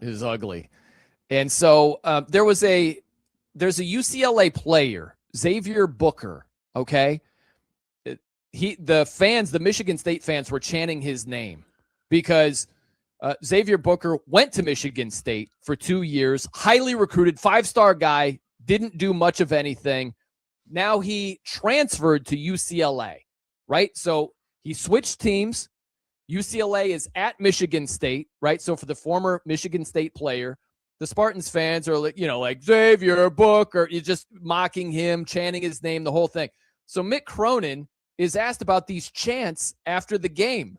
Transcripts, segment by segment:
It was ugly. And so there's a UCLA player, Xavier Booker. Okay. The Michigan State fans were chanting his name because Xavier Booker went to Michigan State for 2 years, highly recruited, 5-star guy, didn't do much of anything. Now he transferred to UCLA, right? So he switched teams. UCLA is at Michigan State, right? So for the former Michigan State player, the Spartans fans are like Xavier Booker, you're just mocking him, chanting his name, the whole thing. So Mick Cronin is asked about these chants after the game.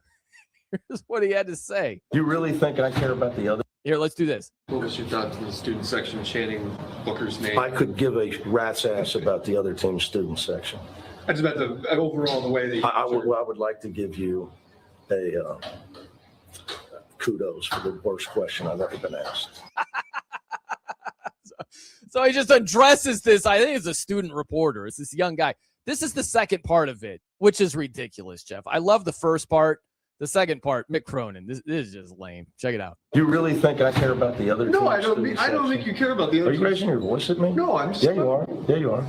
Here's what he had to say. You really think I care about the other? Here, let's do this. What was your thoughts in the student section chanting Booker's name? I could give a rat's ass about the other team's student section. I just meant the overall the way that I would like to give you a kudos for the worst question I've ever been asked. So he just addresses this. I think it's a student reporter. It's this young guy. This is the second part of it, which is ridiculous, Jeff. I love the first part. The second part, Mick Cronin. This is just lame. Check it out. You really think I care about the other? No, I don't think you care about the other. Are you raising your voice at me? No, I'm. There you are. There you are.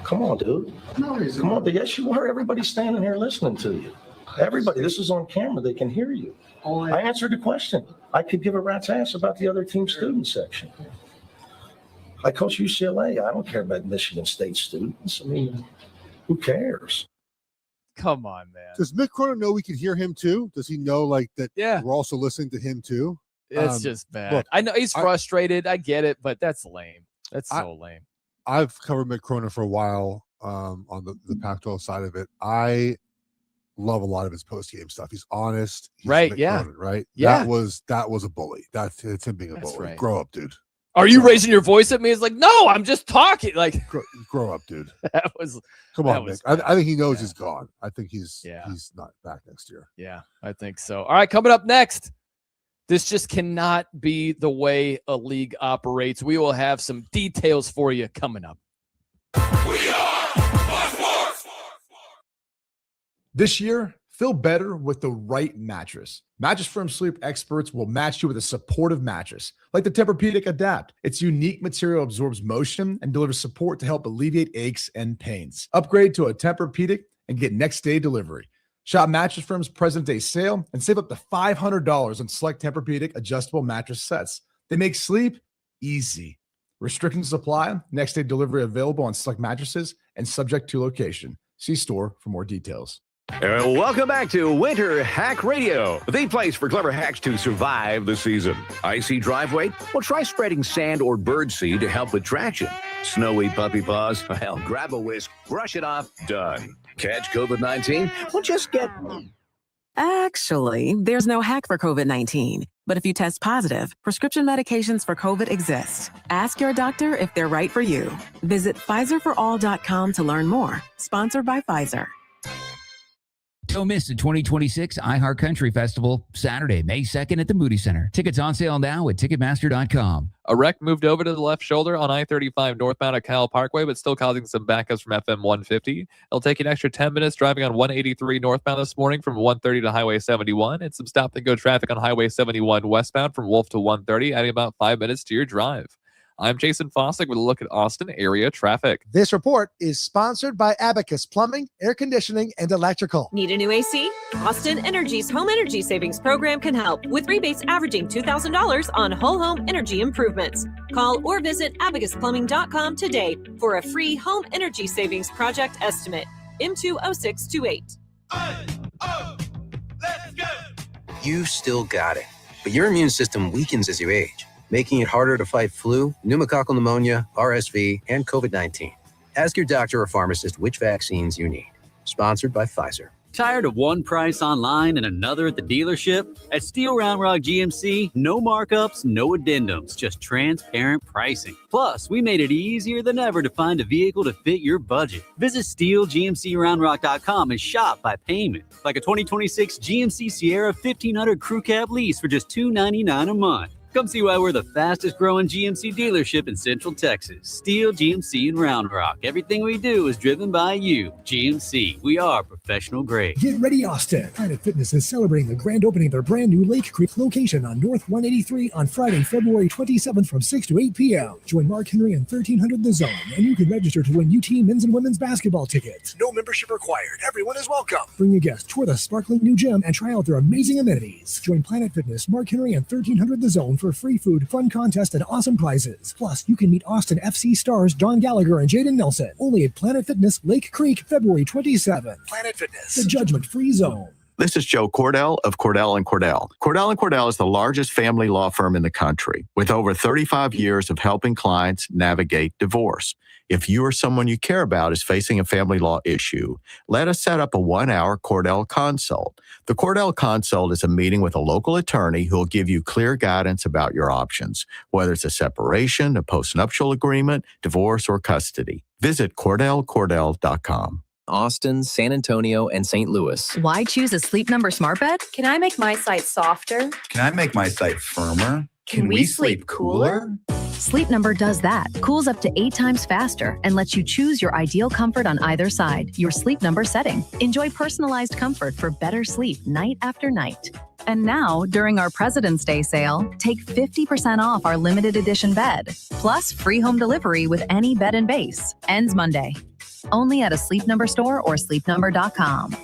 Come on, dude. No, he's Come on. Yes, you are. Everybody's standing here listening to you. Everybody. This is on camera. They can hear you. I answered the question. I could give a rat's ass about the other team's student section. I coach UCLA. I don't care about Michigan State students. I mean, who cares? Come on, man. Does Mick Cronin know we can hear him too? Does he know that Yeah. we're also listening to him too? It's just bad. Look, I know he's frustrated. I get it, but that's lame. That's so lame. I've covered Mick Cronin for a while on the Pac-12 side of it. I love a lot of his post-game stuff. He's honest. He's right, Mick yeah. Cronin, right? Yeah. That was a bully. It's him being a bully. Right. Grow up, dude. Are you raising your voice at me? It's like, no, I'm just talking. Like, grow up, dude. That was. Come on, Mick. I think he knows he's gone. I think he's not back next year. Yeah, I think so. All right, coming up next. This just cannot be the way a league operates. We will have some details for you coming up. This year, feel better with the right mattress. Mattress Firm sleep experts will match you with a supportive mattress, like the Tempur-Pedic Adapt. Its unique material absorbs motion and delivers support to help alleviate aches and pains. Upgrade to a Tempur-Pedic and get next-day delivery. Shop Mattress Firm's President's Day sale and save up to $500 on select Tempur-Pedic adjustable mattress sets. They make sleep easy. Restrictions apply. Next-day delivery available on select mattresses and subject to location. See store for more details. Welcome back to Winter Hack Radio, the place for clever hacks to survive the season. Icy driveway? Well, try spreading sand or birdseed to help with traction. Snowy puppy paws? Well, grab a whisk, brush it off, done. Catch COVID-19? Well, just get... Actually, there's no hack for COVID-19. But if you test positive, prescription medications for COVID exist. Ask your doctor if they're right for you. Visit PfizerForAll.com to learn more. Sponsored by Pfizer. Don't miss the 2026 iHeartCountry Festival, Saturday, May 2nd at the Moody Center. Tickets on sale now at Ticketmaster.com. A wreck moved over to the left shoulder on I-35 northbound at Kyle Parkway, but still causing some backups from FM 150. It'll take an extra 10 minutes driving on 183 northbound this morning from 130 to Highway 71, and some stop-and-go traffic on Highway 71 westbound from Wolf to 130, adding about 5 minutes to your drive. I'm Jason Fossick with a look at Austin area traffic. This report is sponsored by Abacus Plumbing, Air Conditioning, and Electrical. Need a new AC? Austin Energy's Home Energy Savings Program can help with rebates averaging $2,000 on whole home energy improvements. Call or visit abacusplumbing.com today for a free home energy savings project estimate. M20628. Let's go! You've still got it, but your immune system weakens as you age, making it harder to fight flu, pneumococcal pneumonia, RSV, and COVID-19. Ask your doctor or pharmacist which vaccines you need. Sponsored by Pfizer. Tired of one price online and another at the dealership? At Steel Round Rock GMC, no markups, no addendums, just transparent pricing. Plus, we made it easier than ever to find a vehicle to fit your budget. Visit SteelGMCRoundRock.com and shop by payment, like a 2026 GMC Sierra 1500 Crew Cab lease for just $299 a month. Come see why we're the fastest growing GMC dealership in Central Texas. Steel GMC in Round Rock. Everything we do is driven by you. GMC, we are professional grade. Get ready, Austin. Planet Fitness is celebrating the grand opening of their brand new Lake Creek location on North 183 on Friday, February 27th from 6 to 8 p.m. Join Mark Henry and 1300 The Zone, and you can register to win UT men's and women's basketball tickets. No membership required. Everyone is welcome. Bring a guest, tour the sparkling new gym, and try out their amazing amenities. Join Planet Fitness, Mark Henry, and 1300 The Zone for free food, fun contest, and awesome prizes. Plus, you can meet Austin FC stars John Gallagher and Jaden Nelson. Only at Planet Fitness, Lake Creek, February 27th. Planet Fitness, the judgment-free zone. This is Joe Cordell of Cordell & Cordell. Cordell & Cordell is the largest family law firm in the country with over 35 years of helping clients navigate divorce. If you or someone you care about is facing a family law issue, let us set up a 1-hour Cordell Consult. The Cordell Consult is a meeting with a local attorney who will give you clear guidance about your options, whether it's a separation, a postnuptial agreement, divorce, or custody. Visit CordellCordell.com. Austin, San Antonio, and St. Louis. Why choose a Sleep Number smart bed? Can I make my site softer? Can I make my site firmer? Can we sleep cooler? Sleep Number does that. Cools up to 8 times faster and lets you choose your ideal comfort on either side. Your Sleep Number setting. Enjoy personalized comfort for better sleep night after night. And now, during our President's Day sale, take 50% off our limited edition bed, plus free home delivery with any bed and base. Ends Monday. Only at a Sleep Number store or sleepnumber.com.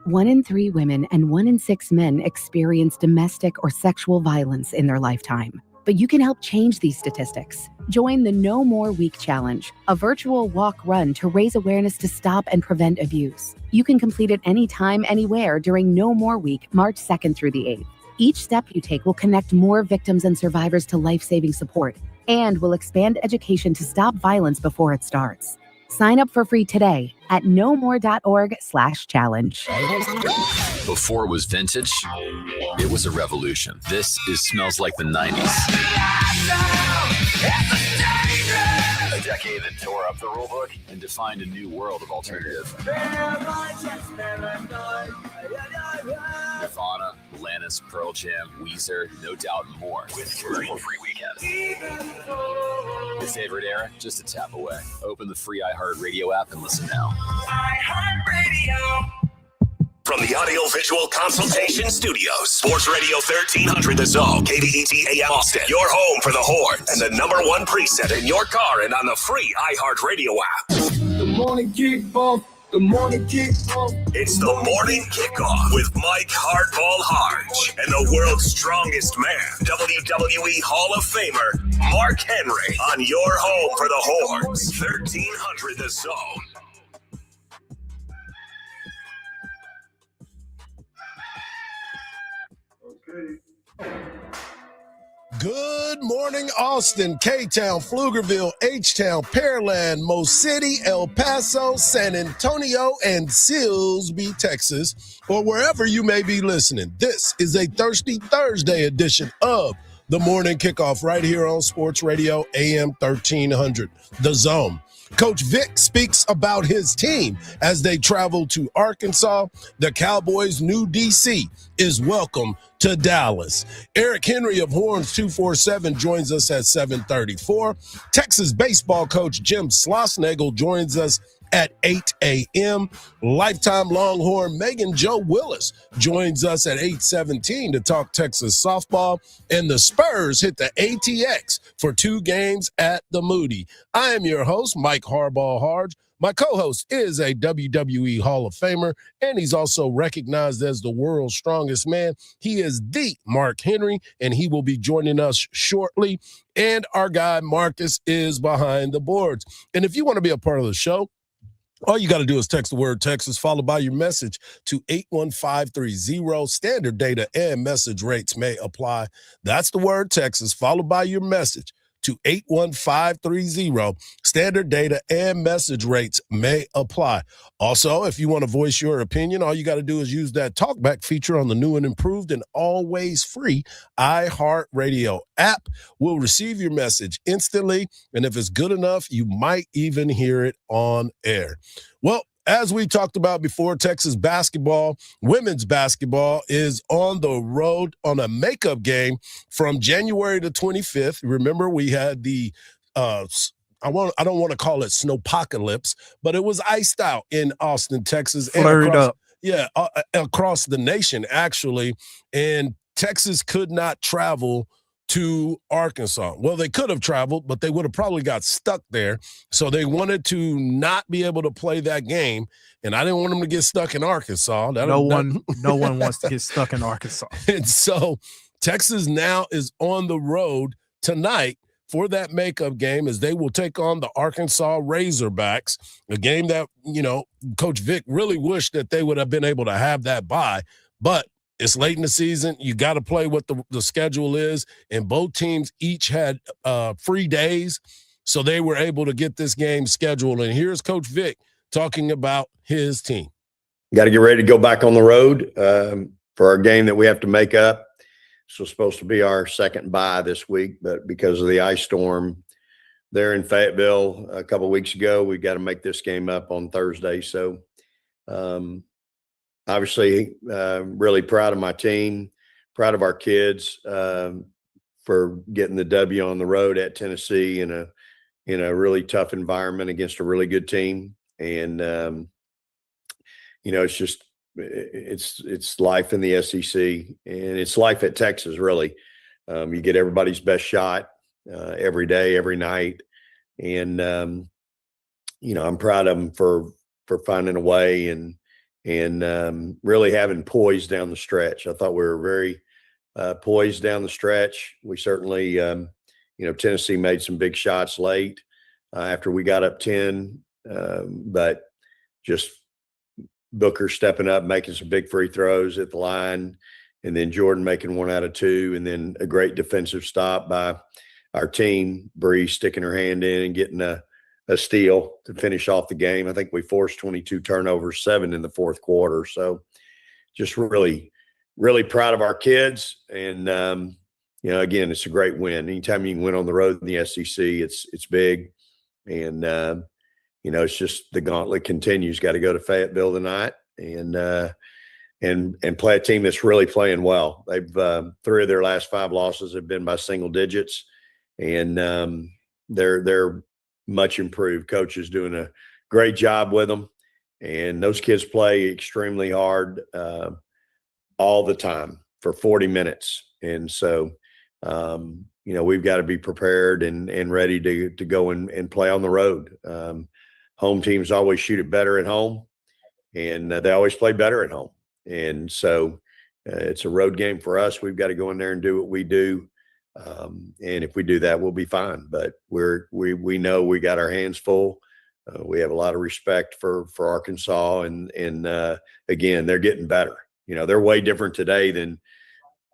1 in 3 women and 1 in 6 men experience domestic or sexual violence in their lifetime. But you can help change these statistics. Join the No More Week Challenge, a virtual walk-run to raise awareness to stop and prevent abuse. You can complete it anytime, anywhere during No More Week, March 2nd through the 8th. Each step you take will connect more victims and survivors to life-saving support and will expand education to stop violence before it starts. Sign up for free today at nomore.org/challenge. Before it was vintage, it was a revolution. This is Smells Like the 90s. A decade that tore up the rulebook and defined a new world of alternative. Nirvana, Alanis, Pearl Jam, Weezer, No Doubt, and more. With commercial free weekend. Your favorite era? Just a tap away. Open the free iHeartRadio app and listen now. iHeartRadio. From the Audio-Visual Consultation Studios, Sports Radio 1300 The Zone, KDET AM Austin, your home for the Horns, and the #1 preset in your car and on the free iHeartRadio app. The morning kickoff. The morning kickoff. It's the morning kickoff with Mike Hardball Hardge and the world's strongest man, WWE Hall of Famer, Mark Henry, on your home for the Horns, 1300 The Zone. Good morning, Austin, K-Town, Pflugerville, H-Town, Pearland, Mo City, El Paso, San Antonio, and Silsbee, Texas, or wherever you may be listening. This is a Thirsty Thursday edition of the Morning Kickoff right here on Sports Radio AM 1300, The Zone. Coach Vic speaks about his team as they travel to Arkansas. The Cowboys' new DC is welcome to Dallas. Eric Henry of Horns 247 joins us at 7:34. Texas baseball coach Jim Schlossnagle joins us at 8 a.m. Lifetime Longhorn Megan Jo Willis joins us at 8:17 to talk Texas softball. And the Spurs hit the ATX for 2 games at the Moody. I am your host, Mike Hardball Hardge. My co-host is a WWE Hall of Famer, and he's also recognized as the world's strongest man. He is the Mark Henry, and he will be joining us shortly. And our guy Marcus is behind the boards. And if you want to be a part of the show, all you got to do is text the word Texas, followed by your message to 81530. Standard data and message rates may apply. That's the word Texas, followed by your message to 81530. Standard data and message rates may apply. Also, if you want to voice your opinion, all you got to do is use that talkback feature on the new and improved and always free iHeartRadio app. We'll receive your message instantly, and if it's good enough, you might even hear it on air. Well, as we talked about before, Texas basketball, women's basketball, is on the road on a makeup game from January the 25th. Remember, we had the I don't want to call it snowpocalypse, but it was iced out in Austin, Texas, Flurried up. Yeah, across the nation, actually. And Texas could not travel to Arkansas. Well, they could have traveled, but they would have probably got stuck there. So they wanted to not be able to play that game. And I didn't want them to get stuck in Arkansas. No one wants to get stuck in Arkansas. And so Texas now is on the road tonight for that makeup game, as they will take on the Arkansas Razorbacks, a game that, Coach Vic really wished that they would have been able to have that bye, but it's late in the season. You got to play what the schedule is, and both teams each had free days, so they were able to get this game scheduled. And here's Coach Vic talking about his team. Got to get ready to go back on the road for our game that we have to make up. This was supposed to be our second bye this week, but because of the ice storm there in Fayetteville a couple of weeks ago, we got to make this game up on Thursday. So obviously really proud of my team, proud of our kids for getting the W on the road at Tennessee in a really tough environment against a really good team. And, it's just, it's life in the SEC, and it's life at Texas, really. You get everybody's best shot every day, every night. And, I'm proud of them for finding a way and really having poise down the stretch. I thought we were very poised down the stretch. We certainly, Tennessee made some big shots late after we got up 10, but just Booker stepping up, making some big free throws at the line, and then Jordan making 1 out of 2, and then a great defensive stop by our team, Bree sticking her hand in and getting a steal to finish off the game. I think we forced 22 turnovers, 7 in the fourth quarter. So just really, really proud of our kids. And, again, it's a great win. Anytime you can win on the road in the SEC, it's big. And, it's just the gauntlet continues. Got to go to Fayetteville tonight and play a team that's really playing well. They've 3 of their last 5 losses have been by single digits, and they're much improved. Coach is doing a great job with them, and those kids play extremely hard all the time for 40 minutes. And so, we've got to be prepared and ready to go and play on the road. Home teams always shoot it better at home, and they always play better at home. And so it's a road game for us. We've got to go in there and do what we do. And if we do that, we'll be fine. But we know we got our hands full. We have a lot of respect for Arkansas, and again, they're getting better. They're way different today than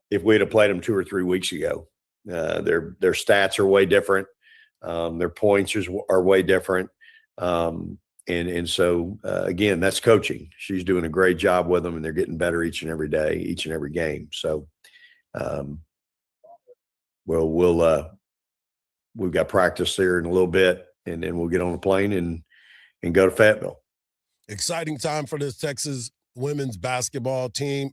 if we'd have played them 2 or 3 weeks ago. Their stats are way different. Their points are way different. And so again, that's coaching. She's doing a great job with them, and they're getting better each and every day, each and every game. So, we've got practice here in a little bit, and then we'll get on a plane and go to Fayetteville. Exciting time for this Texas women's basketball team.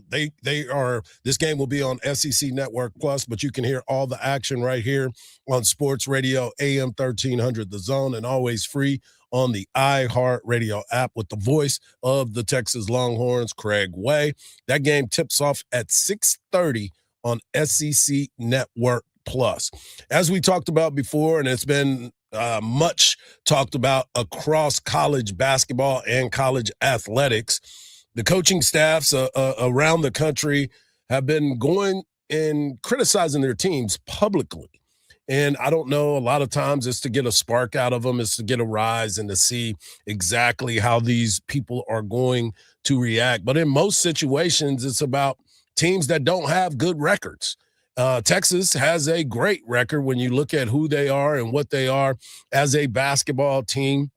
This game will be on SEC Network Plus, but you can hear all the action right here on Sports Radio AM 1300 The Zone, and always free on the iHeartRadio app with the voice of the Texas Longhorns, Craig Way. That game tips off at 6:30 on SEC Network Plus. As we talked about before, and it's been much talked about across college basketball and college athletics, the coaching staffs around the country have been going and criticizing their teams publicly. And I don't know, a lot of times it's to get a spark out of them, it's to get a rise and to see exactly how these people are going to react. But in most situations, it's about teams that don't have good records. Texas has a great record when you look at who they are and what they are as a basketball team.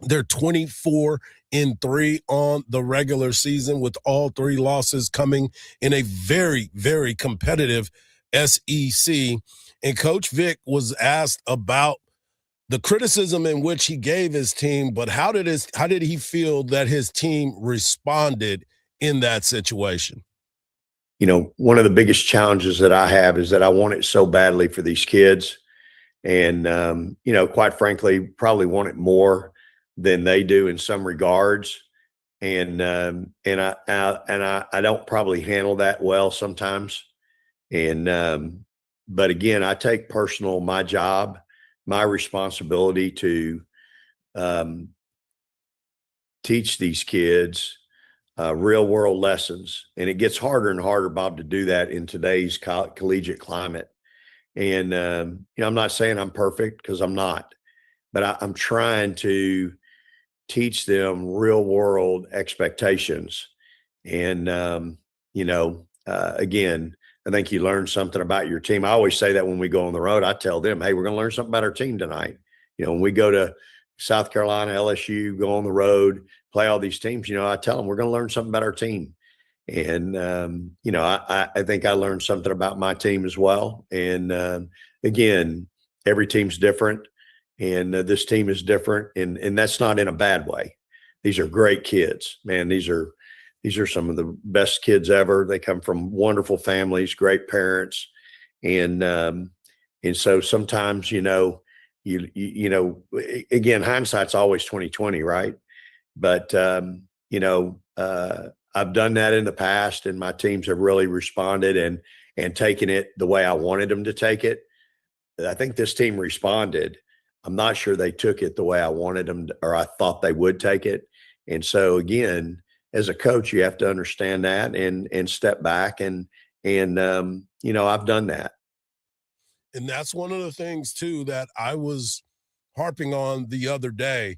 They're 24-3 on the regular season, with all 3 losses coming in a very, very competitive SEC. And Coach Vic was asked about the criticism in which he gave his team, but how did he feel that his team responded in that situation? You know, one of the biggest challenges that I have is that I want it so badly for these kids. And, you know, quite frankly, probably want it more than they do in some regards. And I don't probably handle that well sometimes. And, but again, I take personal, my job, my responsibility to teach these kids real world lessons. And it gets harder and harder, Bob, to do that in today's collegiate climate. And, you know, I'm not saying I'm perfect, because I'm not, but I'm trying to teach them real world expectations. And, you know, again, I think you learn something about your team. I always say that when we go on the road. I tell them, hey, we're going to learn something about our team tonight. You know, when we go to South Carolina, LSU, go on the road, play all these teams, you know, I tell them we're going to learn something about our team. And, you know, I think I learned something about my team as well. And, again, every team's different, and this team is different. And that's not in a bad way. These are great kids, man. These are some of the best kids ever. They come from wonderful families, great parents. And so sometimes, you know, you know, again, hindsight's always 20/20, right? But, you know, I've done that in the past, and my teams have really responded and taken it the way I wanted them to take it. I think this team responded. I'm not sure they took it the way I wanted them to, or I thought they would take it. And so again, as a coach, you have to understand that and step back and you know, I've done that. And that's one of the things too that I was harping on the other day.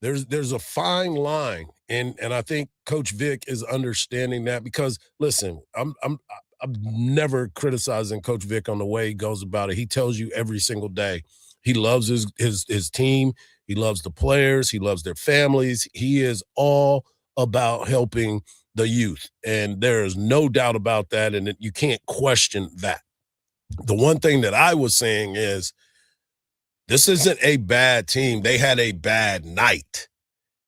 There's a fine line, and I think Coach Vic is understanding that, because listen, I'm never criticizing Coach Vic on the way he goes about it. He tells you every single day he loves his team, he loves the players, he loves their families. He is all about helping the youth, and there is no doubt about that, and you can't question that. The one thing that I was saying is, this isn't a bad team. They had a bad night.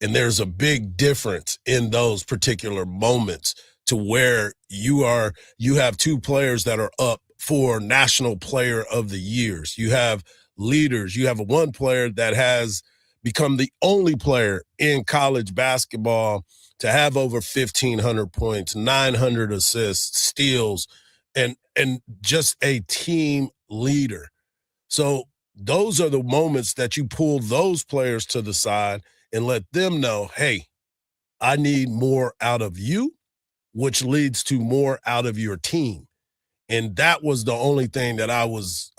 And there's a big difference in those particular moments, to where you have two players that are up for National Player of the Years. You have leaders. You have one player that has become the only player in college basketball to have over 1,500 points, 900 assists, steals, and just a team leader. So those are the moments that you pull those players to the side and let them know, hey, I need more out of you, which leads to more out of your team. And that was the only thing that I was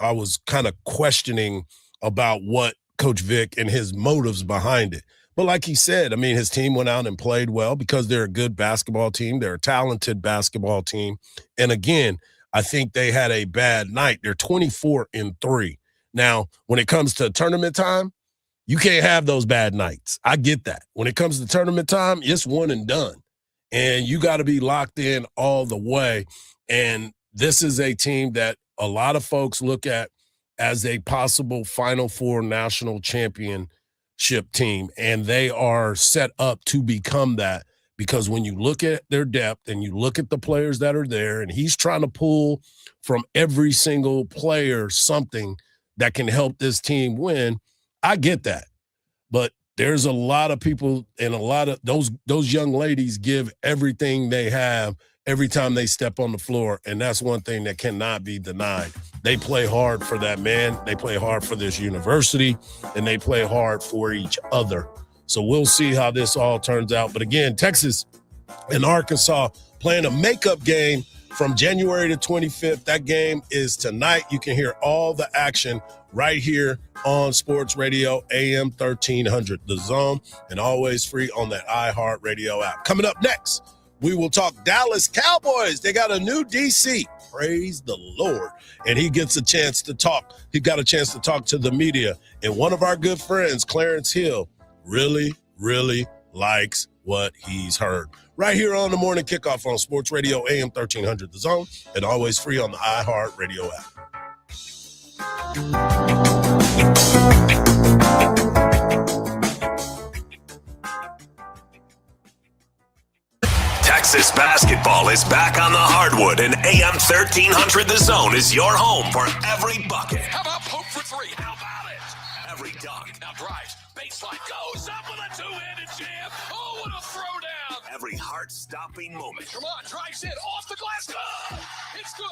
kind of questioning about what Coach Vic and his motives behind it. But like he said, I mean, his team went out and played well because they're a good basketball team. They're a talented basketball team. And again, I think they had a bad night. They're 24-3. Now, when it comes to tournament time, you can't have those bad nights. I get that. When it comes to tournament time, it's one and done. And you got to be locked in all the way. And this is a team that a lot of folks look at as a possible Final Four national championship team. And they are set up to become that, because when you look at their depth and you look at the players that are there, and he's trying to pull from every single player something that can help this team win, I get that. But there's a lot of people, and a lot of those young ladies give everything they have every time they step on the floor, and that's one thing that cannot be denied. They play hard for that man. They play hard for this university, and they play hard for each other. So we'll see how this all turns out. But again, Texas and Arkansas playing a makeup game from January the 25th. That game is tonight. You can hear all the action right here on Sports Radio AM 1300, The Zone, and always free on that iHeartRadio app. Coming up next, we will talk Dallas Cowboys. They got a new DC. Praise the Lord. And he gets a chance to talk. He got a chance to talk to the media. And one of our good friends, Clarence Hill, really, really likes what he's heard. Right here on the Morning Kickoff on Sports Radio AM 1300, The Zone, and always free on the iHeartRadio app. Texas basketball is back on the hardwood, and AM 1300 The Zone is your home for every bucket. How about poke for three? How about it? Every dunk. Now drives. Baseline goes up with a two-handed jam. Oh, what a throwdown. Every heart-stopping moment. Come on, drives in. Off the glass. Good. It's good.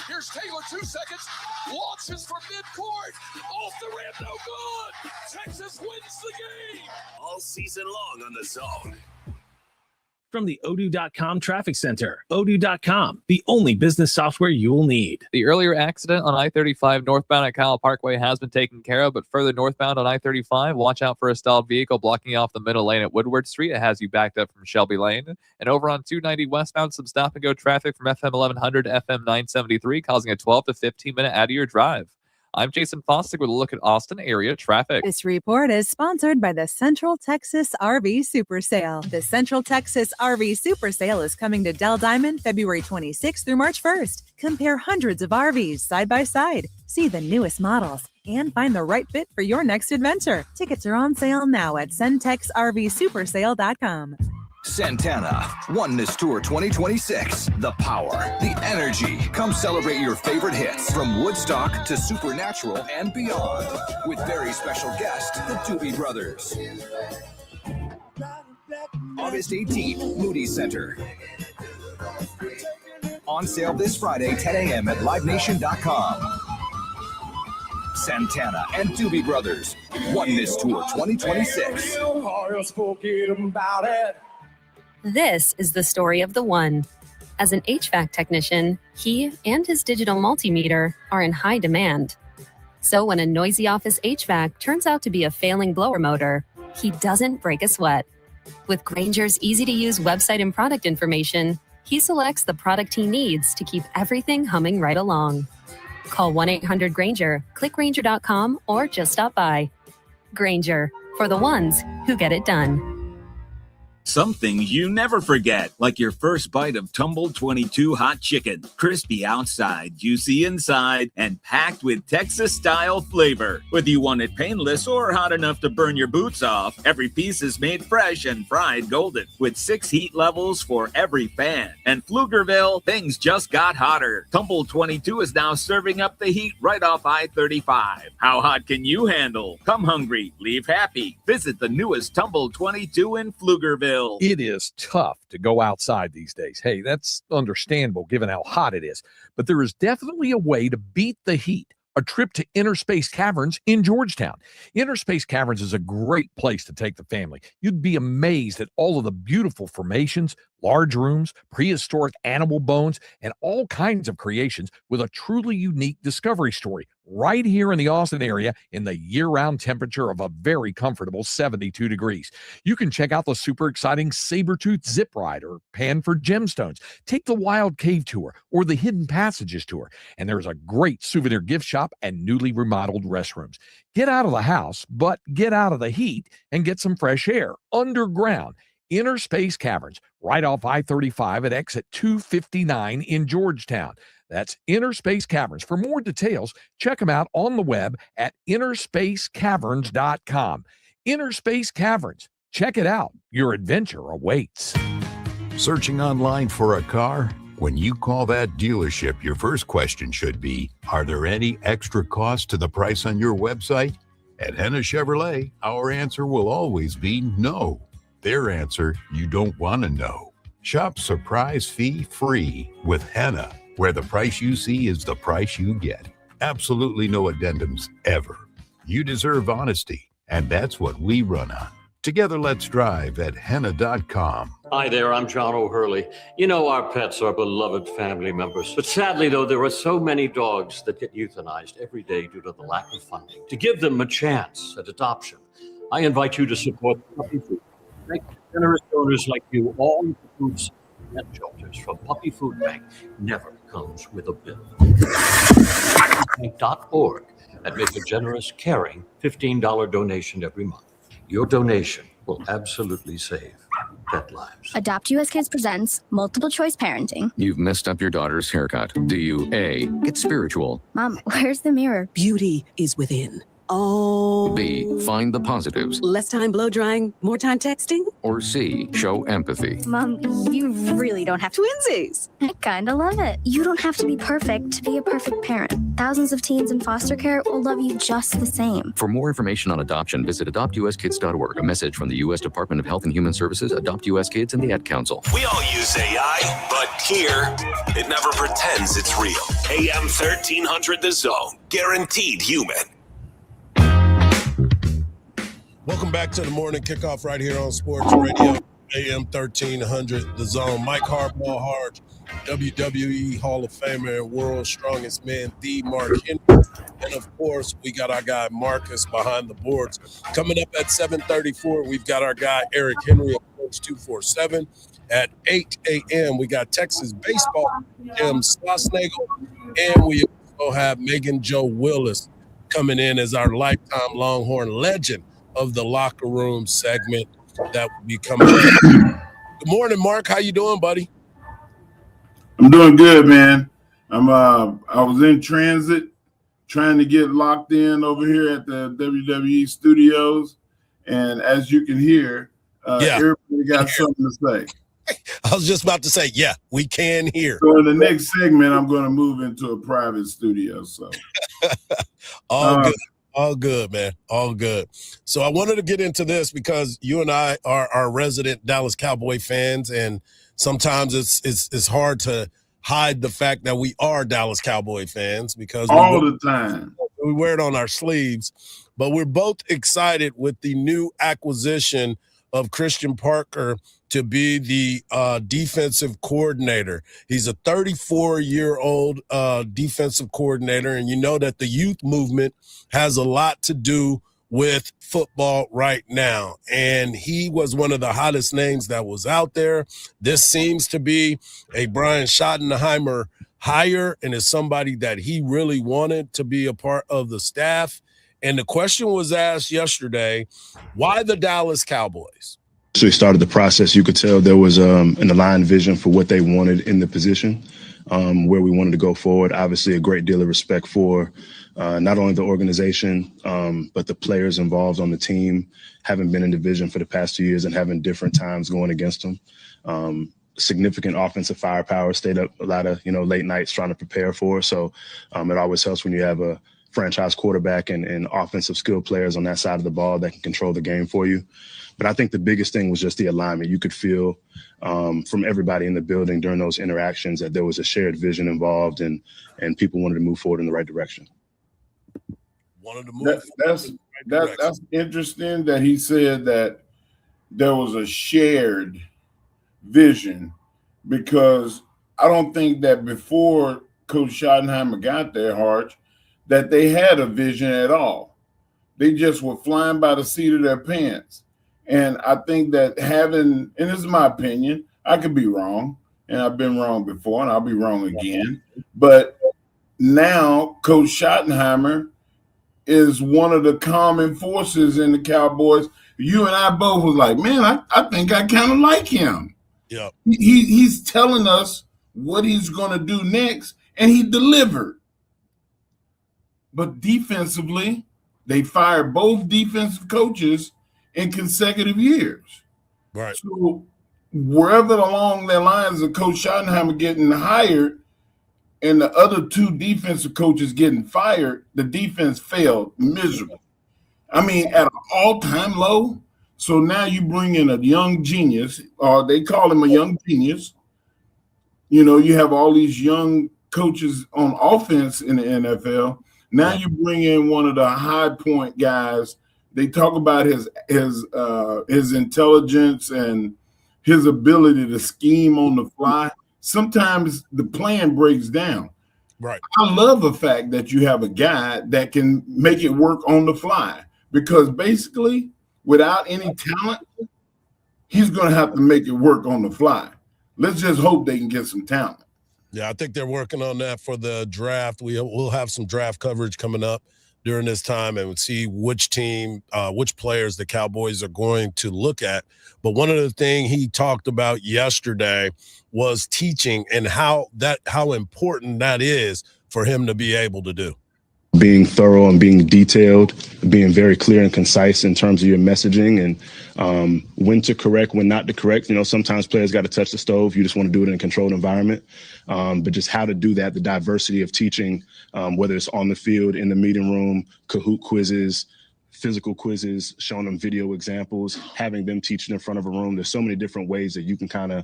Here's Taylor, 2 seconds. Launches from midcourt. Off the rim. No good. Texas wins the game. All season long on The Zone. From the Odoo.com Traffic Center. Odoo.com, the only business software you will need. The earlier accident on I-35 northbound at Kyle Parkway has been taken care of, but further northbound on I-35, watch out for a stalled vehicle blocking off the middle lane at Woodward Street. It has you backed up from Shelby Lane. And over on 290 westbound, some stop-and-go traffic from FM 1100 to FM 973, causing a 12 to 15-minute out-of-your drive. I'm Jason Fostick with a look at Austin area traffic. This report is sponsored by the Central Texas RV Super Sale. The Central Texas RV Super Sale is coming to Dell Diamond February 26th through March 1st. Compare hundreds of RVs side by side, see the newest models, and find the right fit for your next adventure. Tickets are on sale now at centexrvsupersale.com. Santana, Oneness Tour 2026. The power, the energy. Come celebrate your favorite hits from Woodstock to Supernatural and beyond. With very special guest, the Doobie Brothers. August 18th, Moody Center. On sale this Friday, 10 a.m. at livenation.com. Santana and Doobie Brothers, Oneness Tour 2026. This is the story of the one. As an HVAC technician, he and his digital multimeter are in high demand. So when a noisy office HVAC turns out to be a failing blower motor, he doesn't break a sweat. With Grainger's easy-to-use website and product information, he selects the product he needs to keep everything humming right along. Call 1-800-GRAINGER, click Grainger.com, or just stop by. Grainger, for the ones who get it done. Some things you never forget, like your first bite of Tumble 22 hot chicken. Crispy outside, juicy inside, and packed with Texas-style flavor. Whether you want it painless or hot enough to burn your boots off, every piece is made fresh and fried golden, with 6 heat levels for every fan. And Pflugerville, things just got hotter. Tumble 22 is now serving up the heat right off I-35. How hot can you handle? Come hungry, leave happy. Visit the newest Tumble 22 in Pflugerville. It is tough to go outside these days. Hey, that's understandable given how hot it is. But there is definitely a way to beat the heat. A trip to Inner Space Caverns in Georgetown. Inner Space Caverns is a great place to take the family. You'd be amazed at all of the beautiful formations, large rooms, prehistoric animal bones, and all kinds of creations with a truly unique discovery story right here in the Austin area in the year-round temperature of a very comfortable 72 degrees. You can check out the super exciting saber-tooth zip ride or pan for gemstones. Take the wild cave tour or the hidden passages tour. And there's a great souvenir gift shop and newly remodeled restrooms. Get out of the house, but get out of the heat and get some fresh air underground. Inner Space Caverns, right off I-35 at exit 259 in Georgetown. That's Inner Space Caverns. For more details, check them out on the web at innerspacecaverns.com. Inner Space Caverns. Check it out. Your adventure awaits. Searching online for a car? When you call that dealership, your first question should be, are there any extra costs to the price on your website? At Henna Chevrolet, our answer will always be no. Their answer, you don't want to know. Shop surprise fee free with Henna, where the price you see is the price you get. Absolutely no addendums ever. You deserve honesty, and that's what we run on. Together, let's drive at henna.com. Hi there, I'm John O'Hurley. You know, our pets are beloved family members. But sadly, though, there are so many dogs that get euthanized every day due to the lack of funding. To give them a chance at adoption, I invite you to support Puppy Food. Thank generous donors like you. All the foods and shelters from Puppy Food Bank never comes with a bill. .org and make a generous, caring $15 donation every month. Your donation will absolutely save pet lives. Adopt US Kids presents Multiple Choice Parenting. You've messed up your daughter's haircut. Do you A, get spiritual? Mom, where's the mirror? Beauty is within. Oh. B, find the positives. Less time blow drying, more time texting? Or C, show empathy. Mom, you really don't have to. Twinsies. I kinda love it. You don't have to be perfect to be a perfect parent. Thousands of teens in foster care will love you just the same. For more information on adoption, visit adoptuskids.org. A message from the U.S. Department of Health and Human Services, Adopt U.S. Kids, and the Ad Council. We all use AI, but here, it never pretends it's real. AM 1300 The Zone. Guaranteed human. Welcome back to the morning kickoff right here on Sports Radio, AM 1300 The Zone. Mike Hardball, Hardge, WWE Hall of Famer and World's Strongest Man, the Mark Henry. And, of course, we got our guy Marcus behind the boards. Coming up at 7:34, we've got our guy Eric Henry of Coach 247. At 8 a.m., we got Texas baseball, Jim Slosnagel, and we also have Megan Jo Willis coming in as our lifetime Longhorn legend of the locker room segment that will be coming up. Good morning, Mark. How you doing, buddy? I'm doing good, man. I was in transit trying to get locked in over here at the WWE studios, and as you can hear, everybody got something to say. I was just about to say, yeah, we can hear. So in the next segment, I'm going to move into a private studio. So all good, man. All good. So I wanted to get into this because you and I are resident Dallas Cowboy fans, and sometimes it's hard to hide the fact that we are Dallas Cowboy fans because all the time we wear it on our sleeves. But we're both excited with the new acquisition of Christian Parker to be the defensive coordinator. He's a 34-year-old defensive coordinator, and you know that the youth movement has a lot to do with football right now. And he was one of the hottest names that was out there. This seems to be a Brian Schottenheimer hire, and is somebody that he really wanted to be a part of the staff. And the question was asked yesterday, why the Dallas Cowboys? So we started the process. You could tell there was an aligned vision for what they wanted in the position, where we wanted to go forward. Obviously, a great deal of respect for not only the organization, but the players involved on the team, having been in division for the past 2 years and having different times going against them. Significant offensive firepower, stayed up a lot of late nights trying to prepare for. So it always helps when you have a franchise quarterback and offensive skill players on that side of the ball that can control the game for you. But I think the biggest thing was just the alignment. You could feel from everybody in the building during those interactions that there was a shared vision involved, and people wanted to move forward in the right direction. That's interesting that he said that there was a shared vision, because I don't think that before Coach Schottenheimer got there, Hardge, that they had a vision at all. They just were flying by the seat of their pants. And I think that and this is my opinion, I could be wrong, and I've been wrong before, and I'll be wrong again. But now Coach Schottenheimer is one of the common forces in the Cowboys. You and I both was like, man, I think I kind of like him. Yeah, he's telling us what he's going to do next, and he delivered. But defensively, they fired both defensive coaches in consecutive years. Right. So wherever along their lines of Coach Schottenheimer getting hired and the other two defensive coaches getting fired, the defense failed miserably. I mean, at an all-time low. So now you bring in a young genius, or they call him a young genius. You have all these young coaches on offense in the NFL. Now you bring in one of the high point guys. They talk about his intelligence and his ability to scheme on the fly. Sometimes the plan breaks down. Right. I love the fact that you have a guy that can make it work on the fly, because basically without any talent, he's going to have to make it work on the fly. Let's just hope they can get some talent. Yeah, I think they're working on that for the draft. We'll have some draft coverage coming up during this time and see which players the Cowboys are going to look at. But one of the things he talked about yesterday was teaching, and how important that is for him to be able to do. being thorough and being detailed, being very clear and concise in terms of your messaging, and when to correct, when not to correct. You know, sometimes players got to touch the stove. You just want to do it in a controlled environment. But just how to do that, the diversity of teaching, whether it's on the field, in the meeting room, Kahoot quizzes, physical quizzes, showing them video examples, having them teach in front of a room. There's so many different ways that you can kind of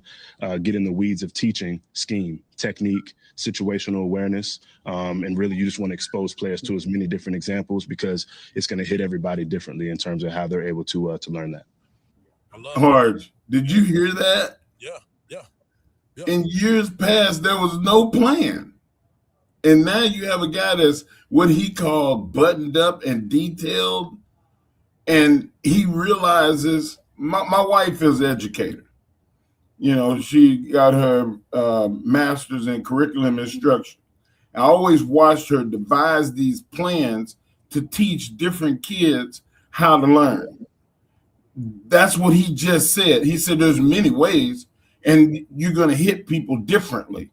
get in the weeds of teaching, scheme, technique, situational awareness, and really you just want to expose players to as many different examples because it's going to hit everybody differently in terms of how they're able to learn that. Hardge, did you hear that? Yeah. In years past, there was no plan. And now you have a guy that's what he called buttoned up and detailed. And he realizes, my wife is an educator. You know, she got her master's in curriculum instruction. I always watched her devise these plans to teach different kids how to learn. That's what he just said. He said there's many ways, and you're going to hit people differently.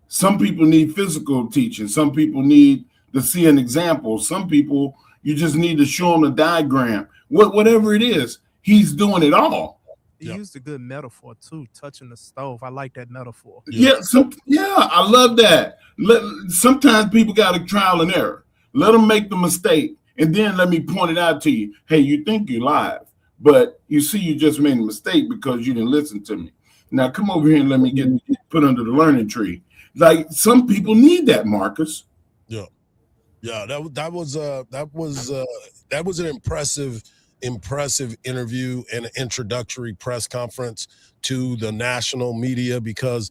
Some people need physical teaching. Some people need to see an example. Some people, you just need to show them a diagram. Whatever it is, he's doing it all. He used a good metaphor too, touching the stove. I like that metaphor. Yeah, I love that. Sometimes people got a trial and error. Let them make the mistake, and then let me point it out to you. Hey, you think you're live, but you see you just made a mistake because you didn't listen to me. Now come over here and let me get put under the learning tree. Like some people need that, Marcus. Yeah, that was an impressive interview and an introductory press conference to the national media because,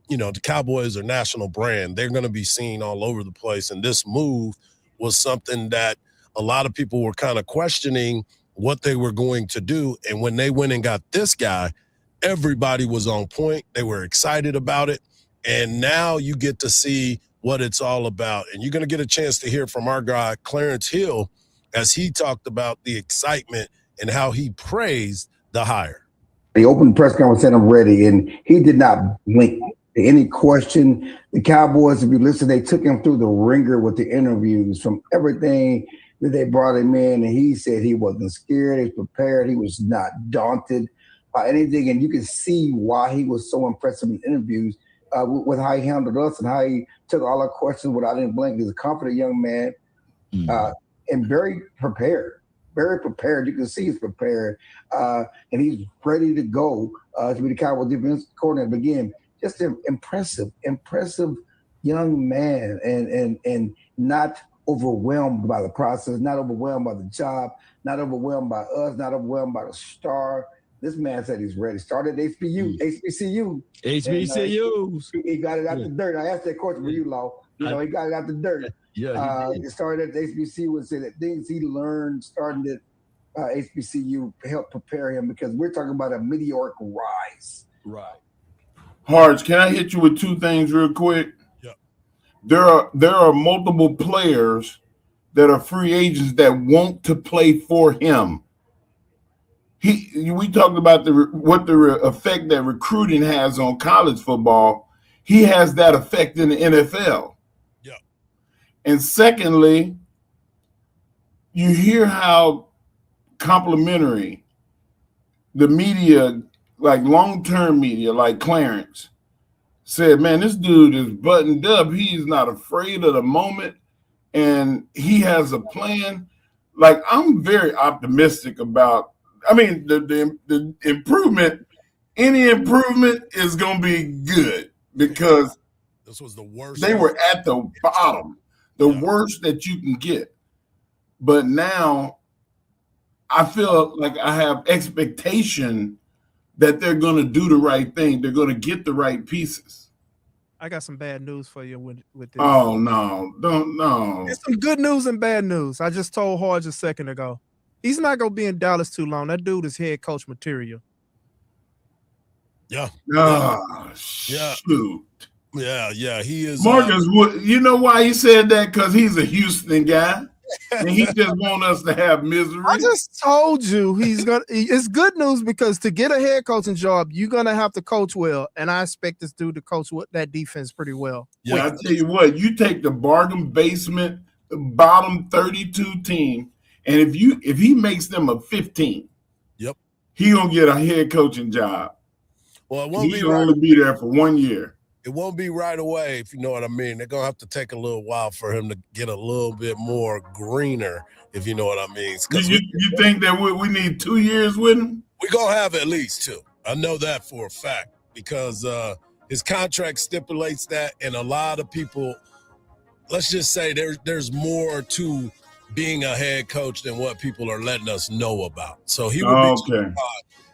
you know, the Cowboys are a national brand. They're going to be seen all over the place. And this move was something that a lot of people were kind of questioning what they were going to do. And when they went and got this guy, everybody was on point. They were excited about it. And now you get to see what it's all about. And you're going to get a chance to hear from our guy, Clarence Hill, as he talked about the excitement and how he praised the hire. He opened the press conference and I'm ready, and he did not blink to any question. The Cowboys, if you listen, they took him through the ringer with the interviews from everything that they brought him in, and he said he wasn't scared, he was prepared, he was not daunted by anything, and you can see why he was so impressive in interviews with how he handled us and how he took all our questions without any blink. He's a confident young man. And very prepared. You can see he's prepared, and he's ready to go to be the Cowboys defense coordinator. But again, just an impressive young man, and not overwhelmed by the process, not overwhelmed by the job, not overwhelmed by us, not overwhelmed by the star. This man said he's ready. Started HBCU. He got it out the dirt. I asked that question for you, Law. You know, he got it out the dirt. He started at HBCU and said that things he learned starting at HBCU helped prepare him because we're talking about a meteoric rise. Right. Hardge, can I hit you with two things real quick? Yeah. There are multiple players that are free agents that want to play for him. We talked about what the effect that recruiting has on college football. He has that effect in the NFL. Yeah. And secondly, you hear how complimentary the media, like long-term media, like Clarence, said, man, this dude is buttoned up. He's not afraid of the moment, and he has a plan. Like, I'm very optimistic about, the improvement, any improvement is going to be good because this was the worst. They were at the bottom, the worst that you can get. But now I feel like I have expectation that they're going to do the right thing. They're going to get the right pieces. I got some bad news for you with this. Oh, no. No. It's some good news and bad news. I just told Hardge a second ago. He's not going to be in Dallas too long. That dude is head coach material. Yeah. Shoot. Yeah, he is. Marcus, you know why he said that? Because he's a Houston guy. And he just want us to have misery. I just told you it's good news because to get a head coaching job, you're gonna have to coach well. And I expect this dude to coach that defense pretty well. Yeah, I tell you what, you take the bargain basement bottom 32 team, and if he makes them a 15, yep, he gonna get a head coaching job. Well, it won't He be can right. only be there for 1 year. It won't be right away, if you know what I mean. They're gonna have to take a little while for him to get a little bit more greener, if you know what I mean. You think that we need 2 years with him? We're gonna have at least 2. I know that for a fact because his contract stipulates that, and a lot of people, let's just say there's more to being a head coach than what people are letting us know about. So he will be just fine.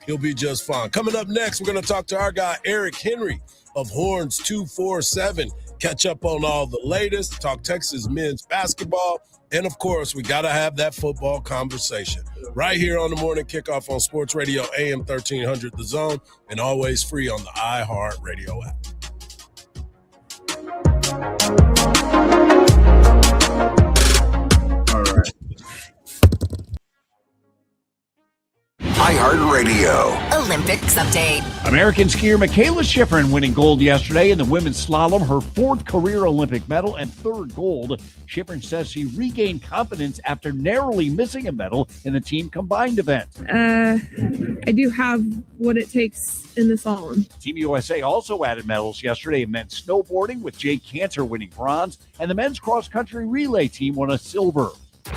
He'll be just fine. Coming up next, we're going to talk to our guy, Eric Henry of Horns 247. Catch up on all the latest, talk Texas men's basketball, and of course, we got to have that football conversation right here on the Morning Kickoff on Sports Radio AM 1300 The Zone, and always free on the iHeartRadio app. All right. iHeartRadio. Olympics update. American skier Michaela Schifrin winning gold yesterday in the women's slalom, her 4th career Olympic medal and 3rd gold. Schifrin says she regained confidence after narrowly missing a medal in the team combined event. I do have what it takes in the slalom. Team USA also added medals yesterday in men's snowboarding, with Jake Cantor winning bronze, and the men's cross-country relay team won a silver.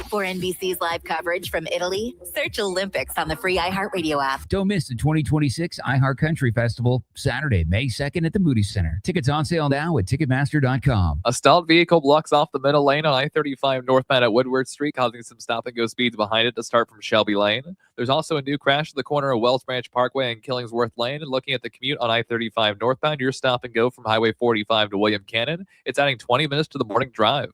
For NBC's live coverage from Italy, search Olympics on the free iHeartRadio app. Don't miss the 2026 iHeart Country Festival, Saturday, May 2nd at the Moody Center. Tickets on sale now at Ticketmaster.com. A stalled vehicle blocks off the middle lane on I-35 northbound at Woodward Street, causing some stop-and-go speeds behind it to start from Shelby Lane. There's also a new crash at the corner of Wells Branch Parkway and Killingsworth Lane. And looking at the commute on I-35 northbound, your stop-and-go from Highway 45 to William Cannon. It's adding 20 minutes to the morning drive.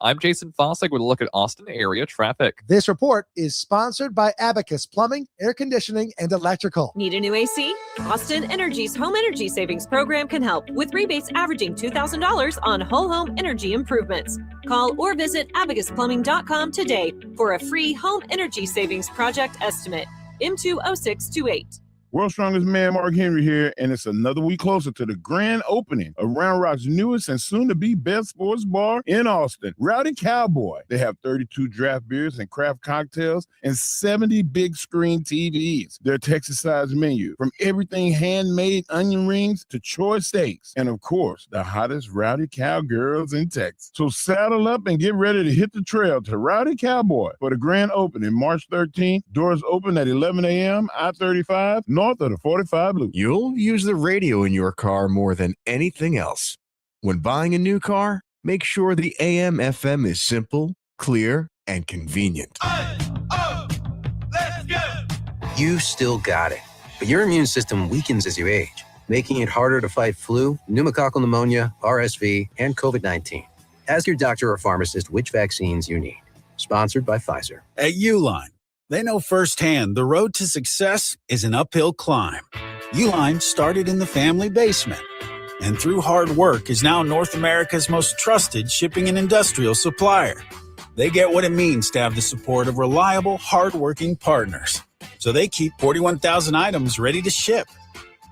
I'm Jason Fossick with a look at Austin area traffic. This report is sponsored by Abacus Plumbing, Air Conditioning, and Electrical. Need a new AC? Austin Energy's Home Energy Savings Program can help, with rebates averaging $2,000 on whole home energy improvements. Call or visit abacusplumbing.com today for a free home energy savings project estimate. M20628. World's Strongest Man, Mark Henry here, and it's another week closer to the grand opening of Round Rock's newest and soon-to-be best sports bar in Austin, Rowdy Cowboy. They have 32 draft beers and craft cocktails and 70 big-screen TVs. Their Texas-sized menu, from everything handmade onion rings to choice steaks, and of course, the hottest Rowdy Cowgirls in Texas. So saddle up and get ready to hit the trail to Rowdy Cowboy for the grand opening March 13th. Doors open at 11 a.m. I-35 north of the 45 loop. You'll use the radio in your car more than anything else. When buying a new car, make sure the AM/FM is simple, clear, and convenient. You still got it, but your immune system weakens as you age, making it harder to fight flu, pneumococcal pneumonia, RSV, and COVID-19. Ask your doctor or pharmacist which vaccines you need. Sponsored by Pfizer. At Uline, they know firsthand the road to success is an uphill climb. Uline started in the family basement, and through hard work is now North America's most trusted shipping and industrial supplier. They get what it means to have the support of reliable, hardworking partners. So they keep 41,000 items ready to ship.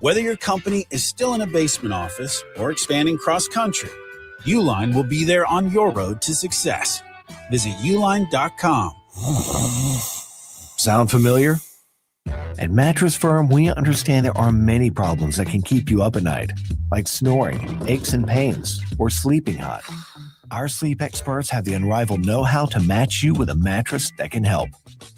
Whether your company is still in a basement office or expanding cross-country, Uline will be there on your road to success. Visit uline.com. Sound familiar? At Mattress Firm, we understand there are many problems that can keep you up at night, like snoring, aches and pains, or sleeping hot. Our sleep experts have the unrivaled know-how to match you with a mattress that can help.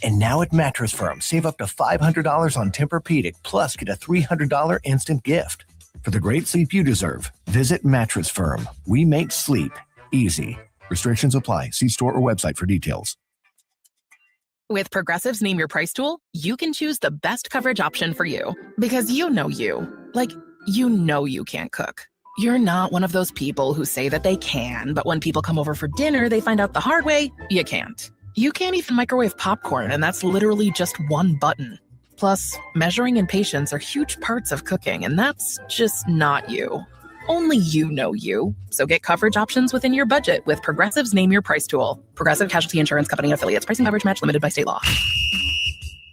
And now at Mattress Firm, save up to $500 on Tempur-Pedic, plus get a $300 instant gift. For the great sleep you deserve, visit Mattress Firm. We make sleep easy. Restrictions apply. See store or website for details. With Progressive's Name Your Price tool, you can choose the best coverage option for you. Because you know you. Like, you know you can't cook. You're not one of those people who say that they can, but when people come over for dinner, they find out the hard way, you can't. You can't even microwave popcorn, and that's literally just one button. Plus, measuring and patience are huge parts of cooking, and that's just not you. Only you know you. So get coverage options within your budget with Progressive's Name Your Price tool. Progressive Casualty Insurance Company and affiliates. Pricing coverage match limited by state law.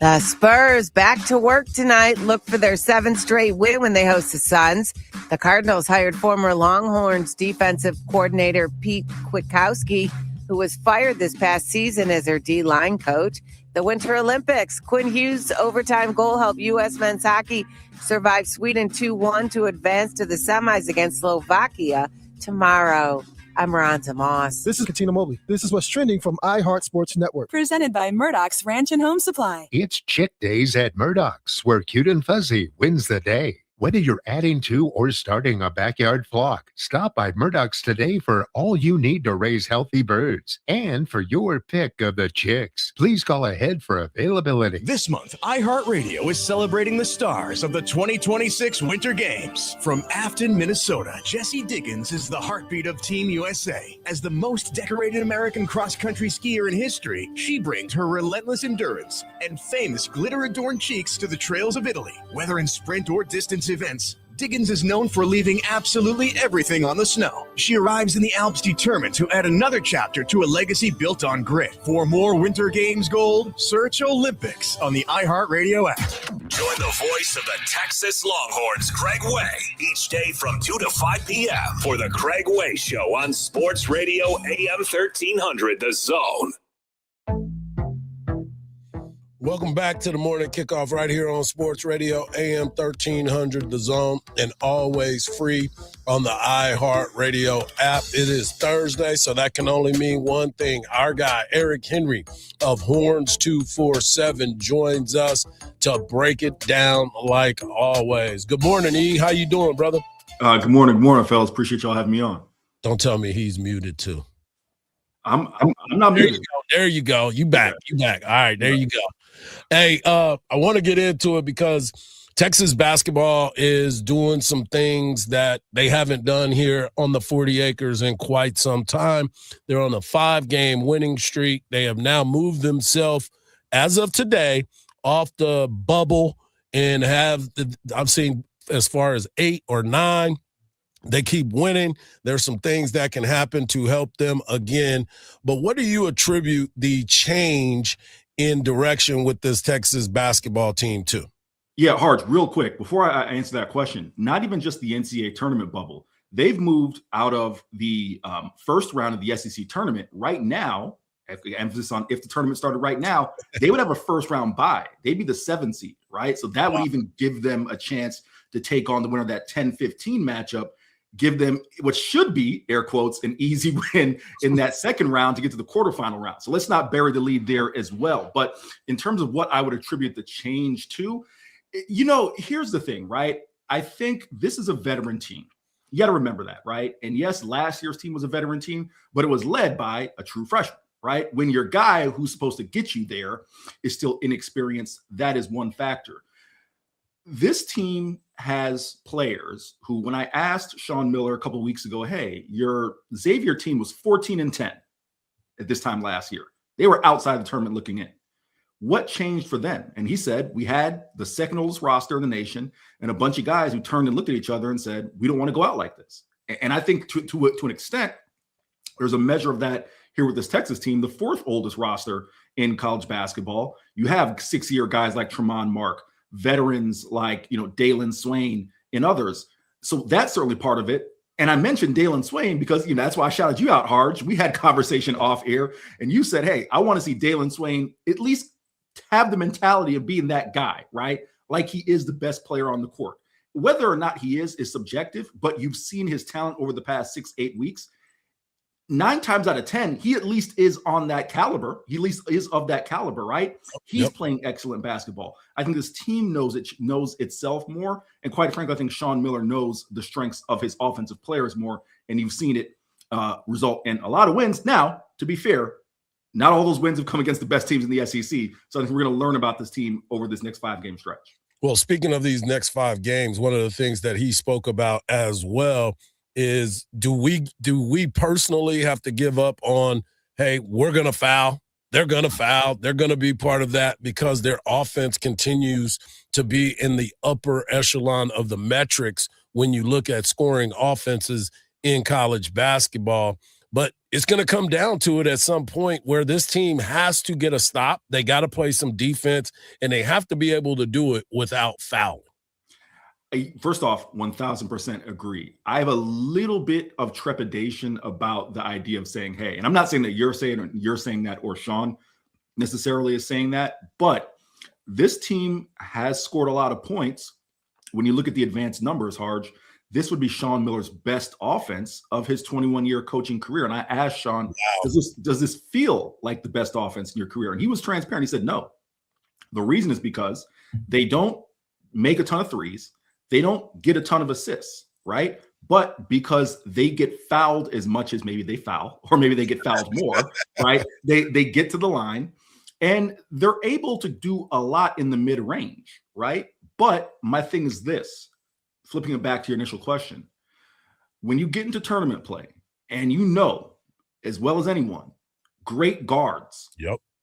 The Spurs back to work tonight. Look for their 7th straight win when they host the Suns. The Cardinals hired former Longhorns defensive coordinator Pete Kwiatkowski, who was fired this past season as their D-line coach. The Winter Olympics, Quinn Hughes' overtime goal helped U.S. men's hockey survive Sweden 2-1 to advance to the semis against Slovakia tomorrow. I'm Rhonda Moss. This is Katina Mobley. This is what's trending from iHeart Sports Network. Presented by Murdoch's Ranch and Home Supply. It's Chick Days at Murdoch's, where cute and fuzzy wins the day. Whether you're adding to or starting a backyard flock, stop by Murdoch's today for all you need to raise healthy birds and for your pick of the chicks. Please call ahead for availability. This month, iHeartRadio is celebrating the stars of the 2026 Winter Games. From Afton, Minnesota, Jessie Diggins is the heartbeat of Team USA. As the most decorated American cross-country skier in history, she brings her relentless endurance and famous glitter-adorned cheeks to the trails of Italy. Whether in sprint or distance events, Diggins is known for leaving absolutely everything on the snow. She arrives in the Alps determined to add another chapter to a legacy built on grit. For more Winter Games gold, search Olympics on the iHeartRadio app. Join the voice of the Texas Longhorns, Craig Way, each day from 2 to 5 p.m. for the Craig Way Show on Sports Radio AM 1300, The Zone. Welcome back to the morning kickoff right here on Sports Radio AM 1300 The Zone, and always free on the iHeartRadio app. It is Thursday, so that can only mean one thing. Our guy Eric Henry of Horns 247 joins us to break it down like always. Good morning, E. How you doing, brother? Good morning, fellas. Appreciate y'all having me on. Don't tell me he's muted too. I'm not muted. There you go. You back. All right, there you go. Hey, I want to get into it because Texas basketball is doing some things that they haven't done here on the 40 acres in quite some time. They're on a 5-game winning streak. They have now moved themselves, as of today, off the bubble and I'm seeing as far as 8 or 9. They keep winning. There's some things that can happen to help them again. But what do you attribute the change in direction with this Texas basketball team to? Yeah, Hardge, real quick, before I answer that question, not even just the NCAA tournament bubble. They've moved out of the first round of the SEC tournament. Right now, emphasis on if the tournament started right now, they would have a first-round bye. They'd be the 7th seed, right? So that would even give them a chance to take on the winner of that 10-15 matchup, give them what should be, air quotes, an easy win in that second round to get to the quarterfinal round. So let's not bury the lead there as well. But in terms of what I would attribute the change to, here's the thing, right? I think this is a veteran team. You got to remember that, right? And yes, last year's team was a veteran team, but it was led by a true freshman, right? When your guy who's supposed to get you there is still inexperienced, that is one factor. This team has players who, when I asked Sean Miller a couple of weeks ago, hey, your Xavier team was 14-10 at this time last year. They were outside the tournament looking in. What changed for them? And he said, we had the second oldest roster in the nation and a bunch of guys who turned and looked at each other and said, we don't want to go out like this. And I think to an extent, there's a measure of that here with this Texas team, the 4th oldest roster in college basketball. You have 6-year guys like Tremont Mark, veterans like, Dalen Swain and others. So that's certainly part of it. And I mentioned Dalen Swain because, that's why I shouted you out, Hardge. We had conversation off air and you said, hey, I want to see Dalen Swain at least have the mentality of being that guy, right? Like he is the best player on the court. Whether or not he is subjective, but you've seen his talent over the past 6-8 weeks. 9 times out of 10, he at least is on that caliber. He at least is of that caliber, right? He's playing excellent basketball. I think this team knows itself more. And quite frankly, I think Sean Miller knows the strengths of his offensive players more. And you've seen it result in a lot of wins. Now, to be fair, not all those wins have come against the best teams in the SEC. So I think we're going to learn about this team over this next 5-game stretch. Well, speaking of these next 5 games, one of the things that he spoke about as well is do we personally have to give up on, hey, we're going to foul. They're going to foul. They're going to be part of that because their offense continues to be in the upper echelon of the metrics when you look at scoring offenses in college basketball. But it's going to come down to it at some point where this team has to get a stop. They got to play some defense, and they have to be able to do it without fouling. First off, 1000% agree. I have a little bit of trepidation about the idea of saying, hey, and I'm not saying that you're saying that or Sean necessarily is saying that, but this team has scored a lot of points. When you look at the advanced numbers, Hardge, this would be Sean Miller's best offense of his 21-year coaching career. And I asked Sean, does this feel like the best offense in your career? And he was transparent. He said, no. The reason is because they don't make a ton of threes. They don't get a ton of assists, right? But because they get fouled as much as maybe they foul, or maybe they get fouled more, right? They get to the line and they're able to do a lot in the mid-range, right? But my thing is this, flipping it back to your initial question. When you get into tournament play and you know, as well as anyone, great guards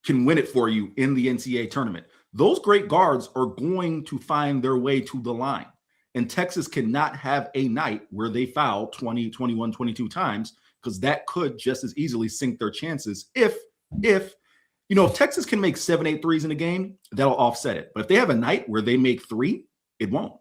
can win it for you in the NCAA tournament. Those great guards are going to find their way to the line. And Texas cannot have a night where they foul 20, 21, 22 times, because that could just as easily sink their chances. If Texas can make 7-8 threes in a game, that'll offset it. But if they have a night where they make 3, it won't.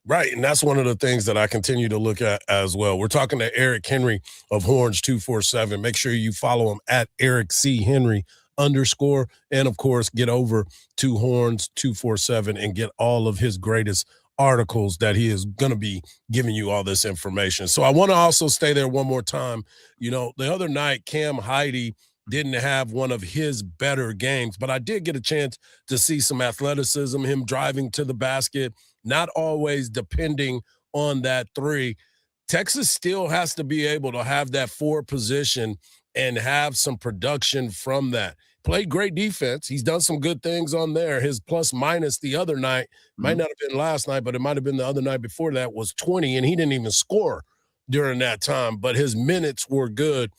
Right, and that's one of the things that I continue to look at as well. We're talking to Eric Henry of Horns 247. Make sure you follow him at Eric C. Henry _, and of course, get over to Horns 247 and get all of his greatest articles that he is going to be giving you all this information. So I want to also stay there one more time. The other night, Cam Heide didn't have one of his better games, but I did get a chance to see some athleticism, him driving to the basket, not always depending on that 3. Texas still has to be able to have that forward position and have some production from that. Played great defense. He's done some good things on there. His plus minus the other night, might not have been last night, but it might have been the other night before that, was 20, and he didn't even score during that time, but his minutes were good.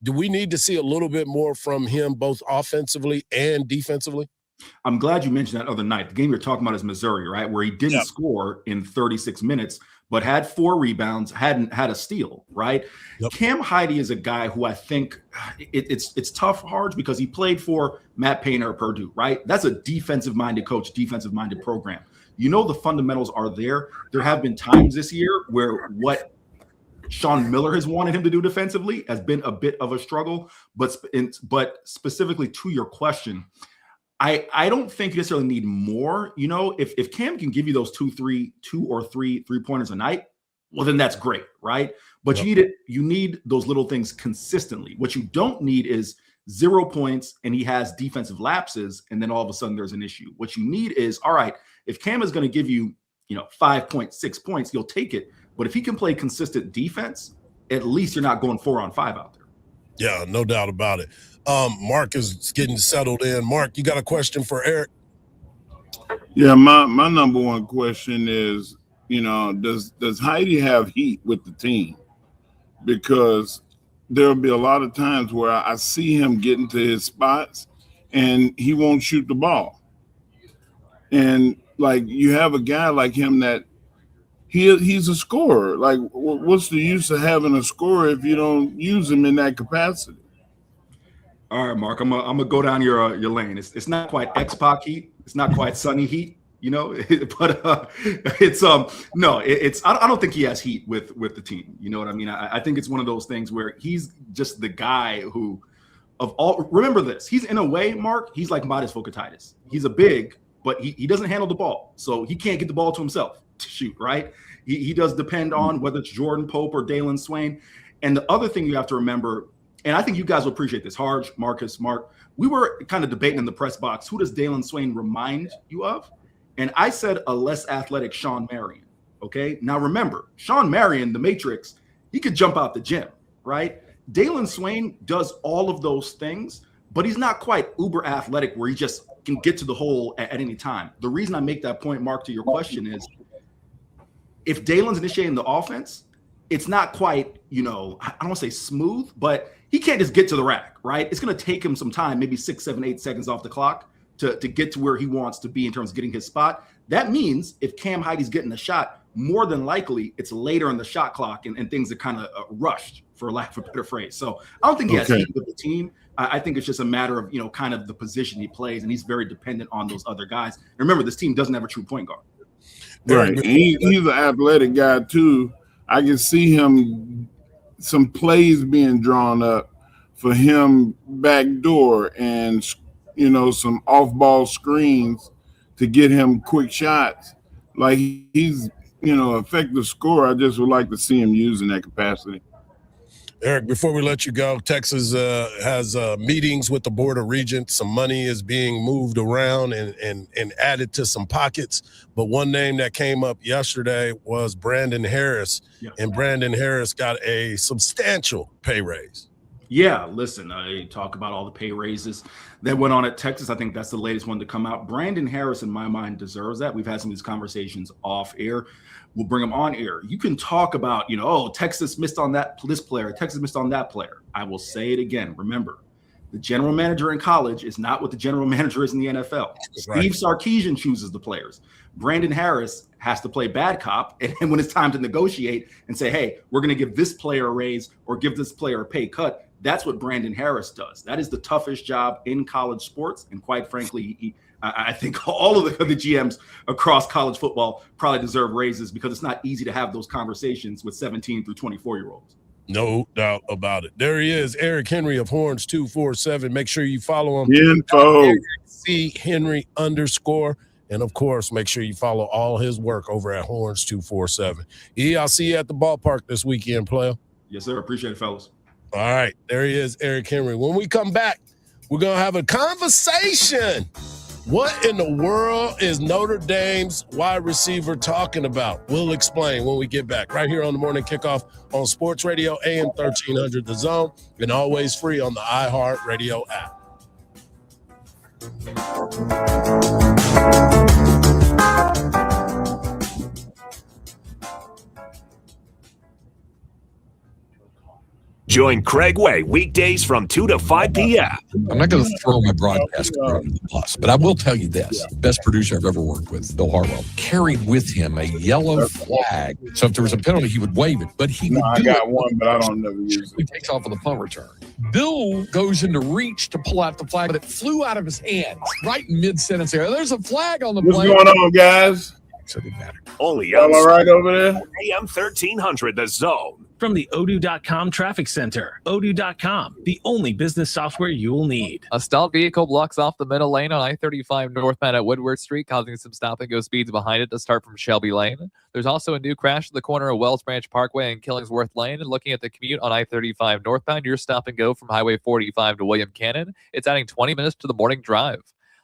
Do we need to see a little bit more from him, both offensively and defensively? I'm glad you mentioned that other night. The game you're talking about is Missouri, right? Where he didn't score in 36 minutes, but had 4 rebounds, hadn't had a steal, right? Cam Heide is a guy who I think it's tough, Hardge, because he played for Matt Painter at Purdue, right? That's a defensive-minded coach, defensive-minded program. The fundamentals are there. There have been times this year where what Sean Miller has wanted him to do defensively has been a bit of a struggle, but specifically to your question, I don't think you necessarily need more. If Cam can give you those 2 or 3 3-pointers a night, well, then that's great, right? But you need those little things consistently. What you don't need is 0 points and he has defensive lapses, and then all of a sudden there's an issue. What you need is, all right, if Cam is going to give you, 5 points, 6 points, you'll take it. But if he can play consistent defense, at least you're not going 4-on-5 out there. Yeah, no doubt about it. Mark is getting settled in. Mark, you got a question for Eric? Yeah, my number one question is, does Heide have heat with the team? Because there'll be a lot of times where I see him getting to his spots and he won't shoot the ball. And like, you have a guy like him that he's a scorer. Like, what's the use of having a scorer if you don't use him in that capacity? All right, Mark, I'm gonna go down your lane. It's not quite X-Pac heat. It's not quite Sunny heat, but it's no, it's I don't think he has heat with the team. You know what I mean? I think it's one of those things where he's just the guy who, of all, remember this, he's in a way, Mark, he's like Modest Focatitis. He's a big, but he doesn't handle the ball, so he can't get the ball to himself to shoot, right? He does depend on whether it's Jordan Pope or Dalen Swain. And the other thing you have to remember, and I think you guys will appreciate this, Hardge, Marcus, Mark, we were kind of debating in the press box, who does Dalen Swain remind you of? And I said a less athletic Sean Marion, okay? Now remember, Sean Marion, the Matrix, he could jump out the gym, right? Dalen Swain does all of those things, but he's not quite uber athletic where he just can get to the hole at any time. The reason I make that point, Mark, to your question is, if Dalen's initiating the offense, it's not quite, I don't want to say smooth, but he can't just get to the rack, right? It's going to take him some time, maybe 6, 7, 8 seconds off the clock to get to where he wants to be in terms of getting his spot. That means if Cam Heide's getting a shot, more than likely it's later in the shot clock and things are kind of rushed, for lack of a better phrase. So I don't think he has heat with the team. I think it's just a matter of, kind of the position he plays, and he's very dependent on those other guys. And remember, this team doesn't have a true point guard. Right. And he's an athletic guy too. I can see him, some plays being drawn up for him backdoor and, some off-ball screens to get him quick shots. Like he's, effective scorer. I just would like to see him using that capacity. Eric, before we let you go, Texas has meetings with the Board of Regents. Some money is being moved around and added to some pockets. But one name that came up yesterday was Brandon Harris. Yeah. And Brandon Harris got a substantial pay raise. Yeah, listen, I talk about all the pay raises that went on at Texas. I think that's the latest one to come out. Brandon Harris, in my mind, deserves that. We've had some of these conversations off air. We'll bring them on air. You can talk about, Texas missed on this player. Texas missed on that player. I will say it again. Remember, the general manager in college is not what the general manager is in the NFL. Right. Steve Sarkisian chooses the players. Brandon Harris has to play bad cop. And when it's time to negotiate and say, hey, we're going to give this player a raise or give this player a pay cut, that's what Brandon Harris does. That is the toughest job in college sports. And quite frankly, I think all of the GMs across college football probably deserve raises because it's not easy to have those conversations with 17 through 24-year-olds. No doubt about it. There he is, Eric Henry of Horns 247. Make sure you follow him. Info. C Henry _ And of course, make sure you follow all his work over at Horns 247. I'll see you at the ballpark this weekend, player. Yes, sir. Appreciate it, fellas. All right. There he is, Eric Henry. When we come back, we're going to have a conversation. What in the world is Notre Dame's wide receiver talking about? We'll explain when we get back right here on the Morning Kickoff on Sports Radio AM 1300 The Zone and always free on the iHeart Radio app. Join Craig Way weekdays from 2 to 5 p.m. I'm not going to throw my broadcast career under the bus, but I will tell you this. The best producer I've ever worked with, Bill Hardball, carried with him a yellow flag. So if there was a penalty, he would wave it. But he would I got one, but I don't never use He it. takes off with a punt return. Bill goes into reach to pull out the flag, but it flew out of his hands right in mid-sentence there. There's a flag on the What's plane. going on, guys? So it didn't matter. Only Y'all all right over there? AM 1300 The Zone. From the Odoo.com Traffic Center. Odoo.com, the only business software you will need. A stalled vehicle blocks off the middle lane on I-35 northbound at Woodward Street, causing some stop-and-go speeds behind it to start from Shelby Lane. There's also a new crash at the corner of Wells Branch Parkway and Killingsworth Lane. And looking at the commute on I-35 northbound, your stop-and-go from Highway 45 to William Cannon. It's adding 20 minutes to the morning drive.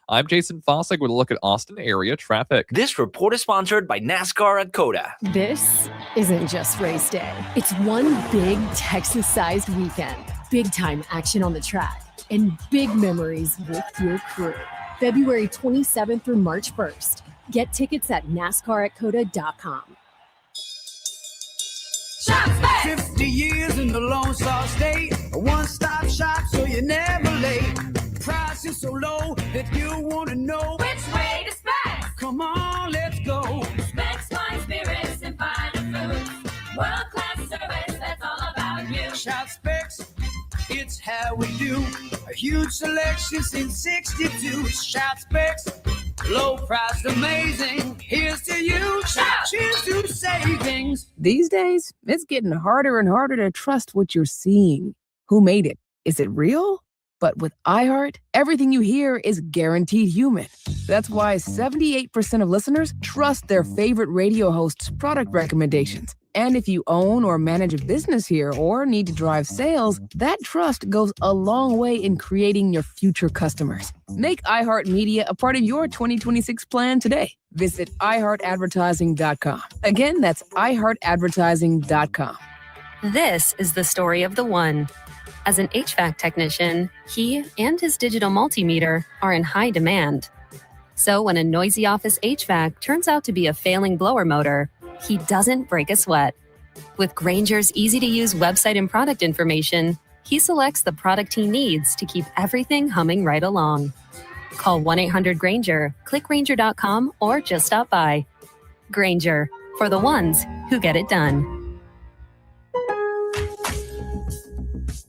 I'm Jason Fossick with a look at Austin area traffic. This report is sponsored by NASCAR at COTA. This isn't just race day. It's one big Texas-sized weekend. Big-time action on the track and big memories with your crew. February 27th through March 1st. Get tickets at NASCAR@COTA.com. 50 years in the Lone Star State. A one-stop shop so you're never late. Price is so low that you want to know which way to Specs. Come on, let's go. Specs wine, spirits, and finer foods. World-class service, that's all about you. Shout Specs, it's how we do. A huge selection since 62. Shout Specs, low price, amazing. Here's to you. Shout, cheers to savings. These days, it's getting harder and harder to trust what you're seeing. Who made it? Is it real? But with iHeart, everything you hear is guaranteed human. That's why 78% of listeners trust their favorite radio host's product recommendations. And if you own or manage a business here or need to drive sales, that trust goes a long way in creating your future customers. Make iHeartMedia a part of your 2026 plan today. Visit iHeartAdvertising.com. Again, that's iHeartAdvertising.com. This is the story of the one. As an HVAC technician, he and his digital multimeter are in high demand. So when a noisy office HVAC turns out to be a failing blower motor, he doesn't break a sweat. With Grainger's easy-to-use website and product information, he selects the product he needs to keep everything humming right along. Call 1-800-GRAINGER, click Grainger.com, or just stop by. Grainger, for the ones who get it done.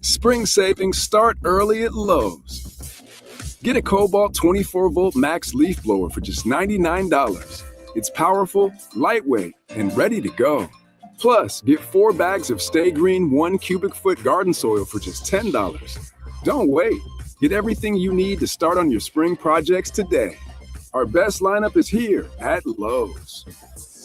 Spring savings start early at Lowe's. Get a Cobalt 24-volt max leaf blower for just $99. It's powerful, lightweight, and ready to go. Plus, get 4 bags of Stay Green 1 cubic foot garden soil for just $10. Don't wait. Get everything you need to start on your spring projects today. Our best lineup is here at Lowe's.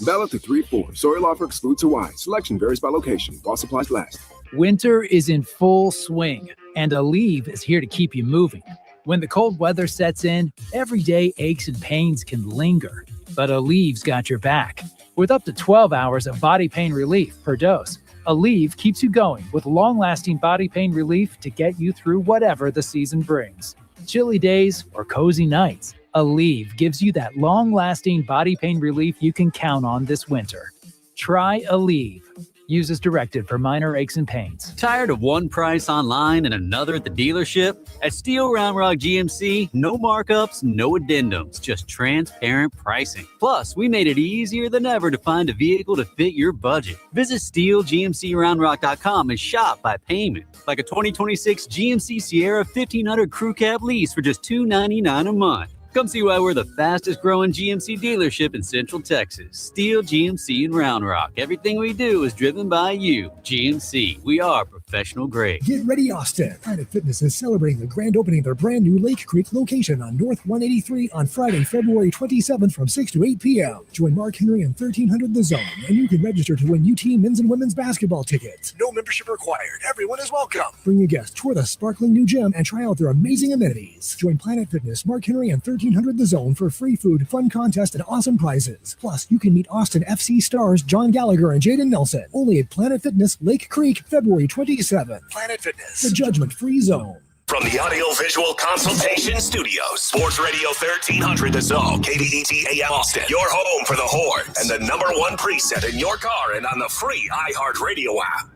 Valid through 3/4. Soil offer excludes Hawaii. Selection varies by location while supplies last. Winter is in full swing, and Aleve is here to keep you moving. When the cold weather sets in, everyday aches and pains can linger, but Aleve's got your back. With up to 12 hours of body pain relief per dose, Aleve keeps you going with long-lasting body pain relief to get you through whatever the season brings. Chilly days or cozy nights, Aleve gives you that long-lasting body pain relief you can count on this winter. Try Aleve. Use as directed for minor aches and pains. Tired of one price online and another at the dealership? At Steel Round Rock GMC, no markups, no addendums, just transparent pricing. Plus, we made it easier than ever to find a vehicle to fit your budget. Visit SteelGMCRoundRock.com and shop by payment, like a 2026 GMC Sierra 1500 Crew Cab lease for just $299 a month. Come see why we're the fastest growing GMC dealership in Central Texas. Steel GMC in Round Rock. Everything we do is driven by you. GMC, we are professional grade. Get ready, Austin. Planet Fitness is celebrating the grand opening of their brand new Lake Creek location on North 183 on Friday, February 27th from 6 to 8 p.m. Join Mark Henry and 1300 The Zone, and you can register to win UT men's and women's basketball tickets. No membership required. Everyone is welcome. Bring a guest, tour the sparkling new gym, and try out their amazing amenities. Join Planet Fitness, Mark Henry, and 1300 The Zone for free food, fun contest, and awesome prizes. Plus, you can meet Austin FC stars John Gallagher and Jaden Nelson. Only at Planet Fitness, Lake Creek, February 27th. Planet Fitness, the judgment-free zone. From the Audio-Visual Consultation Studios, Sports Radio 1300 The Zone, KDET AM Austin, your home for the Horns, and the #1 preset in your car and on the free iHeartRadio app.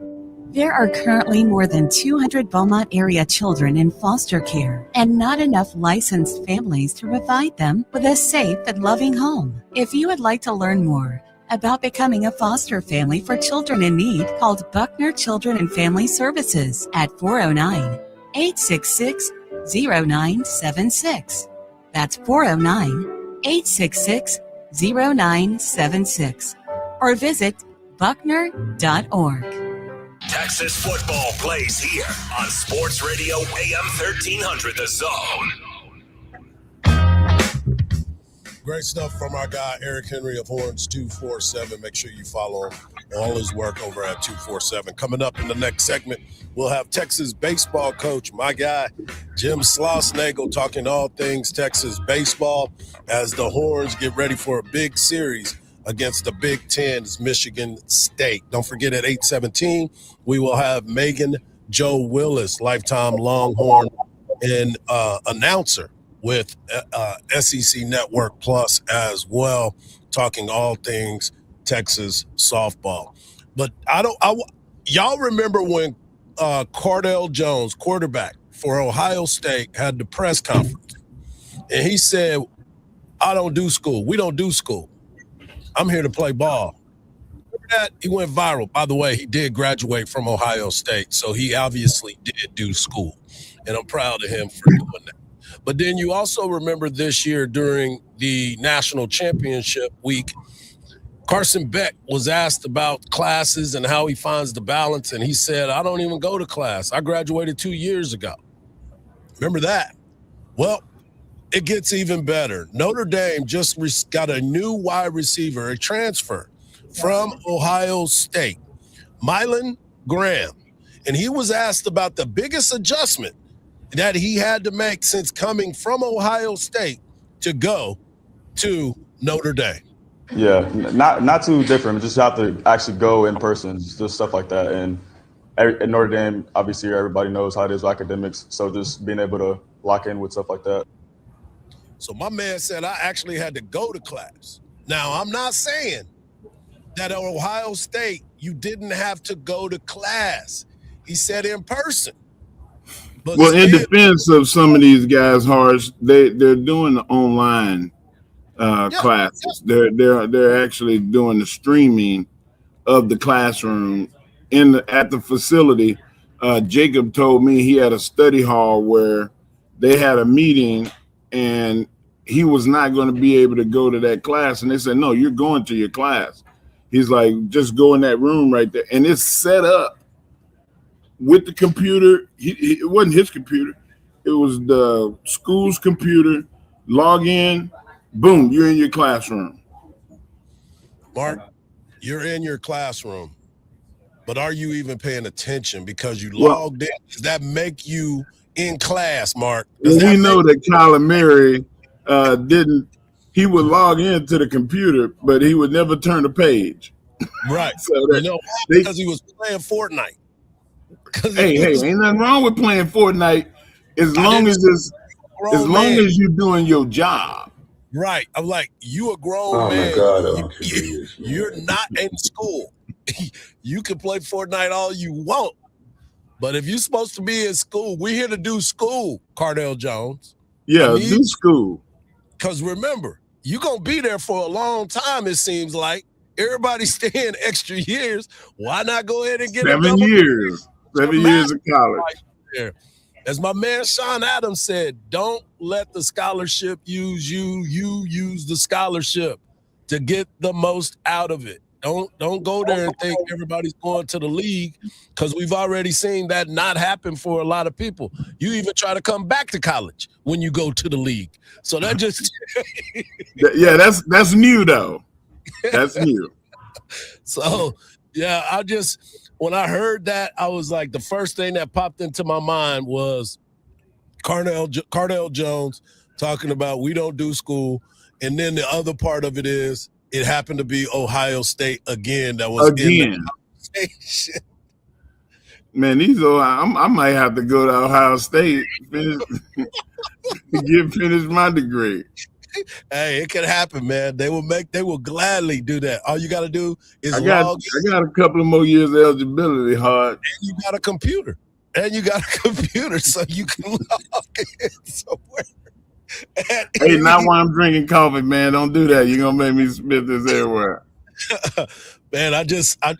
There are currently more than 200 Beaumont area children in foster care and not enough licensed families to provide them with a safe and loving home. If you would like to learn more about becoming a foster family for children in need, call Buckner Children and Family Services at 409-866-0976. That's 409-866-0976. Or visit buckner.org. Texas football plays here on Sports Radio AM 1300 The Zone. Great stuff from our guy, Eric Henry of Horns 247. Make sure you follow all his work over at 247. Coming up in the next segment, we'll have Texas baseball coach, my guy, Jim Schlossnagle, talking all things Texas baseball as the Horns get ready for a big series against the Big Ten's Michigan State. Don't forget at 8:17, we will have Megan Joe Willis, lifetime Longhorn and announcer with SEC Network Plus as well, talking all things Texas softball. But y'all remember when Cardell Jones, quarterback for Ohio State, had the press conference, and he said, "I don't do school. We don't do school. I'm here to play ball." Remember that? He went viral. By the way, he did graduate from Ohio State, so he obviously did do school, and I'm proud of him for doing that. But then you also remember this year during the national championship week, Carson Beck was asked about classes and how he finds the balance, and he said, "I don't even go to class. I graduated 2 years ago." Remember that? Well, it gets even better. Notre Dame just got a new wide receiver, a transfer from Ohio State, Mylan Graham. And he was asked about the biggest adjustment that he had to make since coming from Ohio State to go to Notre Dame. Yeah, not too different. Just have to actually go in person, just stuff like that. And at Notre Dame, obviously everybody knows how it is with academics. So just being able to lock in with stuff like that. So my man said I actually had to go to class. Now, I'm not saying that at Ohio State you didn't have to go to class. He said in person. But well, in defense of some of these guys, Hardge, they're doing the online classes. They're actually doing the streaming of the classroom at the facility. Jacob told me he had a study hall where they had a meeting and he was not going to be able to go to that class. And they said, no, you're going to your class. He's like, just go in that room right there. And it's set up with the computer. It wasn't his computer. It was the school's computer. Log in, boom, you're in your classroom. Mark, you're in your classroom, but are you even paying attention because you logged in? Does that make you in class, Mark? We know that Kyler Murray he would log into the computer, but he would never turn a page. Right. So because he was playing Fortnite. Hey, ain't nothing wrong with playing Fortnite as long as you're doing your job. Right. I'm like, you a grown man. Oh my God, you're not in school. You can play Fortnite all you want. But if you're supposed to be in school, we're here to do school, Cardell Jones. Yeah, do school. Because remember, you're going to be there for a long time, it seems like. Everybody's staying extra years. Why not go ahead and get 7 years? 7 years of college. Right. As my man Sean Adams said, don't let the scholarship use you. You use the scholarship to get the most out of it. Don't go there and think everybody's going to the league, because we've already seen that not happen for a lot of people. You even try to come back to college when you go to the league. So that just yeah, that's new though. That's new. So yeah, when I heard that, I was like, the first thing that popped into my mind was Cardell Jones talking about we don't do school, and then the other part of it is it happened to be Ohio State again. That was in the conversation. Man, I might have to go to Ohio State finish my degree. Hey, it could happen, man. They will gladly do that. All you got to do is I got a couple of more years of eligibility, Hard. And you got a computer. So you can log in somewhere. Hey, not while I'm drinking coffee, man. Don't do that. You're gonna make me spit this everywhere. Man,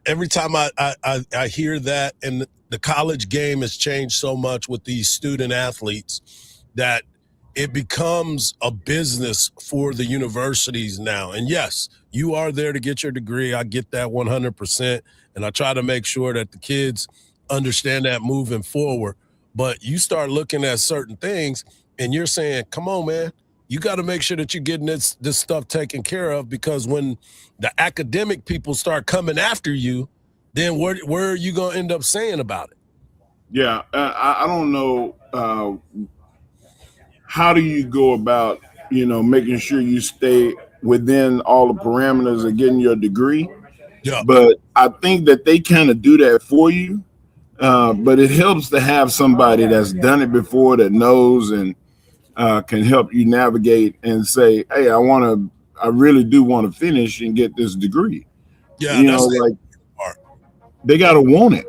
every time I hear that, and the college game has changed so much with these student athletes that it becomes a business for the universities now. And yes, you are there to get your degree. I get that 100%. And I try to make sure that the kids understand that moving forward. But you start looking at certain things and you're saying, come on, man, you got to make sure that you're getting this stuff taken care of, because when the academic people start coming after you, then where are you going to end up saying about it? Yeah, I don't know. How do you go about, making sure you stay within all the parameters of getting your degree? Yeah. But I think that they kind of do that for you. But it helps to have somebody that's done it before, that knows and can help you navigate and say, hey, I really do want to finish and get this degree. Yeah, they got to want it.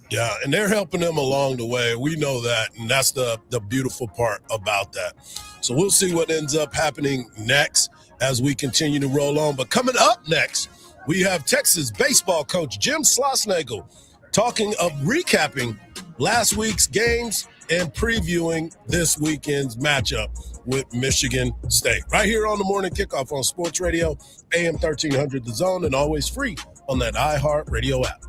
Yeah, and they're helping them along the way. We know that, and that's the beautiful part about that. So we'll see what ends up happening next as we continue to roll on. But coming up next, we have Texas baseball coach Jim Schlossnagle recapping last week's games and previewing this weekend's matchup with Michigan State. Right here on the Morning Kickoff on Sports Radio, AM 1300 The Zone, and always free on that iHeart Radio app.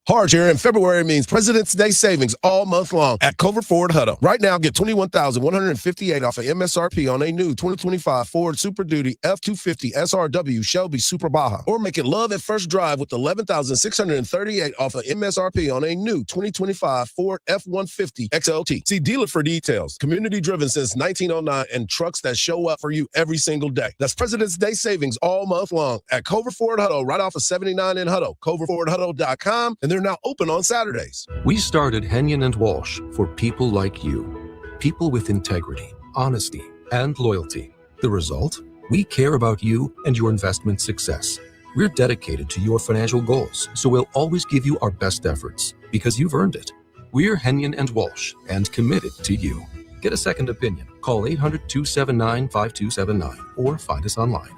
Hardge here, and February means President's Day savings all month long at Covert Ford Hutto. Right now, get $21,158 off of MSRP on a new 2025 Ford Super Duty F-250 SRW Shelby Super Baja. Or make it love at first drive with $11,638 off of MSRP on a new 2025 Ford F-150 XLT. See dealer for details. Community driven since 1909, and trucks that show up for you every single day. That's President's Day savings all month long at Covert Ford Hutto, right off of 79 in Hutto. CovertFordHutto.com, and they're now open on Saturdays. We started Henyon & Walsh for people like you. People with integrity, honesty, and loyalty. The result? We care about you and your investment success. We're dedicated to your financial goals, so we'll always give you our best efforts, because you've earned it. We're Henyon & Walsh, and committed to you. Get a second opinion. Call 800-279-5279 or find us online.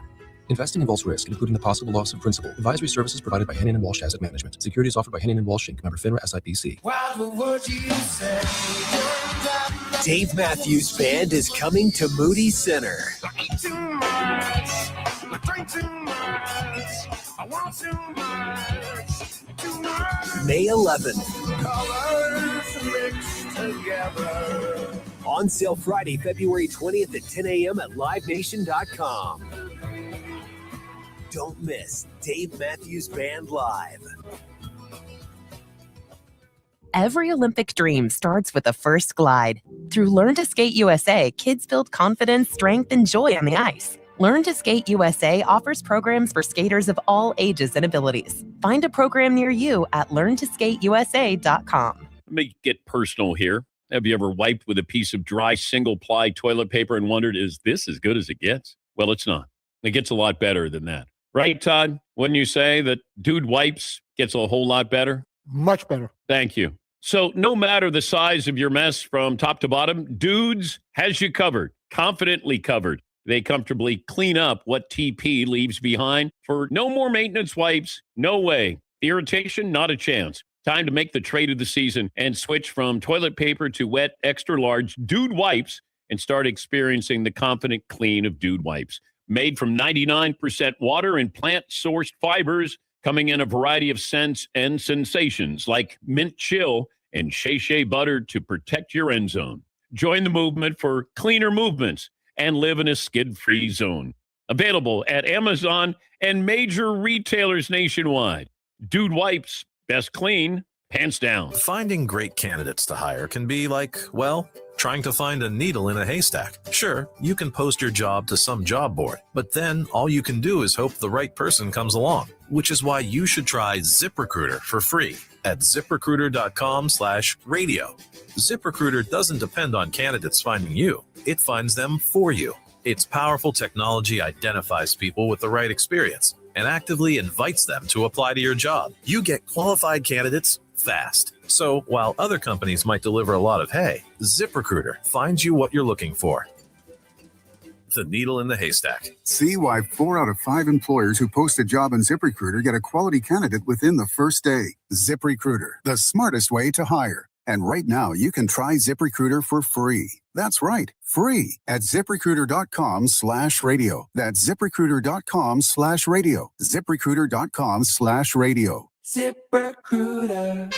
Investing involves risk, including the possible loss of principal. Advisory services provided by Henning & Walsh Asset Management. Securities offered by Henning & Walsh Inc. Member FINRA SIPC. Dave Matthews Band is coming to Moody Center. May 11th. On sale Friday, February 20th at 10 a.m. at livenation.com. Don't miss Dave Matthews Band Live. Every Olympic dream starts with a first glide. Through Learn to Skate USA, kids build confidence, strength, and joy on the ice. Learn to Skate USA offers programs for skaters of all ages and abilities. Find a program near you at learntosskateusa.com. Let me get personal here. Have you ever wiped with a piece of dry single-ply toilet paper and wondered, is this as good as it gets? Well, it's not. It gets a lot better than that. Right, Todd? Wouldn't you say that Dude Wipes gets a whole lot better? Much better. Thank you. So no matter the size of your mess from top to bottom, Dudes has you covered, confidently covered. They comfortably clean up what TP leaves behind for no more maintenance wipes. No way. Irritation, not a chance. Time to make the trade of the season and switch from toilet paper to wet, extra large Dude Wipes and start experiencing the confident clean of Dude Wipes. Made from 99% water and plant-sourced fibers, coming in a variety of scents and sensations like mint chill and shea butter to protect your end zone. Join the movement for cleaner movements and live in a skid-free zone. Available at Amazon and major retailers nationwide. Dude Wipes, best clean, pants down. Finding great candidates to hire can be like, well, trying to find a needle in a haystack. Sure, you can post your job to some job board, but then all you can do is hope the right person comes along, which is why you should try ZipRecruiter for free at ZipRecruiter.com/radio. ZipRecruiter doesn't depend on candidates finding you. It finds them for you. Its powerful technology identifies people with the right experience and actively invites them to apply to your job. You get qualified candidates fast. So while other companies might deliver a lot of hay, ZipRecruiter finds you what you're looking for. The needle in the haystack. See why 4 out of 5 employers who post a job on ZipRecruiter get a quality candidate within the first day. ZipRecruiter, the smartest way to hire. And right now, you can try ZipRecruiter for free. That's right, free at ZipRecruiter.com/radio. That's ZipRecruiter.com/radio. ZipRecruiter.com/radio. ZipRecruiter.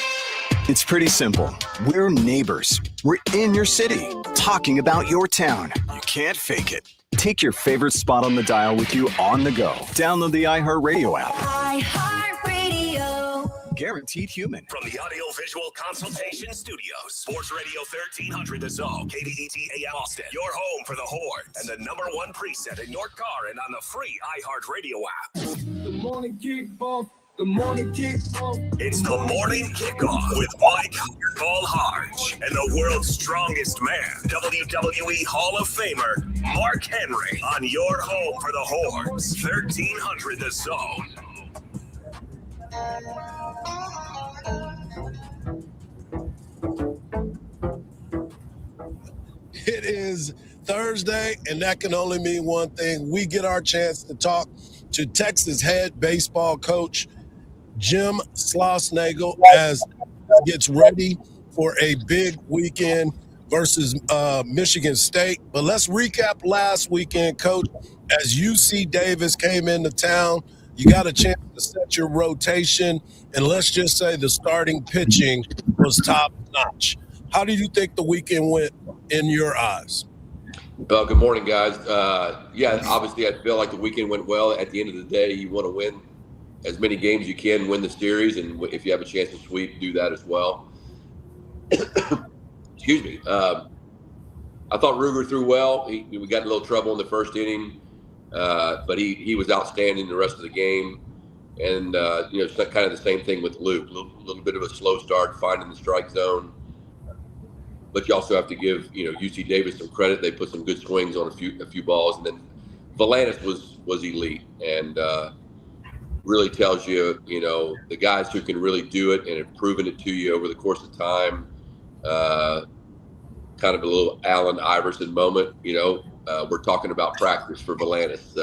It's pretty simple. We're neighbors. We're in your city, talking about your town. You can't fake it. Take your favorite spot on the dial with you on the go. Download the iHeartRadio app. iHeartRadio. Guaranteed human. From the Audio-Visual Consultation Studios, Sports Radio 1300 The Zone, KDET AM Austin, your home for the Horns, and the #1 preset in your car and on the free iHeartRadio app. The morning kickoff. The morning kickoff. It's the morning kickoff with Mike Hardge and the world's strongest man, WWE Hall of Famer Mark Henry, on your home for the Horns, 1300 The Zone. It is Thursday, and that can only mean one thing. We get our chance to talk to Texas head baseball coach Jim Schlossnagle as he gets ready for a big weekend versus Michigan State. But let's recap last weekend, Coach. As UC Davis came into town, you got a chance to set your rotation, and let's just say the starting pitching was top-notch. How do you think the weekend went in your eyes? Good morning, guys. Yeah, obviously I feel like the weekend went well. At the end of the day, you want to win as many games you can, win the series, and if you have a chance to sweep, do that as well. Excuse me. I thought Ruger threw well. We got in a little trouble in the first inning, but he was outstanding the rest of the game. And, it's kind of the same thing with Luke. A little bit of a slow start, finding the strike zone. But you also have to give, UC Davis some credit. They put some good swings on a few balls. And then Valanis was elite. And really tells you, the guys who can really do it and have proven it to you over the course of time. Kind of a little Allen Iverson moment, we're talking about practice for Valanis.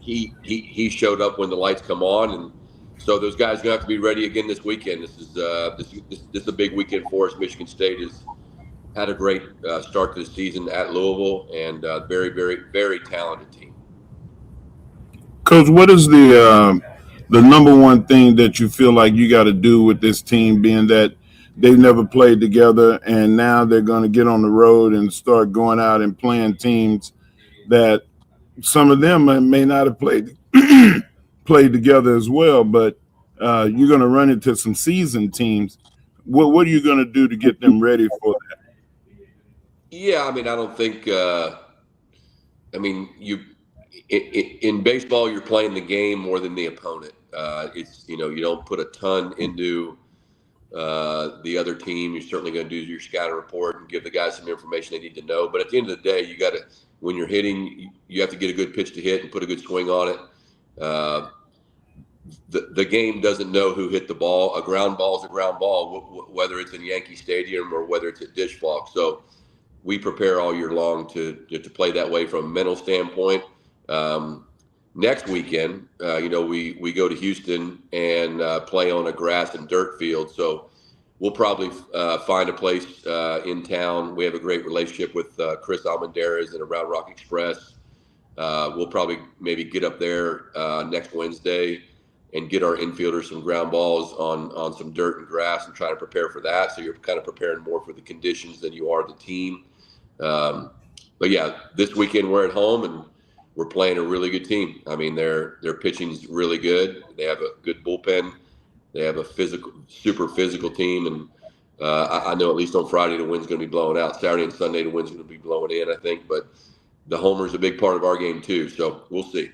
he showed up when the lights come on, and so those guys are gonna have to be ready again this weekend. This is a big weekend for us. Michigan State has had a great start to the season at Louisville, and very, very, very talented team. Coach, what is the number one thing that you feel like you got to do with this team, being that they've never played together and now they're going to get on the road and start going out and playing teams that some of them may not have played together as well, but you're going to run into some seasoned teams. What are you going to do to get them ready for that? Yeah, I mean, I don't think. In baseball, you're playing the game more than the opponent. It's you don't put a ton into the other team. You're certainly going to do your scouting report and give the guys some information they need to know. But at the end of the day, you got to, when you're hitting, you have to get a good pitch to hit and put a good swing on it. The game doesn't know who hit the ball. A ground ball is a ground ball, whether it's in Yankee Stadium or whether it's at Dish Walk. So we prepare all year long to play that way from a mental standpoint. Next weekend, we go to Houston and play on a grass and dirt field. So we'll probably find a place in town. We have a great relationship with Chris Almendarez and a Round Rock Express. We'll probably maybe get up there next Wednesday and get our infielders some ground balls on some dirt and grass and try to prepare for that. So you're kind of preparing more for the conditions than you are the team. But yeah, this weekend we're at home and we're playing a really good team. I mean, their pitching's really good. They have a good bullpen. They have a super physical team. And I know at least on Friday the wind's going to be blowing out. Saturday and Sunday the wind's going to be blowing in, I think. But the homer's a big part of our game too. So we'll see.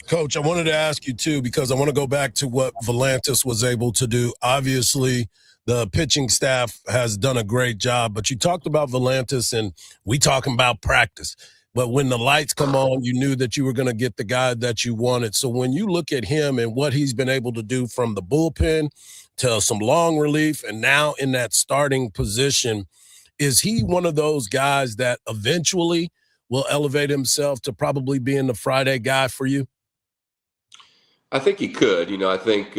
Coach, I wanted to ask you too, because I want to go back to what Volantis was able to do. Obviously, the pitching staff has done a great job, but you talked about Volantis and we talking about practice. But when the lights come on, you knew that you were going to get the guy that you wanted. So when you look at him and what he's been able to do from the bullpen to some long relief and now in that starting position, is he one of those guys that eventually will elevate himself to probably being the Friday guy for you? I think he could. I think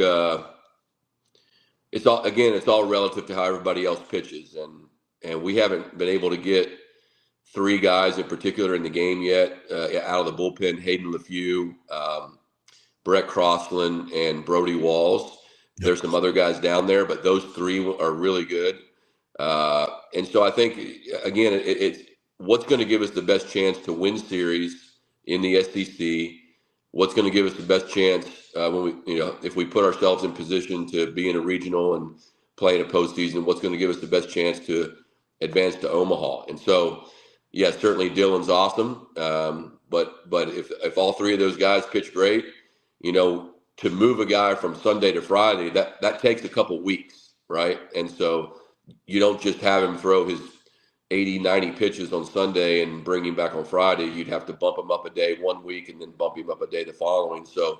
it's all relative to how everybody else pitches, and we haven't been able to get three guys in particular in the game yet out of the bullpen: Hayden LeFew, Brett Crossland, and Brody Walls. There's some other guys down there, but those three are really good. And so I think again, it's what's going to give us the best chance to win series in the SEC. What's going to give us the best chance when we, if we put ourselves in position to be in a regional and play in a postseason? What's going to give us the best chance to advance to Omaha? And so, yeah, certainly Dylan's awesome, but if all three of those guys pitch great, to move a guy from Sunday to Friday, that takes a couple weeks, right? And so you don't just have him throw his 80, 90 pitches on Sunday and bring him back on Friday. You'd have to bump him up a day one week and then bump him up a day the following. So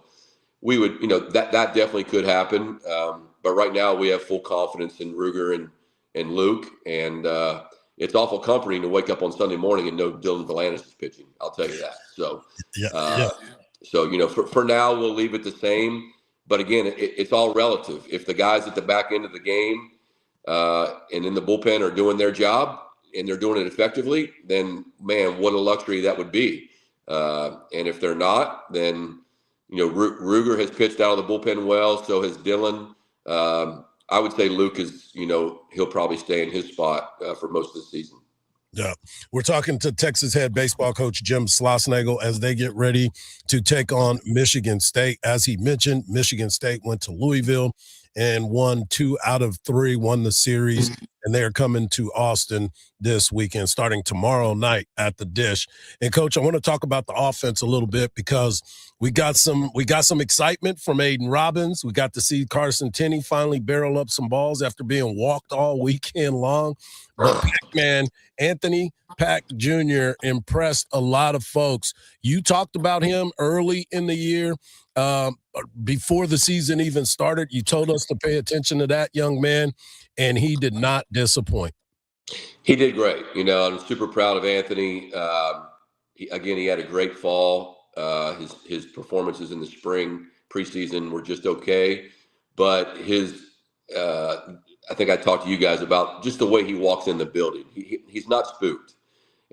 we would, that definitely could happen. But right now we have full confidence in Ruger and Luke. And it's awful comforting to wake up on Sunday morning and know Dylan Volantis is pitching. I'll tell you that. So, So, for now, we'll leave it the same. But again, it's all relative. If the guys at the back end of the game and in the bullpen are doing their job, and they're doing it effectively, then, man, what a luxury that would be. And if they're not, then, Ruger has pitched out of the bullpen well. So has Dylan. I would say Luke is, he'll probably stay in his spot for most of the season. Yeah. We're talking to Texas head baseball coach Jim Schlossnagle as they get ready to take on Michigan State. As he mentioned, Michigan State went to Louisville and won 2 out of 3, won the series, and they are coming to Austin this weekend, starting tomorrow night at the Dish. And Coach, I want to talk about the offense a little bit because we got some excitement from Aiden Robbins. We got to see Carson Tenney finally barrel up some balls after being walked all weekend long. But Pac-Man Anthony Pack Jr. impressed a lot of folks. You talked about him early in the year. Before the season even started, you told us to pay attention to that young man, and he did not disappoint. He did great. I'm super proud of Anthony. He had a great fall. His performances in the spring preseason were just okay, but I think I talked to you guys about just the way he walks in the building. He's not spooked,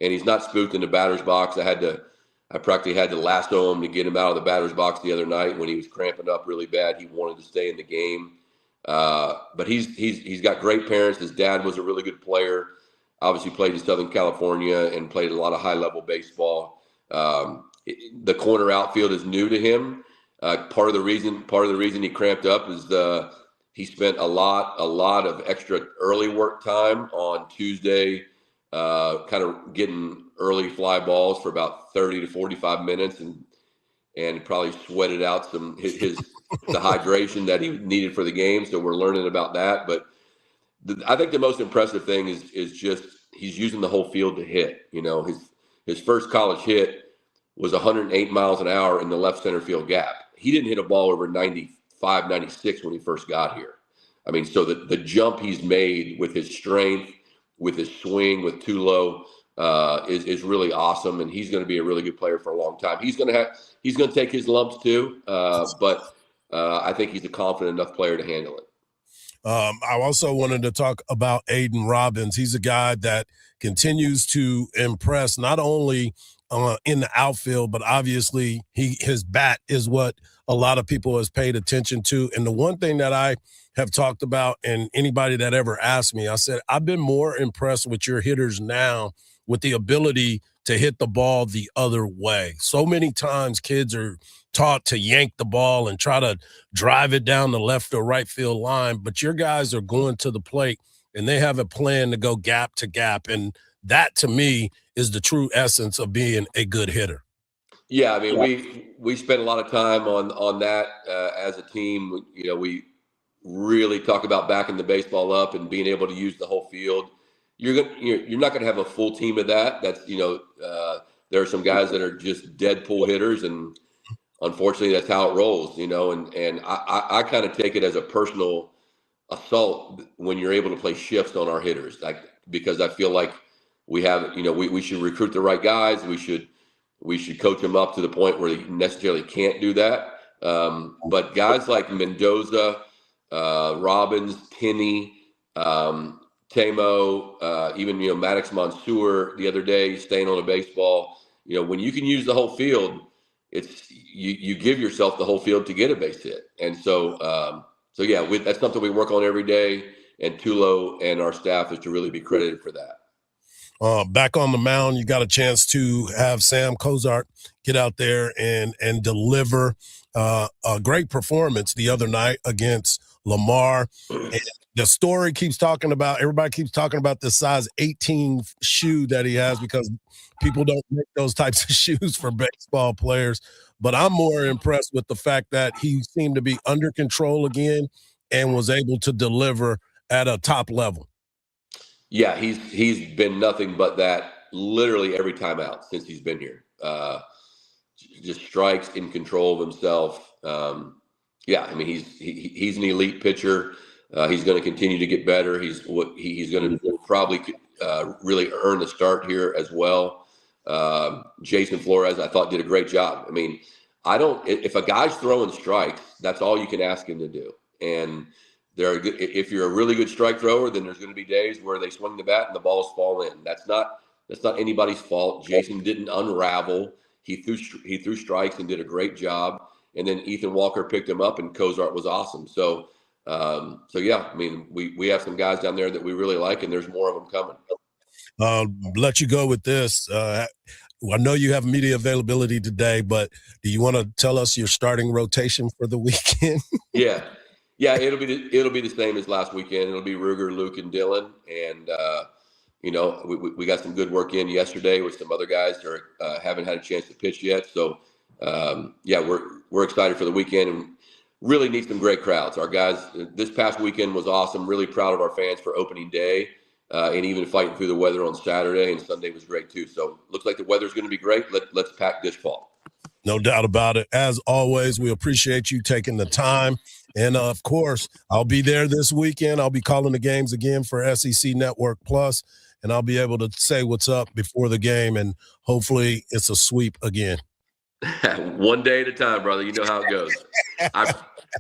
and he's not spooked in the batter's box. I practically had to lasso him to get him out of the batter's box the other night when he was cramping up really bad. He wanted to stay in the game, but he's got great parents. His dad was a really good player. Obviously played in Southern California and played a lot of high-level baseball. The corner outfield is new to him. Part of the reason he cramped up is he spent a lot of extra early work time on Tuesday, kind of getting early fly balls for about 30 to 45 minutes, and probably sweated out the hydration that he needed for the game. So we're learning about that. But I think the most impressive thing is just he's using the whole field to hit. His first college hit was 108 miles an hour in the left center field gap. He didn't hit a ball over 95, 96 when he first got here. I mean, so the jump he's made with his strength, with his swing, with Tulo, is really awesome, and he's going to be a really good player for a long time. He's going to take his lumps too, but I think he's a confident enough player to handle it. I also wanted to talk about Aiden Robbins. He's a guy that continues to impress, not only in the outfield, but obviously his bat is what a lot of people has paid attention to. And the one thing that I have talked about, and anybody that ever asked me, I said, I've been more impressed with your hitters now with the ability to hit the ball the other way. So many times kids are taught to yank the ball and try to drive it down the left or right field line, but your guys are going to the plate and they have a plan to go gap to gap. And that, to me, is the true essence of being a good hitter. Yeah, I mean, we spent a lot of time on that as a team. We really talk about backing the baseball up and being able to use the whole field. You're not going to have a full team of that. That's there are some guys that are just dead pull hitters, and unfortunately, that's how it rolls. And I kind of take it as a personal assault when you're able to play shifts on our hitters, because I feel like we have, we should recruit the right guys. We should coach them up to the point where they necessarily can't do that. But guys like Mendoza, Robbins, Tinney, Tamo, even Maddox Mansour the other day staying on a baseball. When you can use the whole field, it's you give yourself the whole field to get a base hit. And so yeah, that's something we work on every day. And Tulo and our staff is to really be credited for that. Back on the mound, you got a chance to have Sam Cozart get out there and deliver a great performance the other night against Lamar. And the story everybody keeps talking about the size 18 shoe that he has, because people don't make those types of shoes for baseball players. But I'm more impressed with the fact that he seemed to be under control again and was able to deliver at a top level. Yeah, he's been nothing but that literally every time out since he's been here. Just strikes, in control of himself. Yeah, I mean, he's an elite pitcher. He's going to continue to get better. He's going to probably really earn the start here as well. Jason Flores, I thought, did a great job. I mean, if a guy's throwing strikes, that's all you can ask him to do. And if you're a really good strike thrower, then there's going to be days where they swing the bat and the balls fall in. That's not anybody's fault. Jason didn't unravel. He threw strikes and did a great job. And then Ethan Walker picked him up, and Cozart was awesome. So yeah, I mean, we have some guys down there that we really like, and there's more of them coming. Let you go with this. I know you have media availability today, but do you want to tell us your starting rotation for the weekend? Yeah, it'll be the same as last weekend. It'll be Ruger, Luke, and Dylan. And we got some good work in yesterday with some other guys that haven't had a chance to pitch yet. So yeah, we're excited for the weekend and really need some great crowds. Our guys, this past weekend was awesome. Really proud of our fans for opening day, and even fighting through the weather on Saturday, and Sunday was great too. So looks like the weather's going to be great. Let's pack this fall. No doubt about it. As always, we appreciate you taking the time. And, of course, I'll be there this weekend. I'll be calling the games again for SEC Network Plus, and I'll be able to say what's up before the game, and hopefully it's a sweep again. One day at a time, brother. You know how it goes. I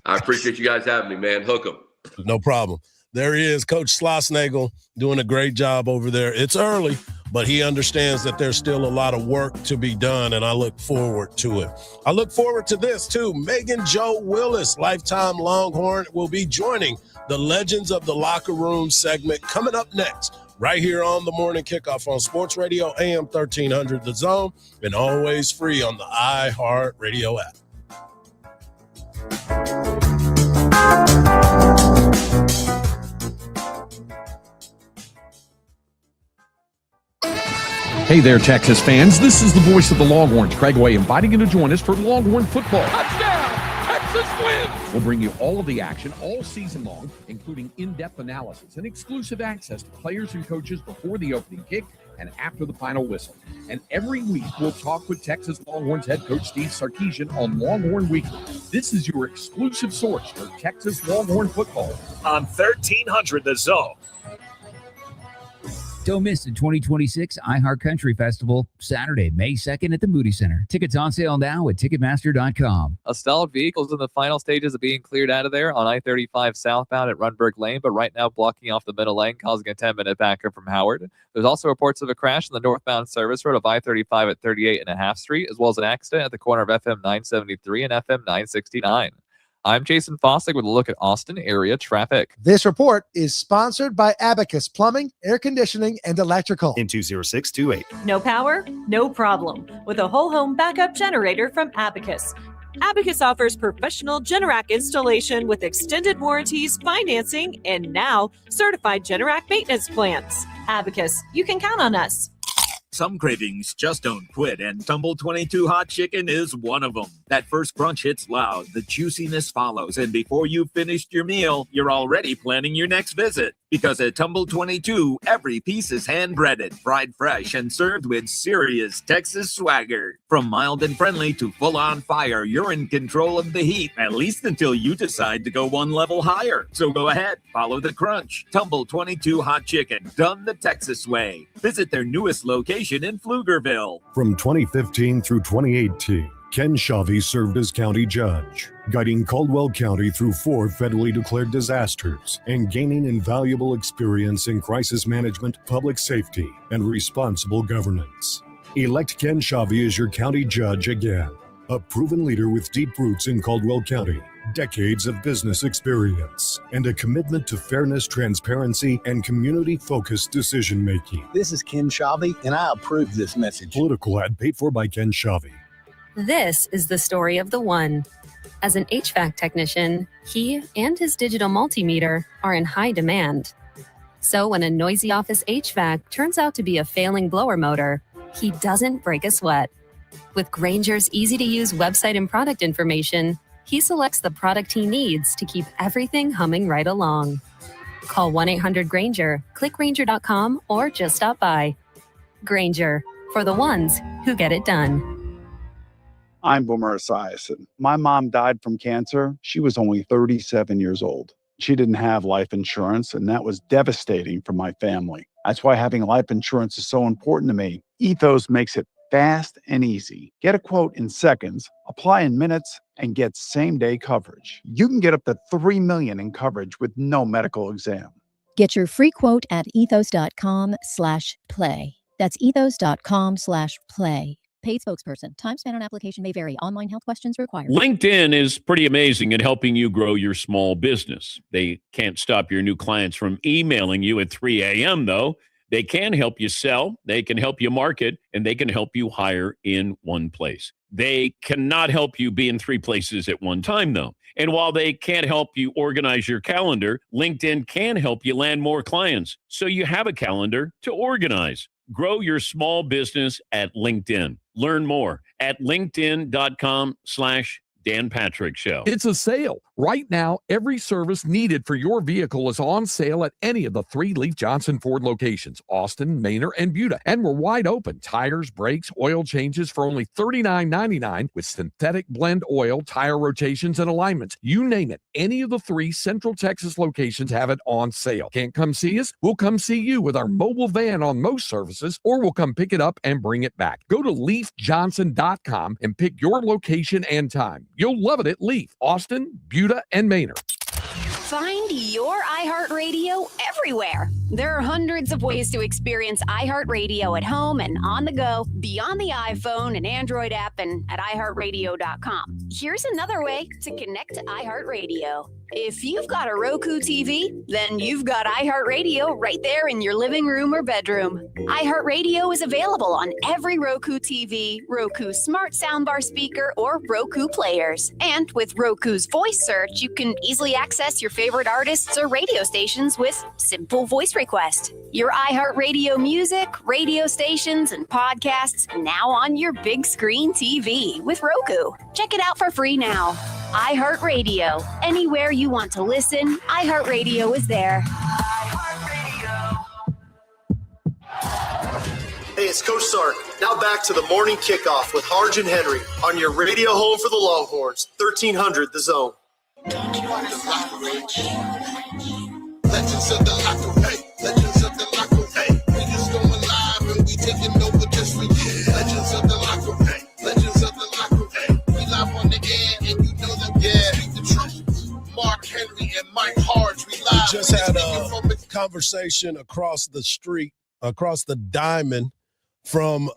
appreciate you guys having me, man. Hook 'em. No problem. There he is, Coach Schlossnagle, doing a great job over there. It's early, but he understands that there's still a lot of work to be done, and I look forward to it. I look forward to this, too. Megan Jo Willis, lifetime Longhorn, will be joining the Legends of the Locker Room segment coming up next, right here on the Morning Kickoff on Sports Radio AM 1300 The Zone, and always free on the iHeartRadio app. Hey there, Texas fans. This is the voice of the Longhorns, Craig Way, inviting you to join us for Longhorn football. Touchdown! Texas wins! We'll bring you all of the action all season long, including in-depth analysis and exclusive access to players and coaches before the opening kick and after the final whistle. And every week, we'll talk with Texas Longhorns head coach Steve Sarkisian on Longhorn Weekly. This is your exclusive source for Texas Longhorn football. On 1300 The Zone. Don't miss the 2026 iHeart Country Festival, Saturday, May 2nd at the Moody Center. Tickets on sale now at Ticketmaster.com. A stalled vehicle is in the final stages of being cleared out of there on I-35 southbound at Runberg Lane, but right now blocking off the middle lane, causing a 10-minute backup from Howard. There's also reports of a crash on the northbound service road of I-35 at 38.5 Street, as well as an accident at the corner of FM 973 and FM 969. I'm Jason Fossick with a look at Austin area traffic. This report is sponsored by Abacus Plumbing, Air Conditioning, and Electrical. In 20628. No power? No problem. With a whole home backup generator from Abacus. Abacus offers professional Generac installation with extended warranties, financing, and now certified Generac maintenance plans. Abacus, you can count on us. Some cravings just don't quit, and Tumble 22 Hot Chicken is one of them. That first crunch hits loud, the juiciness follows, and before you've finished your meal, you're already planning your next visit. Because at Tumble 22, every piece is hand-breaded, fried fresh, and served with serious Texas swagger. From mild and friendly to full-on fire, you're in control of the heat, at least until you decide to go one level higher. So go ahead, follow the crunch. Tumble 22 Hot Chicken, done the Texas way. Visit their newest location in Pflugerville. From 2015 through 2018, Ken Chavez served as county judge, guiding Caldwell County through 4 federally declared disasters and gaining invaluable experience in crisis management, public safety, and responsible governance. Elect Ken Chavez as your county judge again, a proven leader with deep roots in Caldwell County, decades of business experience, and a commitment to fairness, transparency, and community-focused decision-making. This is Ken Chavez, and I approve this message. Political ad paid for by Ken Chavez. This is the story of the one. As an HVAC technician, he and his digital multimeter are in high demand. So when a noisy office HVAC turns out to be a failing blower motor, he doesn't break a sweat. With Grainger's easy-to-use website and product information, he selects the product he needs to keep everything humming right along. Call 1-800-GRAINGER, click Grainger.com, or just stop by. Grainger, for the ones who get it done. I'm Boomer Esiason. My mom died from cancer. She was only 37 years old. She didn't have life insurance, and that was devastating for my family. That's why having life insurance is so important to me. Ethos makes it fast and easy. Get a quote in seconds, apply in minutes, and get same-day coverage. You can get up to $3 million in coverage with no medical exam. Get your free quote at ethos.com/play. That's ethos.com/play. Paid spokesperson. Time spent on application may vary. Online health questions required. LinkedIn is pretty amazing at helping you grow your small business. They can't stop your new clients from emailing you at 3 a.m., though. They can help you sell, they can help you market, and they can help you hire in one place. They cannot help you be in 3 places at one time, though. And while they can't help you organize your calendar, LinkedIn can help you land more clients so you have a calendar to organize. Grow your small business at LinkedIn. Learn more at linkedin.com/ Dan Patrick Show. It's a sale. Right now, every service needed for your vehicle is on sale at any of the 3 Leaf Johnson Ford locations, Austin, Manor, and Buda. And we're wide open. Tires, brakes, oil changes for only $39.99 with synthetic blend oil, tire rotations, and alignments. You name it. Any of the 3 Central Texas locations have it on sale. Can't come see us? We'll come see you with our mobile van on most services, or we'll come pick it up and bring it back. Go to leafjohnson.com and pick your location and time. You'll love it at Leaf, Austin, Buda, and Manor. Find your iHeartRadio everywhere. There are hundreds of ways to experience iHeartRadio at home and on the go, beyond the iPhone and Android app and at iHeartRadio.com. Here's another way to connect to iHeartRadio. If you've got a Roku TV, then you've got iHeartRadio right there in your living room or bedroom. iHeartRadio is available on every Roku TV, Roku smart soundbar speaker, or Roku players. And with Roku's voice search, you can easily access your favorite artists or radio stations with simple voice request. Your iHeartRadio music, radio stations, and podcasts now on your big screen TV with Roku. Check it out for free now. iHeartRadio. Anywhere you want to listen, iHeartRadio is there. Hey, it's Coach Sark. Now back to the morning kickoff with Hardge and Henry on your radio home for the Longhorns, 1300 The Zone. Don't you want to rock rich? Legends of the locker, hey, legends of the locker, hey. We just going live and we taking over just for you. Legends of the locker, hey, legends of the locker, hey. We live on the air and you know that we speak the truth. Mark Henry and Mike Hardge, we live. We just had a conversation across the street, across the diamond from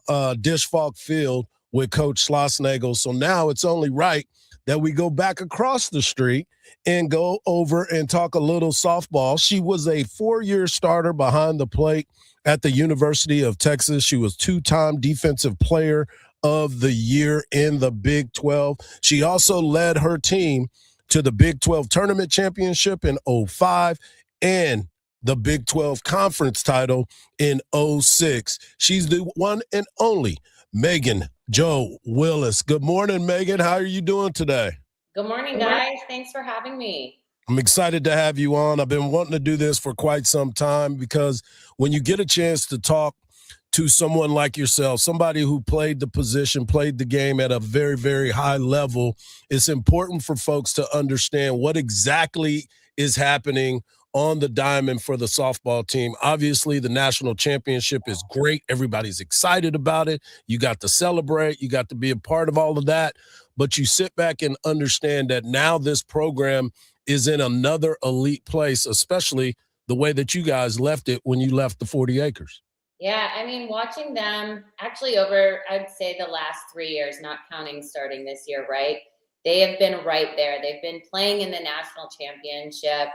Dish Falk Field with Coach Schlossnagle. So now it's only right that we go back across the street and go over and talk a little softball. She was a 4-year starter behind the plate at the University of Texas. She was 2-time Defensive Player of the Year in the Big 12. She also led her team to the Big 12 Tournament Championship in 2005 and the Big 12 Conference title in 2006. She's the one and only Megan Jo Willis. Good morning, Megan. How are you doing today? Good morning, guys. Thanks for having me. I'm excited to have you on. I've been wanting to do this for quite some time because when you get a chance to talk to someone like yourself, somebody who played the position, played the game at a very, very high level, it's important for folks to understand what exactly is happening on the diamond for the softball team. Obviously, the national championship is great. Everybody's excited about it. You got to celebrate. You got to be a part of all of that. But you sit back and understand that now this program is in another elite place, especially the way that you guys left it when you left the 40 acres. Yeah, I mean, watching them actually over, I'd say the last 3 years, not counting starting this year, right? They have been right there. They've been playing in the national championship,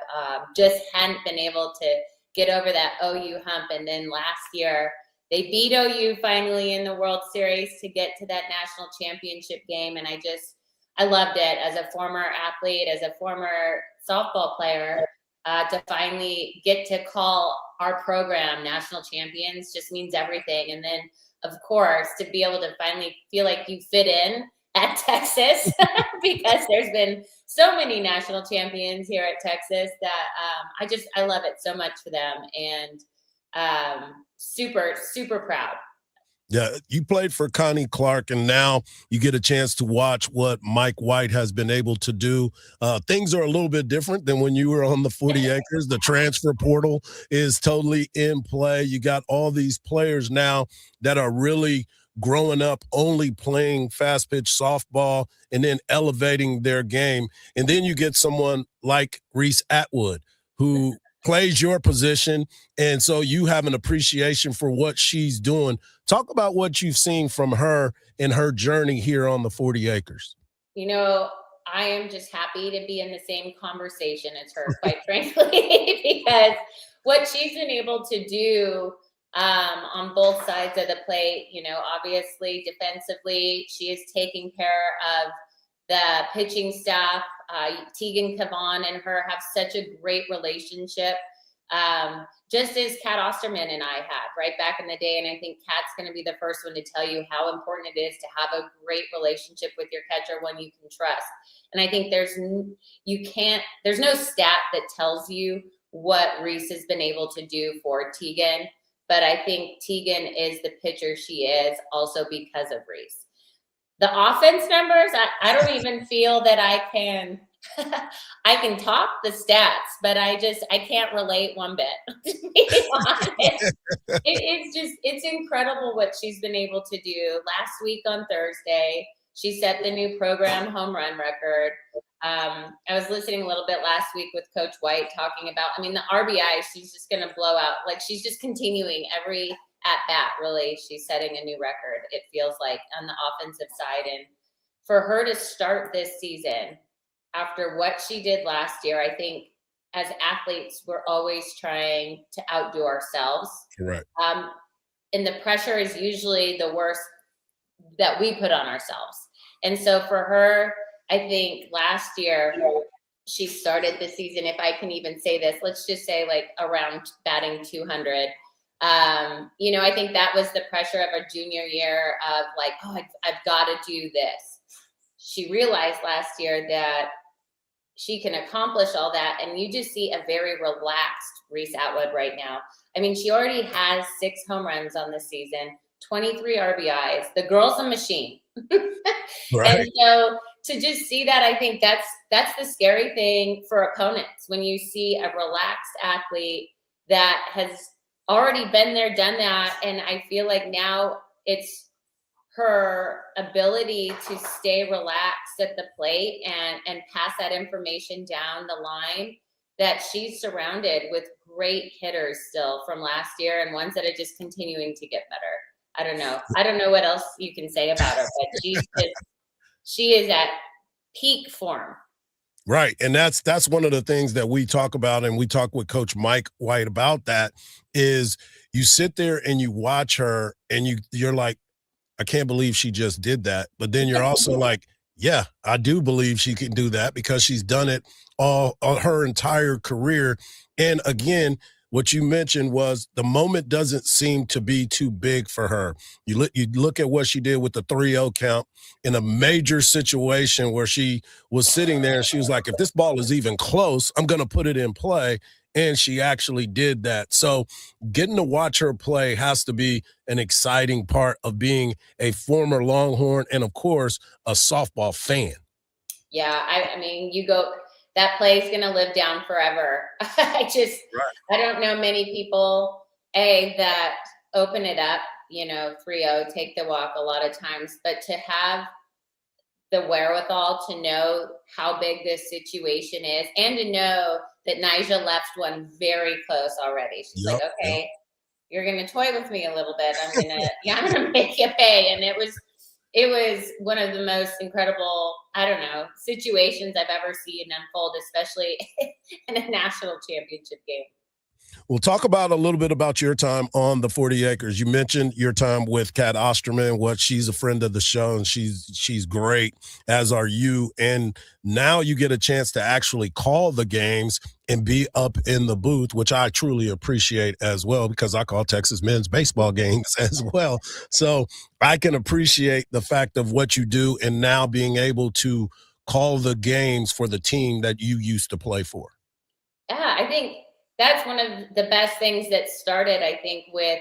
just hadn't been able to get over that OU hump. And then last year, they beat OU finally in the World Series to get to that national championship game. And I loved it as a former athlete, as a former softball player, to finally get to call our program national champions just means everything. And then, of course, to be able to finally feel like you fit in at Texas because there's been so many national champions here at Texas that I love it so much for them and super, super proud. Yeah, you played for Connie Clark, and now you get a chance to watch what Mike White has been able to do. Things are a little bit different than when you were on the 40 acres. The transfer portal is totally in play. You got all these players now that are really growing up only playing fast pitch softball and then elevating their game. And then you get someone like Reese Atwood who plays your position. And so you have an appreciation for what she's doing. Talk about what you've seen from her in her journey here on the 40 acres. You know, I am just happy to be in the same conversation as her, quite frankly, because what she's been able to do on both sides of the plate, you know, obviously defensively, she is taking care of the pitching staff. Tegan Cavan and her have such a great relationship. just as Kat Osterman and I had right back in the day. And I think Kat's going to be the first one to tell you how important it is to have a great relationship with your catcher, one you can trust. And I think there's no stat that tells you what Reese has been able to do for Tegan, but I think Tegan is the pitcher she is also because of Reese. The offense numbers, I don't even feel that I can talk the stats, but I can't relate one bit. To be honest. It's incredible what she's been able to do. Last week on Thursday, she set the new program home run record. I was listening a little bit last week with Coach White talking about, the RBI, she's just going to blow out. Like, she's just continuing every at bat, really. She's setting a new record, it feels like, on the offensive side. And for her to start this season after what she did last year, I think as athletes, we're always trying to outdo ourselves. Correct. And the pressure is usually the worst that we put on ourselves. And so for her, I think last year she started the season, if I can even say this, let's just say like around batting 200. I think that was the pressure of her junior year of like, I've got to do this. She realized last year that she can accomplish all that. And you just see a very relaxed Reese Atwood right now. She already has 6 home runs on the season, 23 RBIs. The girl's a machine. Right. And so to just see that, I think that's the scary thing for opponents, when you see a relaxed athlete that has already been there, done that. And I feel like now it's her ability to stay relaxed at the plate and pass that information down the line, that she's surrounded with great hitters still from last year, and ones that are just continuing to get better. I don't know what else you can say about her, but she is at peak form. Right. And that's one of the things that we talk about, and we talk with Coach Mike White about that, is you sit there and you watch her and you're like, I can't believe she just did that. But then you're also like, yeah, I do believe she can do that, because she's done it all her entire career. And again, what you mentioned was the moment doesn't seem to be too big for her. You look at what she did with the 3-0 count in a major situation where she was sitting there and she was like, if this ball is even close, I'm going to put it in play. And she actually did that. So getting to watch her play has to be an exciting part of being a former Longhorn and, of course, a softball fan. Yeah, that play is going to live down forever. I don't know many people, that open it up, 3-0, take the walk a lot of times, but to have the wherewithal to know how big this situation is, and to know that Nyjah left one very close already. She's like, okay, you're going to toy with me a little bit. I'm going to make you pay. And it was one of the most incredible, situations I've ever seen unfold, especially in a national championship game. We'll talk about a little bit about your time on the 40 Acres. You mentioned your time with Kat Osterman, she's a friend of the show, and she's great, as are you. And now you get a chance to actually call the games and be up in the booth, which I truly appreciate as well, because I call Texas men's baseball games as well. So I can appreciate the fact of what you do, and now being able to call the games for the team that you used to play for. Yeah, I think that's one of the best things that started, I think, with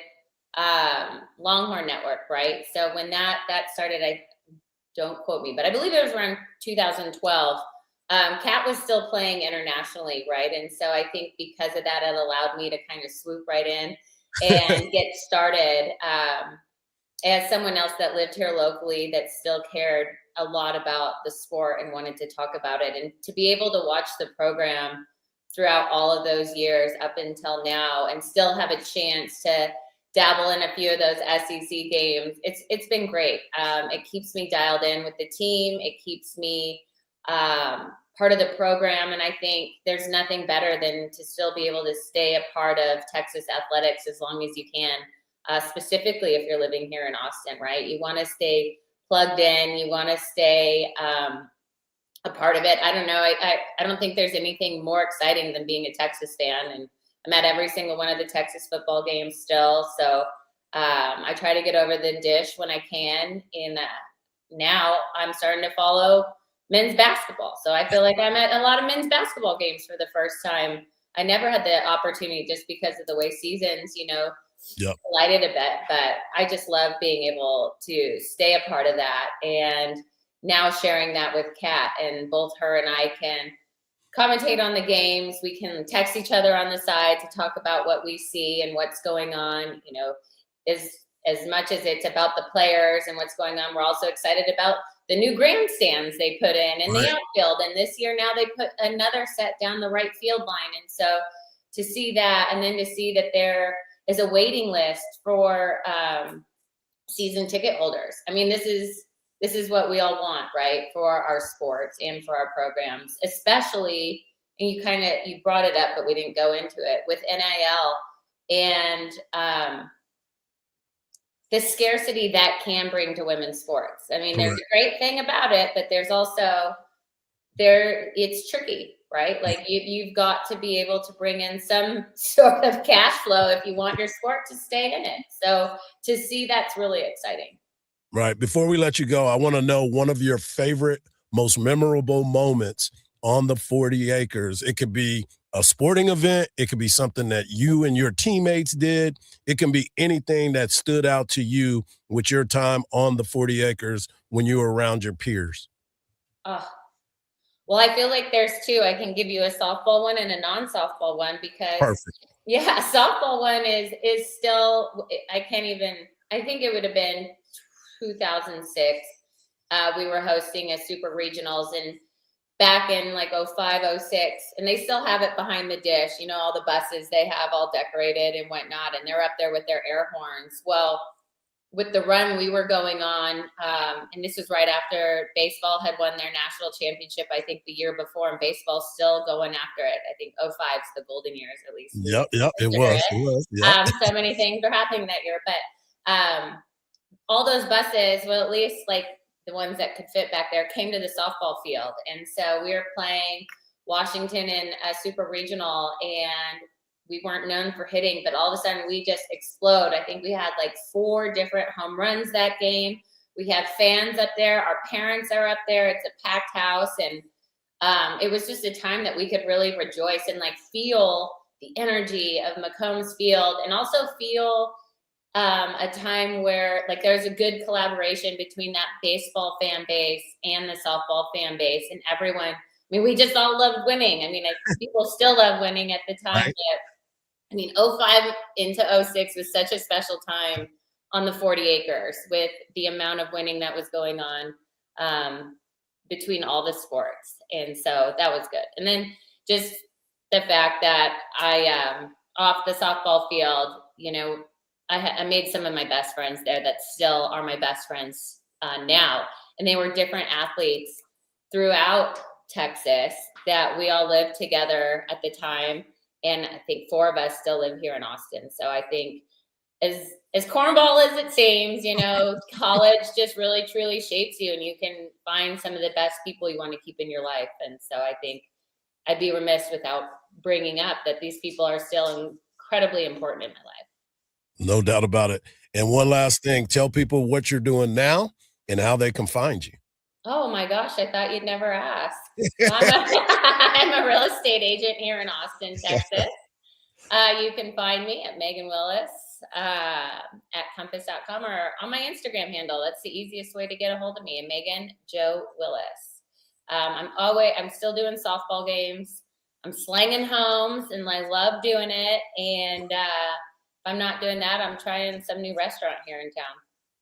Longhorn Network, right? So when that started, don't quote me, but I believe it was around 2012. Kat was still playing internationally, right? And so I think because of that, it allowed me to kind of swoop right in and get started as someone else that lived here locally that still cared a lot about the sport and wanted to talk about it. And to be able to watch the program throughout all of those years up until now, and still have a chance to dabble in a few of those SEC games, it's been great. It keeps me dialed in with the team. It keeps me part of the program. And I think there's nothing better than to still be able to stay a part of Texas athletics as long as you can, specifically if you're living here in Austin, right? You want to stay plugged in. You want to stay a part of it. I don't know. I don't think there's anything more exciting than being a Texas fan. And I'm at every single one of the Texas football games still. So I try to get over the dish when I can. And now I'm starting to follow men's basketball. So I feel like I'm at a lot of men's basketball games for the first time. I never had the opportunity just because of the way seasons, collided a bit, but I just love being able to stay a part of that. And now sharing that with Kat, and both her and I can commentate on the games. We can text each other on the side to talk about what we see and what's going on, as much as it's about the players and what's going on, we're also excited about the new grandstands they put in the outfield. And this year now they put another set down the right field line. And so to see that, and then to see that there is a waiting list for season ticket holders. I mean, this is what we all want, right? For our sports and for our programs, especially, and you brought it up, but we didn't go into it, with NIL and the scarcity that can bring to women's sports. I mean, there's a great thing about it, but there's also it's tricky, right? Like you've got to be able to bring in some sort of cash flow if you want your sport to stay in it. So to see that's really exciting. Right. Before we let you go, I want to know one of your favorite, most memorable moments on the 40 acres. It could be a sporting event. It could be something that you and your teammates did. It can be anything that stood out to you with your time on the 40 acres when you were around your peers. Well, I feel like there's two. I can give you a softball one and a non-softball one because Perfect. Yeah, softball one is still, I think it would have been 2006. We were hosting a super regionals and back in like 05, 06, and they still have it behind the dish, all the buses they have all decorated and whatnot, and they're up there with their air horns. Well, with the run we were going on, and this was right after baseball had won their national championship, I think the year before, and baseball's still going after it. I think 05's the golden years, at least. Yep, it was. Yep. So many things are happening that year, but all those buses, well, at least like the ones that could fit back there, came to the softball field. And so we were playing Washington in a super regional, and we weren't known for hitting, but all of a sudden we just explode. I think we had like 4 different home runs that game. We have fans up there. Our parents are up there. It's a packed house. And it was just a time that we could really rejoice and like feel the energy of McCombs Field, and also feel a time where like there's a good collaboration between that baseball fan base and the softball fan base, and everyone, we just all loved winning. People still love winning at the time. Right. 05 into 06 was such a special time on the 40 acres with the amount of winning that was going on between all the sports. And so that was good. And then just the fact that I, off the softball field, I made some of my best friends there that still are my best friends now. And they were different athletes throughout Texas that we all lived together at the time. And I think 4 of us still live here in Austin. So I think as cornball as it seems, college just really, truly shapes you, and you can find some of the best people you want to keep in your life. And so I think I'd be remiss without bringing up that these people are still incredibly important in my life. No doubt about it. And one last thing, tell people what you're doing now and how they can find you. Oh my gosh, I thought you'd never ask. I'm a real estate agent here in Austin, Texas. You can find me at Megan Willis at compass.com or on my Instagram handle. That's the easiest way to get a hold of me, Megan Jo Willis. I'm still doing softball games. I'm slanging homes, and I love doing it. And if I'm not doing that, I'm trying some new restaurant here in town.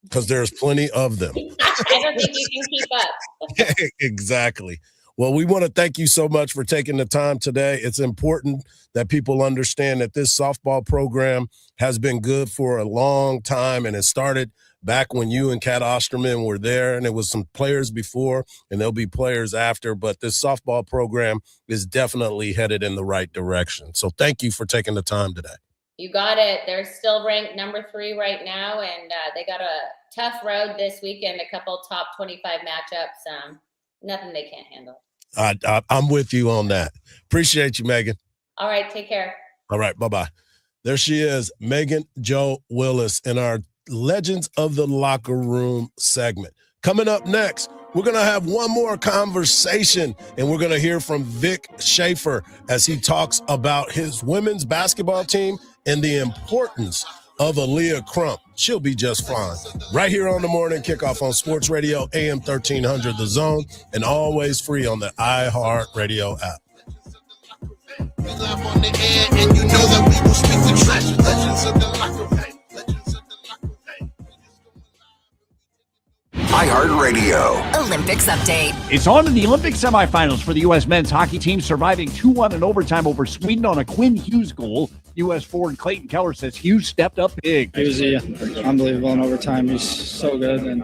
Because there's plenty of them. I don't think you can keep up. Exactly. Well, we want to thank you so much for taking the time today. It's important that people understand that this softball program has been good for a long time, and it started back when you and Kat Osterman were there, and it was some players before, and there'll be players after, but this softball program is definitely headed in the right direction. So thank you for taking the time today. You got it. They're still ranked number 3 right now, and they got a tough road this weekend, a couple top 25 matchups. Nothing they can't handle. I'm with you on that. Appreciate you, Megan. All right. Take care. All right, bye-bye. There she is, Megan Jo Willis in our Legends of the Locker Room segment. Coming up next, we're going to have one more conversation, and we're going to hear from Vic Schaefer as he talks about his women's basketball team and the importance of Aaliyah Crump. She'll be just fine. Right here on the Morning Kickoff on Sports Radio, AM 1300 The Zone, and always free on the iHeartRadio app. iHeartRadio. Olympics update. It's on to the Olympic semifinals for the U.S. men's hockey team, surviving 2-1 in overtime over Sweden on a Quinn Hughes goal. U.S. forward Clayton Keller says Hughes stepped up big. He was unbelievable in overtime. He's so good, and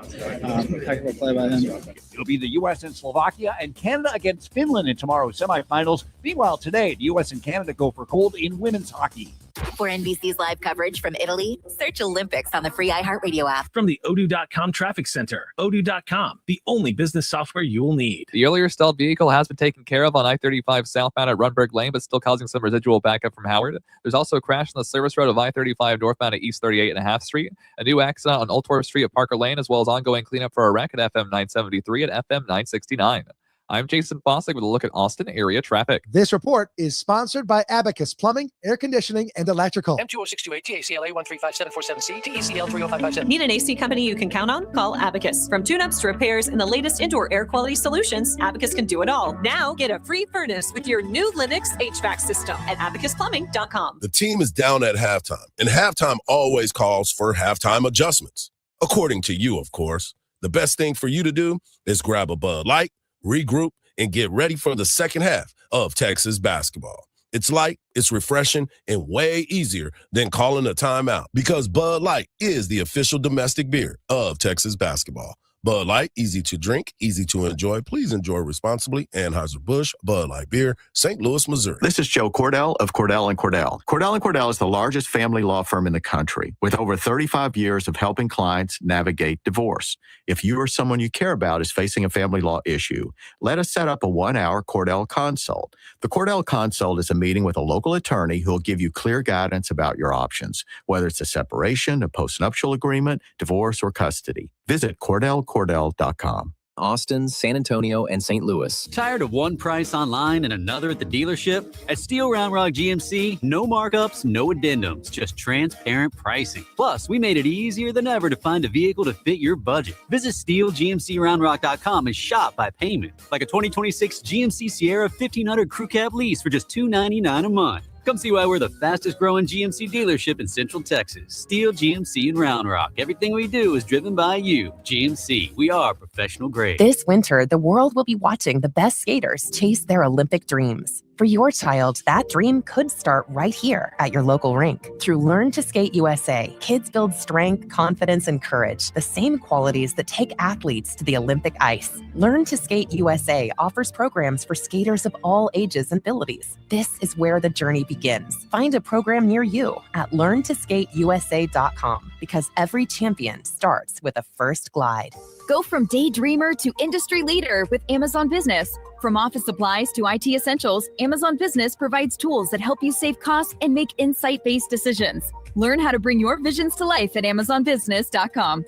heck of a play by him. It'll be the U.S. and Slovakia and Canada against Finland in tomorrow's semifinals. Meanwhile, today, the U.S. and Canada go for gold in women's hockey. For NBC's live coverage from Italy, search Olympics on the free iHeartRadio app. From the Odoo.com Traffic Center, Odoo.com, the only business software you will need. The earlier stalled vehicle has been taken care of on I-35 southbound at Runberg Lane, but still causing some residual backup from Howard. There's also a crash on the service road of I-35 northbound at East 38.5 Street, a new accident on Old Torp Street at Parker Lane, as well as ongoing cleanup for a wreck at FM 973 and FM 969. I'm Jason Fossick with a look at Austin area traffic. This report is sponsored by Abacus Plumbing, Air Conditioning, and Electrical. M20628 TACLA 1357747C TECL 30557. Need an AC company you can count on? Call Abacus. From tune-ups to repairs and the latest indoor air quality solutions, Abacus can do it all. Now get a free furnace with your new Linux HVAC system at abacusplumbing.com. The team is down at halftime, and halftime always calls for halftime adjustments. According to you, of course. The best thing for you to do is grab a Bud Light, regroup, and get ready for the second half of Texas basketball. It's light, it's refreshing, and way easier than calling a timeout because Bud Light is the official domestic beer of Texas basketball. Bud Light, easy to drink, easy to enjoy. Please enjoy responsibly. Anheuser-Busch, Bud Light Beer, St. Louis, Missouri. This is Joe Cordell of Cordell & Cordell. Cordell & Cordell is the largest family law firm in the country with over 35 years of helping clients navigate divorce. If you or someone you care about is facing a family law issue, let us set up a 1-hour Cordell Consult. The Cordell Consult is a meeting with a local attorney who will give you clear guidance about your options, whether it's a separation, a postnuptial agreement, divorce, or custody. Visit CordellCordell.com. Austin, San Antonio, and St. Louis. Tired of one price online and another at the dealership? At Steel Round Rock GMC, no markups, no addendums, just transparent pricing. Plus, we made it easier than ever to find a vehicle to fit your budget. Visit SteelGMCRoundrock.com and shop by payment, like a 2026 GMC Sierra 1500 Crew Cab lease for just $299 a month. Come see why we're the fastest growing GMC dealership in Central Texas. Steel GMC in Round Rock. Everything we do is driven by you. GMC, we are professional grade. This winter, the world will be watching the best skaters chase their Olympic dreams. For your child, that dream could start right here at your local rink. Through Learn to Skate USA, kids build strength, confidence, and courage, the same qualities that take athletes to the Olympic ice. Learn to Skate USA offers programs for skaters of all ages and abilities. This is where the journey begins. Find a program near you at learntosskateusa.com because every champion starts with a first glide. Go from daydreamer to industry leader with Amazon Business. From office supplies to IT essentials, Amazon Business provides tools that help you save costs and make insight-based decisions. Learn how to bring your visions to life at amazonbusiness.com.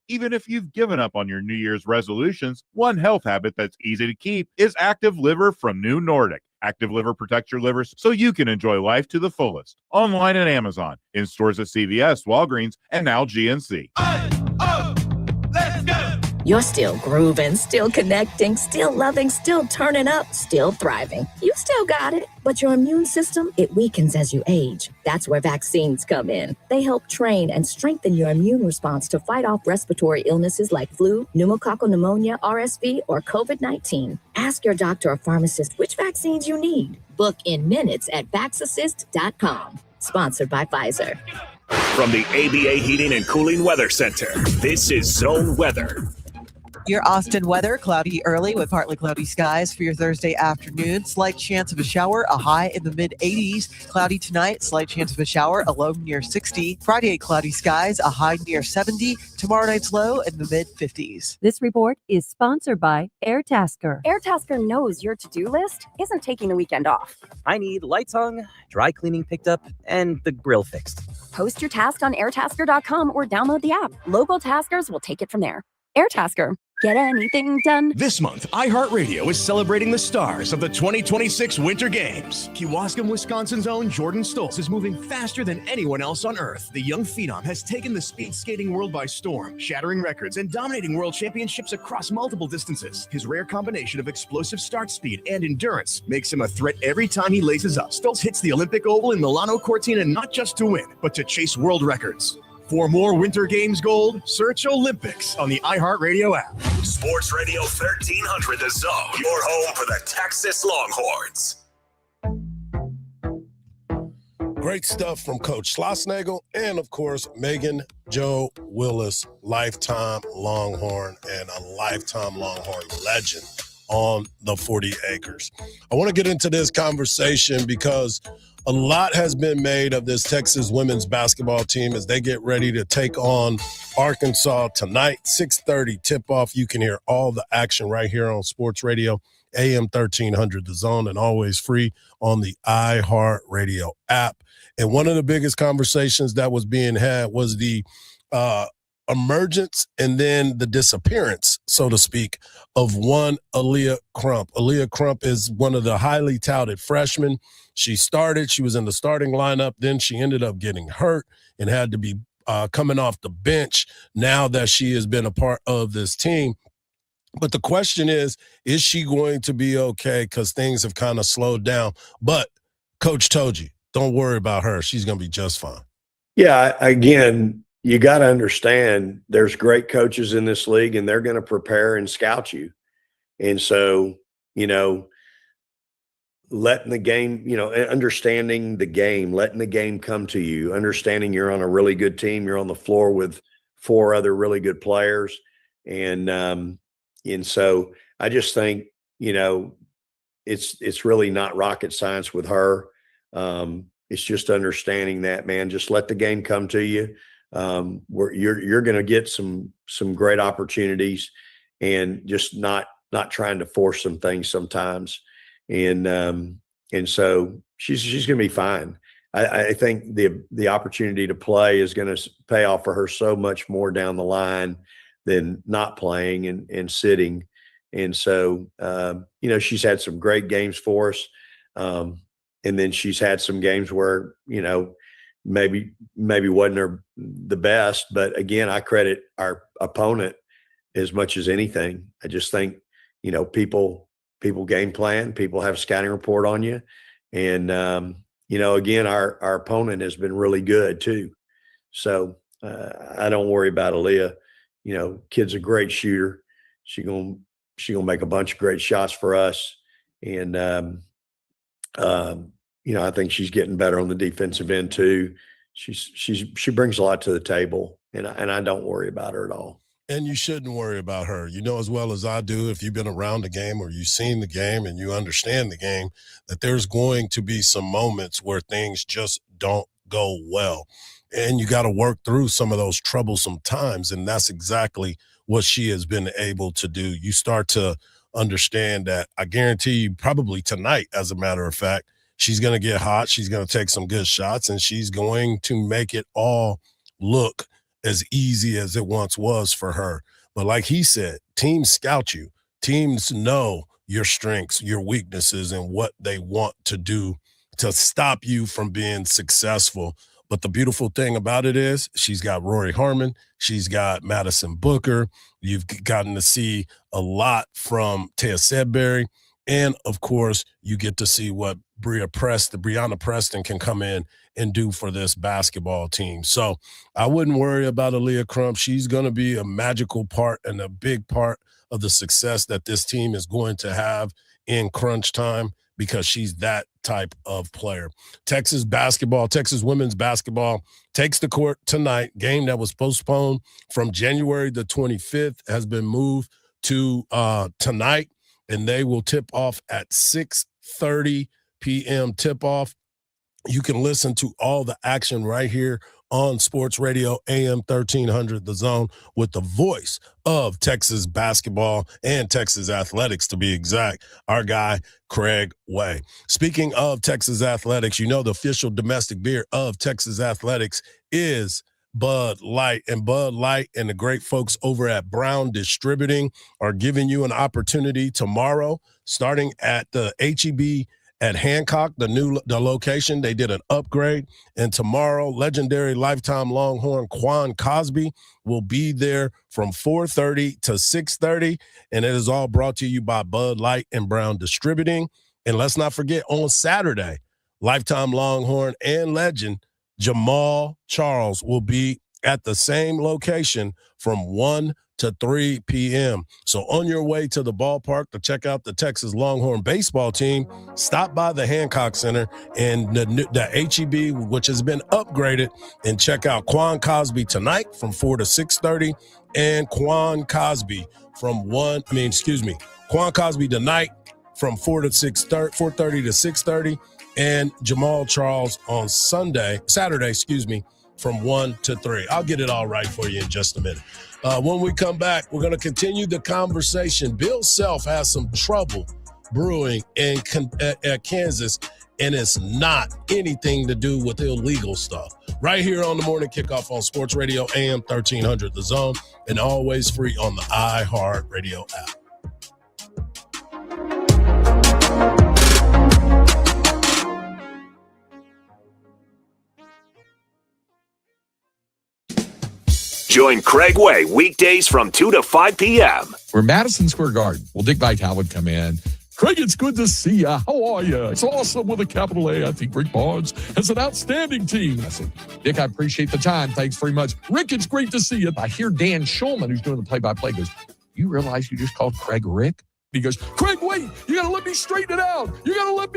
Even if you've given up on your New Year's resolutions, one health habit that's easy to keep is Active Liver from New Nordic. Active Liver protects your liver so you can enjoy life to the fullest. Online at Amazon, in stores at CVS, Walgreens, and now GNC. You're still grooving, still connecting, still loving, still turning up, still thriving. You still got it, but your immune system, it weakens as you age. That's where vaccines come in. They help train and strengthen your immune response to fight off respiratory illnesses like flu, pneumococcal pneumonia, RSV, or COVID-19. Ask your doctor or pharmacist which vaccines you need. Book in minutes at vaxassist.com. Sponsored by Pfizer. From the ABA Heating and Cooling Weather Center, this is Zone Weather. Your Austin weather, cloudy early with partly cloudy skies for your Thursday afternoon. Slight chance of a shower, a high in the mid-80s. Cloudy tonight, slight chance of a shower, a low near 60. Friday, cloudy skies, a high near 70. Tomorrow night's low in the mid-50s. This report is sponsored by AirTasker. AirTasker knows your to-do list isn't taking the weekend off. I need lights hung, dry cleaning picked up, and the grill fixed. Post your task on airtasker.com or download the app. Local taskers will take it from there. AirTasker. Get anything done. This month, iHeartRadio is celebrating the stars of the 2026 Winter Games. Kewaskum, Wisconsin's own Jordan Stoltz is moving faster than anyone else on Earth. The young phenom has taken the speed skating world by storm, shattering records and dominating world championships across multiple distances. His rare combination of explosive start speed and endurance makes him a threat every time he laces up. Stoltz hits the Olympic Oval in Milano Cortina not just to win, but to chase world records. For more Winter Games gold, search Olympics on the iHeartRadio app. Sports Radio 1300 The Zone, your home for the Texas Longhorns. Great stuff from Coach Schlossnagel and, of course, Megan Jo Willis, lifetime Longhorn and a lifetime Longhorn legend on the 40 acres. I want to get into this conversation because a lot has been made of this Texas women's basketball team as they get ready to take on Arkansas tonight, 6:30 tip-off. You can hear all the action right here on Sports Radio, AM 1300 The Zone, and always free on the iHeartRadio app. And one of the biggest conversations that was being had was the emergence and then the disappearance, so to speak, of one Aaliyah Crump. Aaliyah Crump is one of the highly touted freshmen. She was in the starting lineup. Then she ended up getting hurt and had to be coming off the bench now that she has been a part of this team. But the question is she going to be okay? Because things have kind of slowed down. But Coach told you, don't worry about her. She's going to be just fine. Yeah, again, you got to understand there's great coaches in this league and they're going to prepare and scout you. And so, letting the game, understanding the game, letting the game come to you, understanding you're on a really good team, you're on the floor with 4 other really good players. And so I just think, it's really not rocket science with her. It's just understanding that, man, just let the game come to you. You're going to get some great opportunities and just not trying to force some things sometimes. And so she's going to be fine. I think the opportunity to play is going to pay off for her so much more down the line than not playing and sitting. And so, she's had some great games for us. And then she's had some games where, maybe wasn't the best, but again, I credit our opponent as much as anything. I just think, people game plan, people have a scouting report on you. And, again, our opponent has been really good too. So I don't worry about Aaliyah. Kid's a great shooter. She gonna make a bunch of great shots for us. And, I think she's getting better on the defensive end too. She brings a lot to the table, and I don't worry about her at all. And you shouldn't worry about her. You know as well as I do, if you've been around the game or you've seen the game and you understand the game, that there's going to be some moments where things just don't go well. And you got to work through some of those troublesome times, and that's exactly what she has been able to do. You start to understand that, I guarantee you, probably tonight, as a matter of fact, she's going to get hot, she's going to take some good shots, and she's going to make it all look as easy as it once was for her. But like he said, teams scout you. Teams know your strengths, your weaknesses, and what they want to do to stop you from being successful. But the beautiful thing about it is she's got Rory Harmon. She's got Madison Booker. You've gotten to see a lot from Taya Sedbury. And, of course, you get to see what Breonna Preston can come in and do for this basketball team. So I wouldn't worry about Aaliyah Crump. She's going to be a magical part and a big part of the success that this team is going to have in crunch time, because she's that type of player. Texas women's basketball takes the court tonight. Game that was postponed from January the 25th has been moved to tonight, and they will tip off at 6:30 p.m. tip-off. You can listen to all the action right here on Sports Radio AM 1300 The Zone with the voice of Texas basketball and Texas athletics, to be exact, our guy Craig Way. Speaking of Texas athletics, you know the official domestic beer of Texas athletics is Bud Light, and Bud Light and the great folks over at Brown Distributing are giving you an opportunity tomorrow, starting at the HEB at Hancock, the location. They did an upgrade, and tomorrow, legendary lifetime Longhorn Quan Cosby will be there from 4:30 to 6:30, and it is all brought to you by Bud Light and Brown Distributing. And let's not forget, on Saturday, lifetime Longhorn and legend Jamal Charles will be at the same location from 1 to 3 p.m. So on your way to the ballpark to check out the Texas Longhorn baseball team, stop by the Hancock Center and the HEB, which has been upgraded, and check out Quan Cosby tonight from 4 to 6:30 and Quan Cosby Quan Cosby tonight from 4:30 to 6:30, and Jamal Charles on Saturday, from 1 to 3. I'll get it all right for you in just a minute. When we come back, we're going to continue the conversation. Bill Self has some trouble brewing at Kansas, and it's not anything to do with illegal stuff. Right here on the Morning Kickoff on Sports Radio AM 1300 The Zone, and always free on the iHeartRadio app. Join Craig Way weekdays from 2 to 5 p.m. We're Madison Square Garden. Well, Dick Vitale would come in. Craig, it's good to see you. How are you? It's awesome with a capital A. I think Rick Barnes has an outstanding team. I said, Dick, I appreciate the time. Thanks very much. Rick, it's great to see you. I hear Dan Schulman, who's doing the play-by-play, goes, you realize you just called Craig Rick? He goes, Craig, wait, you got to let me straighten it out. You got to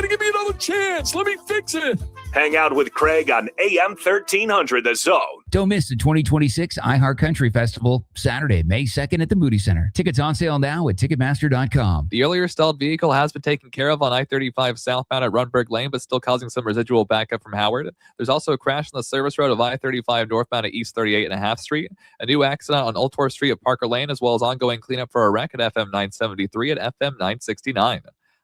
give me another chance. Let me fix it. Hang out with Craig on AM 1300 The Zone. Don't miss the 2026 iHeart Country Festival, Saturday, May 2nd at the Moody Center. Tickets on sale now at Ticketmaster.com. The earlier stalled vehicle has been taken care of on I-35 southbound at Runberg Lane, but still causing some residual backup from Howard. There's also a crash on the service road of I-35 northbound at East 38 and a half Street. A new accident on Old Tor Street at Parker Lane, as well as ongoing cleanup for a wreck at FM 973 and FM 969.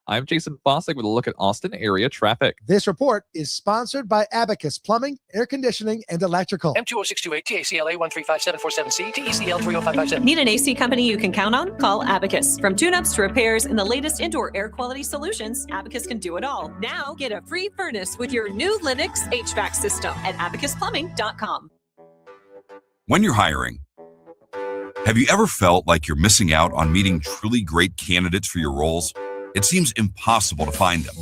I'm Jason Fossick with a look at Austin area traffic. This report is sponsored by Abacus Plumbing, Air Conditioning, and Electrical. M20628 TACLA 1357447C TECL 30557. Need an AC company you can count on? Call Abacus. From tune-ups to repairs and the latest indoor air quality solutions, Abacus can do it all. Now get a free furnace with your new Linux HVAC system at abacusplumbing.com. When you're hiring, have you ever felt like you're missing out on meeting truly great candidates for your roles? It seems impossible to find them,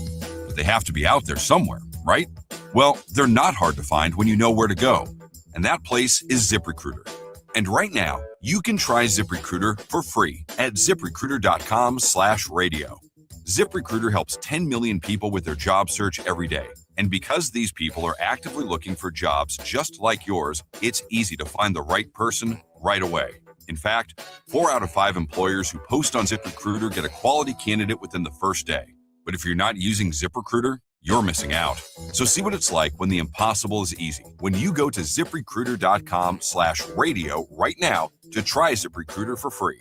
but they have to be out there somewhere, right? Well, they're not hard to find when you know where to go, and that place is ZipRecruiter. And right now, you can try ZipRecruiter for free at ZipRecruiter.com/radio. ZipRecruiter helps 10 million people with their job search every day. And because these people are actively looking for jobs just like yours, it's easy to find the right person right away. In fact, 4 out of 5 employers who post on ZipRecruiter get a quality candidate within the first day. But if you're not using ZipRecruiter, you're missing out. So see what it's like when the impossible is easy. When you go to ZipRecruiter.com/radio right now to try ZipRecruiter for free.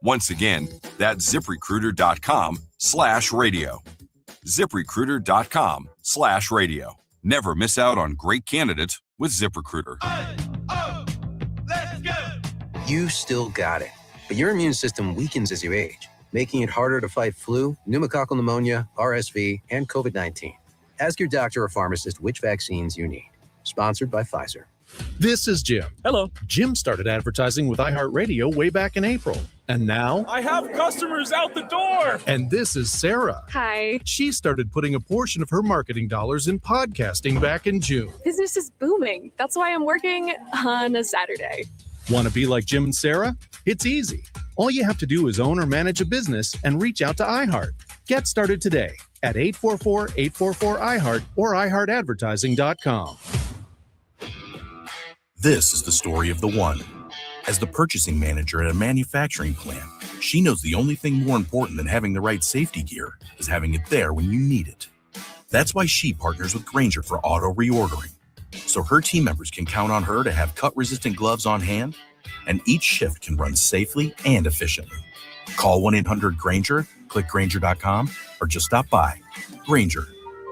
Once again, that's ZipRecruiter.com/radio. ZipRecruiter.com/radio. Never miss out on great candidates with ZipRecruiter. You still got it, but your immune system weakens as you age, making it harder to fight flu, pneumococcal pneumonia, RSV, and COVID-19. Ask your doctor or pharmacist which vaccines you need. Sponsored by Pfizer. This is Jim. Hello. Jim started advertising with iHeartRadio way back in April. And now I have customers out the door. And this is Sarah. Hi. She started putting a portion of her marketing dollars in podcasting back in June. Business is booming. That's why I'm working on a Saturday. Want to be like Jim and Sarah? It's easy. All you have to do is own or manage a business and reach out to iHeart. Get started today at 844-844-iHeart or iHeartAdvertising.com. This is the story of the one. As the purchasing manager at a manufacturing plant, She knows the only thing more important than having the right safety gear is having it there when you need it. That's why she partners with Grainger for auto reordering, so her team members can count on her to have cut-resistant gloves on hand, and each shift can run safely and efficiently. Call 1-800-GRAINGER, click Grainger.com, or just stop by. Grainger,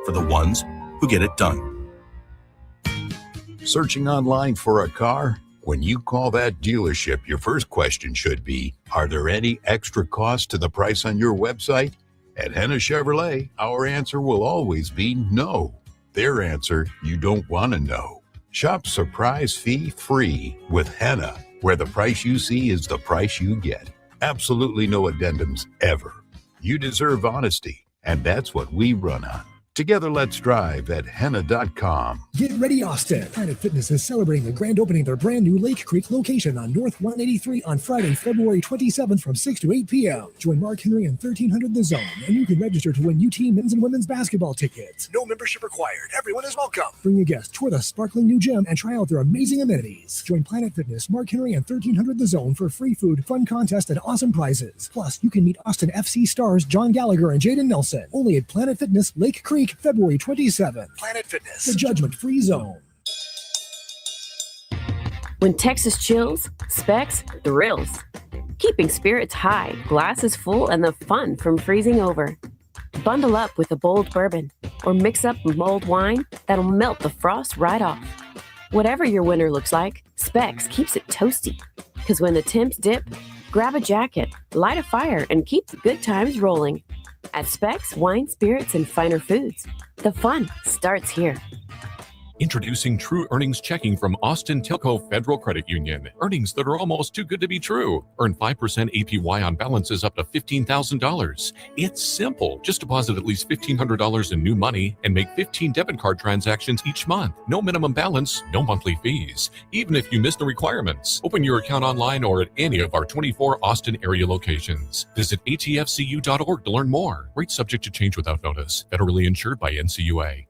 for the ones who get it done. Searching online for a car? When you call that dealership, your first question should be, are there any extra costs to the price on your website? At Henna Chevrolet, our answer will always be no. Their answer, you don't want to know. Shop surprise fee free with Henna, where the price you see is the price you get. Absolutely no addendums ever. You deserve honesty, and that's what we run on. Together, let's drive at henna.com. Get ready, Austin. Planet Fitness is celebrating the grand opening of their brand new Lake Creek location on North 183 on Friday, February 27th from 6 to 8 p.m. Join Mark Henry and 1300 The Zone, and you can register to win UT men's and women's basketball tickets. No membership required. Everyone is welcome. Bring a guest, tour the sparkling new gym, and try out their amazing amenities. Join Planet Fitness, Mark Henry, and 1300 The Zone for free food, fun contest, and awesome prizes. Plus, you can meet Austin FC stars John Gallagher and Jaden Nelson. Only at Planet Fitness, Lake Creek, February 27th. Planet Fitness. The judgment-free zone. When Texas chills, Specs thrills. Keeping spirits high, glasses full, and the fun from freezing over. Bundle up with a bold bourbon or mix up mulled wine that'll melt the frost right off. Whatever your winter looks like, Specs keeps it toasty. Because when the temps dip, grab a jacket, light a fire, and keep the good times rolling. At Specs Wine, Spirits, and Finer Foods, the fun starts here. Introducing True Earnings Checking from Austin Tilco Federal Credit Union. Earnings that are almost too good to be true. Earn 5% APY on balances up to $15,000. It's simple. Just deposit at least $1,500 in new money and make 15 debit card transactions each month. No minimum balance, no monthly fees. Even if you miss the requirements. Open your account online or at any of our 24 Austin area locations. Visit atfcu.org to learn more. Rates subject to change without notice. Federally insured by NCUA.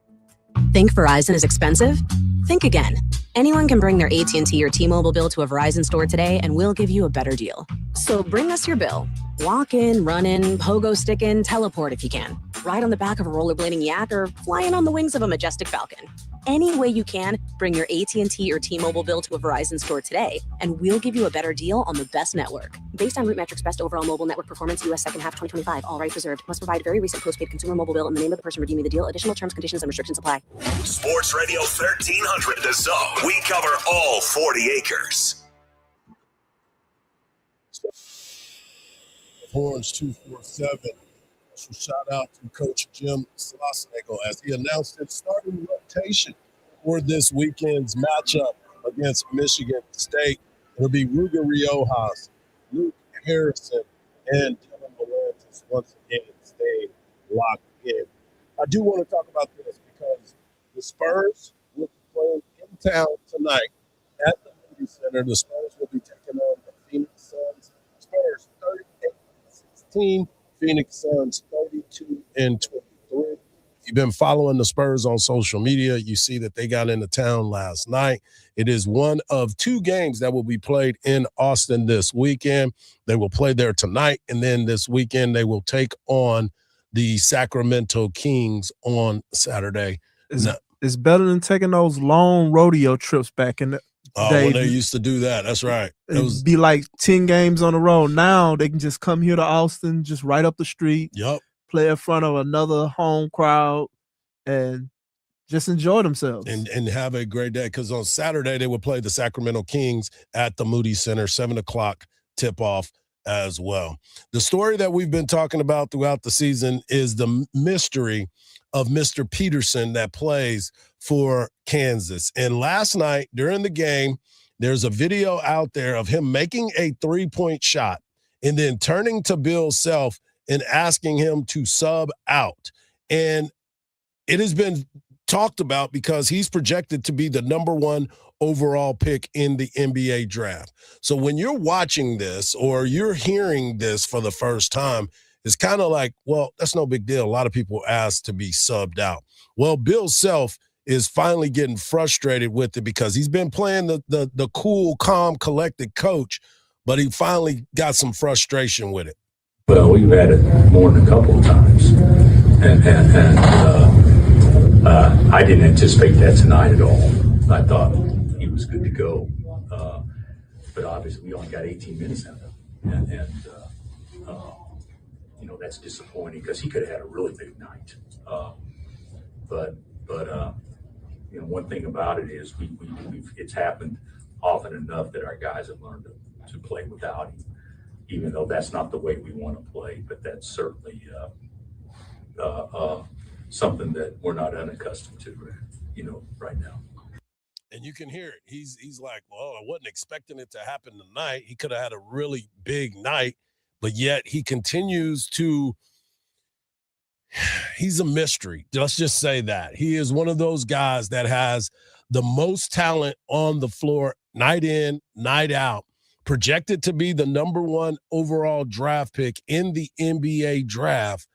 Think Verizon is expensive? Think again. Anyone can bring their AT&T or T-Mobile bill to a Verizon store today and we'll give you a better deal. So bring us your bill. Walk in, run in, pogo stick in, teleport if you can. Ride on the back of a rollerblading yak or fly in on the wings of a majestic falcon. Any way you can, bring your AT&T or T-Mobile bill to a Verizon store today, and we'll give you a better deal on the best network. Based on RootMetrics Best Overall Mobile Network Performance, U.S. Second Half 2025. All rights reserved. Must provide very recent postpaid consumer mobile bill in the name of the person redeeming the deal. Additional terms, conditions, and restrictions apply. Sports Radio 1300 The Zone. We cover all 40 acres. Horns 247. So shout out to Coach Jim Slosnagle as he announced his starting rotation for this weekend's matchup against Michigan State. It'll be Ruger Riojas, Luke Harrison, and Dylan Melantis once again staying locked in. I do want to talk about this because the Spurs will be playing in town tonight at the Moody Center. The Spurs will be taking on the Phoenix Suns. Spurs 38-16. Phoenix Suns 32-23. If you've been following the Spurs on social media, you see that they got into town last night. It is one of two games that will be played in Austin this weekend. They will play there tonight, and then this weekend they will take on the Sacramento Kings on Saturday. It's better than taking those long rodeo trips back in the day. When they used to do that. That's right. It would be like 10 games on the road. Now they can just come here to Austin, just right up the street. Yep. Play in front of another home crowd and just enjoy themselves. And have a great day, because on Saturday they will play the Sacramento Kings at the Moody Center, 7 o'clock tip-off as well. The story that we've been talking about throughout the season is the mystery of Mr. Peterson that plays for Kansas. And last night during the game, there's a video out there of him making a three-point shot and then turning to Bill Self and asking him to sub out. And it has been talked about because he's projected to be the number one overall pick in the NBA draft. So when you're watching this or you're hearing this for the first time, it's kind of like, well, that's no big deal. A lot of people ask to be subbed out. Well, Bill Self is finally getting frustrated with it because he's been playing the cool, calm, collected coach, but he finally got some frustration with it. Well, we've had it more than a couple of times, and I didn't anticipate that tonight at all. I thought he was good to go, but obviously we only got 18 minutes out of him, and that's disappointing because he could have had a really big night. But one thing about it is it's happened often enough that our guys have learned to play without him, even though that's not the way we want to play. But that's certainly something that we're not unaccustomed to, right now. And you can hear it. He's like, well, I wasn't expecting it to happen tonight. He could have had a really big night, but yet he continues to – he's a mystery. Let's just say that. He is one of those guys that has the most talent on the floor night in, night out, projected to be the #1 overall draft pick in the NBA draft,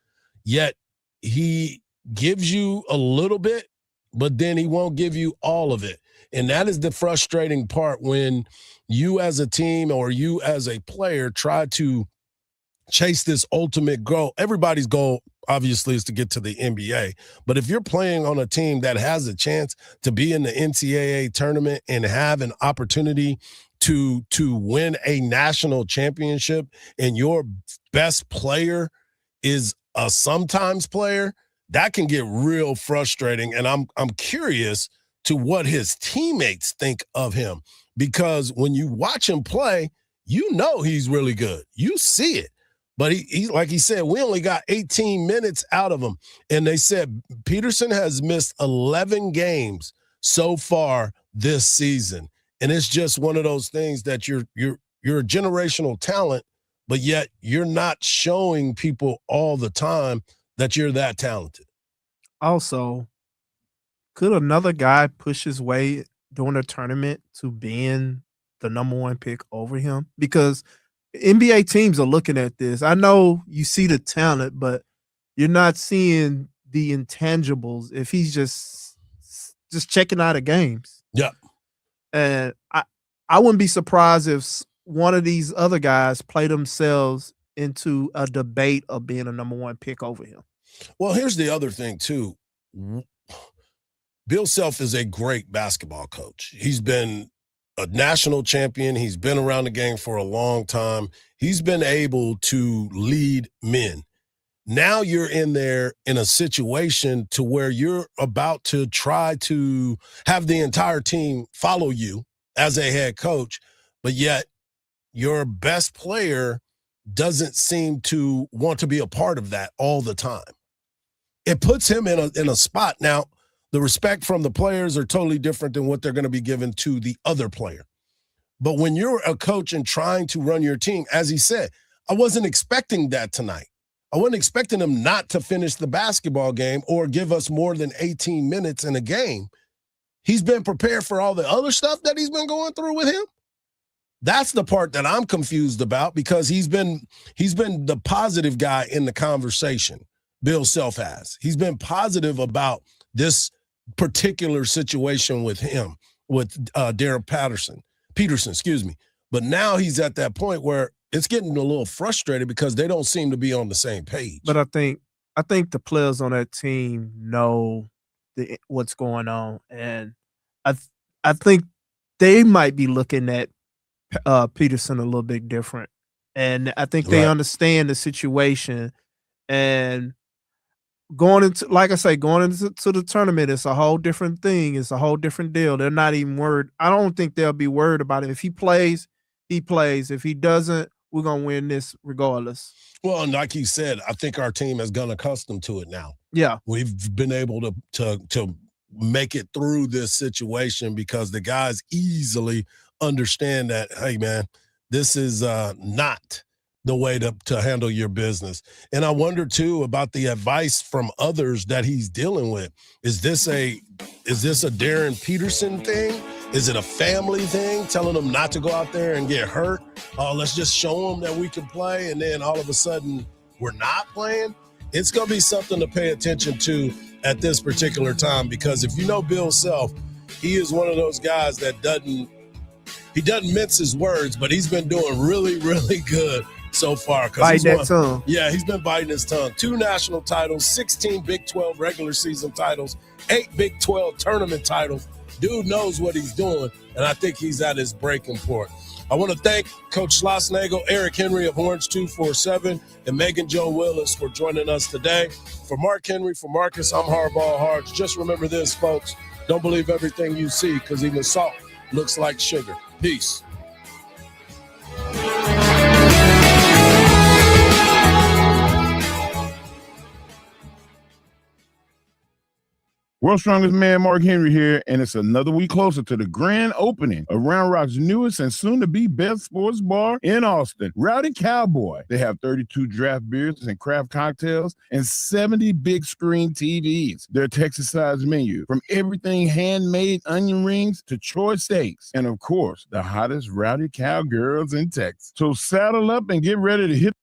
yet he gives you a little bit, but then he won't give you all of it. And that is the frustrating part when you as a team or you as a player try to chase this ultimate goal. Everybody's goal, obviously, is to get to the NBA. But if you're playing on a team that has a chance to be in the NCAA tournament and have an opportunity to win a national championship and your best player is a sometimes player, that can get real frustrating. And I'm curious to what his teammates think of him, because when you watch him play, he's really good. You see it. But he like he said, we only got 18 minutes out of him. And they said Peterson has missed 11 games so far this season. And it's just one of those things that you're a generational talent, but yet you're not showing people all the time that you're that talented. Also, could another guy push his way during a tournament to being the #1 pick over him? Because NBA teams are looking at this. I know you see the talent, but you're not seeing the intangibles if he's just checking out of games. Yeah. And I wouldn't be surprised if one of these other guys play themselves into a debate of being a #1 pick over him. Well, here's the other thing, too. Bill Self is a great basketball coach. He's been a national champion. He's been around the game for a long time. He's been able to lead men. Now you're in there in a situation to where you're about to try to have the entire team follow you as a head coach, but yet your best player doesn't seem to want to be a part of that all the time. It puts him in a spot. Now, the respect from the players are totally different than what they're going to be given to the other player. But when you're a coach and trying to run your team, as he said, I wasn't expecting that tonight. I wasn't expecting him not to finish the basketball game or give us more than 18 minutes in a game. He's been prepared for all the other stuff that he's been going through with him. That's the part that I'm confused about, because he's been the positive guy in the conversation. Bill Self has. He's been positive about this particular situation with him, with Derek Peterson, excuse me. But now he's at that point where it's getting a little frustrated because they don't seem to be on the same page. But I think the players on that team know what's going on, and I think they might be looking at Peterson a little bit different, and I think they understand the situation. And going into the tournament, it's a whole different thing. It's a whole different deal. They're not even worried. I don't think they'll be worried about it. If he plays, he plays. If he doesn't, we're going to win this regardless. Well, and like you said, I think our team has gotten accustomed to it now. Yeah. We've been able to make it through this situation because the guys easily understand that, hey, man, this is not the way to handle your business. And I wonder too about the advice from others that he's dealing with. Is this a Darren Peterson thing? Is it a family thing, telling them not to go out there and get hurt? Let's just show them that we can play, and then all of a sudden we're not playing? It's going to be something to pay attention to at this particular time, because if you know Bill Self, he is one of those guys that doesn't he doesn't mince his words, but he's been doing really, really good so far. Bite that tongue. Yeah, he's been biting his tongue. 2 national titles, 16 Big 12 regular season titles, 8 Big 12 tournament titles. Dude knows what he's doing, and I think he's at his breaking point. I want to thank Coach Schlossnagle, Eric Henry of Orange 247, and Megan Jo Willis for joining us today. For Mark Henry, for Marcus, I'm Hardball Hardge. Just remember this, folks. Don't believe everything you see, because even salt looks like sugar. Peace. World's Strongest Man, Mark Henry here, and it's another week closer to the grand opening of Round Rock's newest and soon-to-be best sports bar in Austin, Rowdy Cowboy. They have 32 draft beers and craft cocktails and 70 big-screen TVs. Their Texas-sized menu, from everything handmade onion rings to choice steaks, and, of course, the hottest Rowdy Cowgirls in Texas. So saddle up and get ready to hit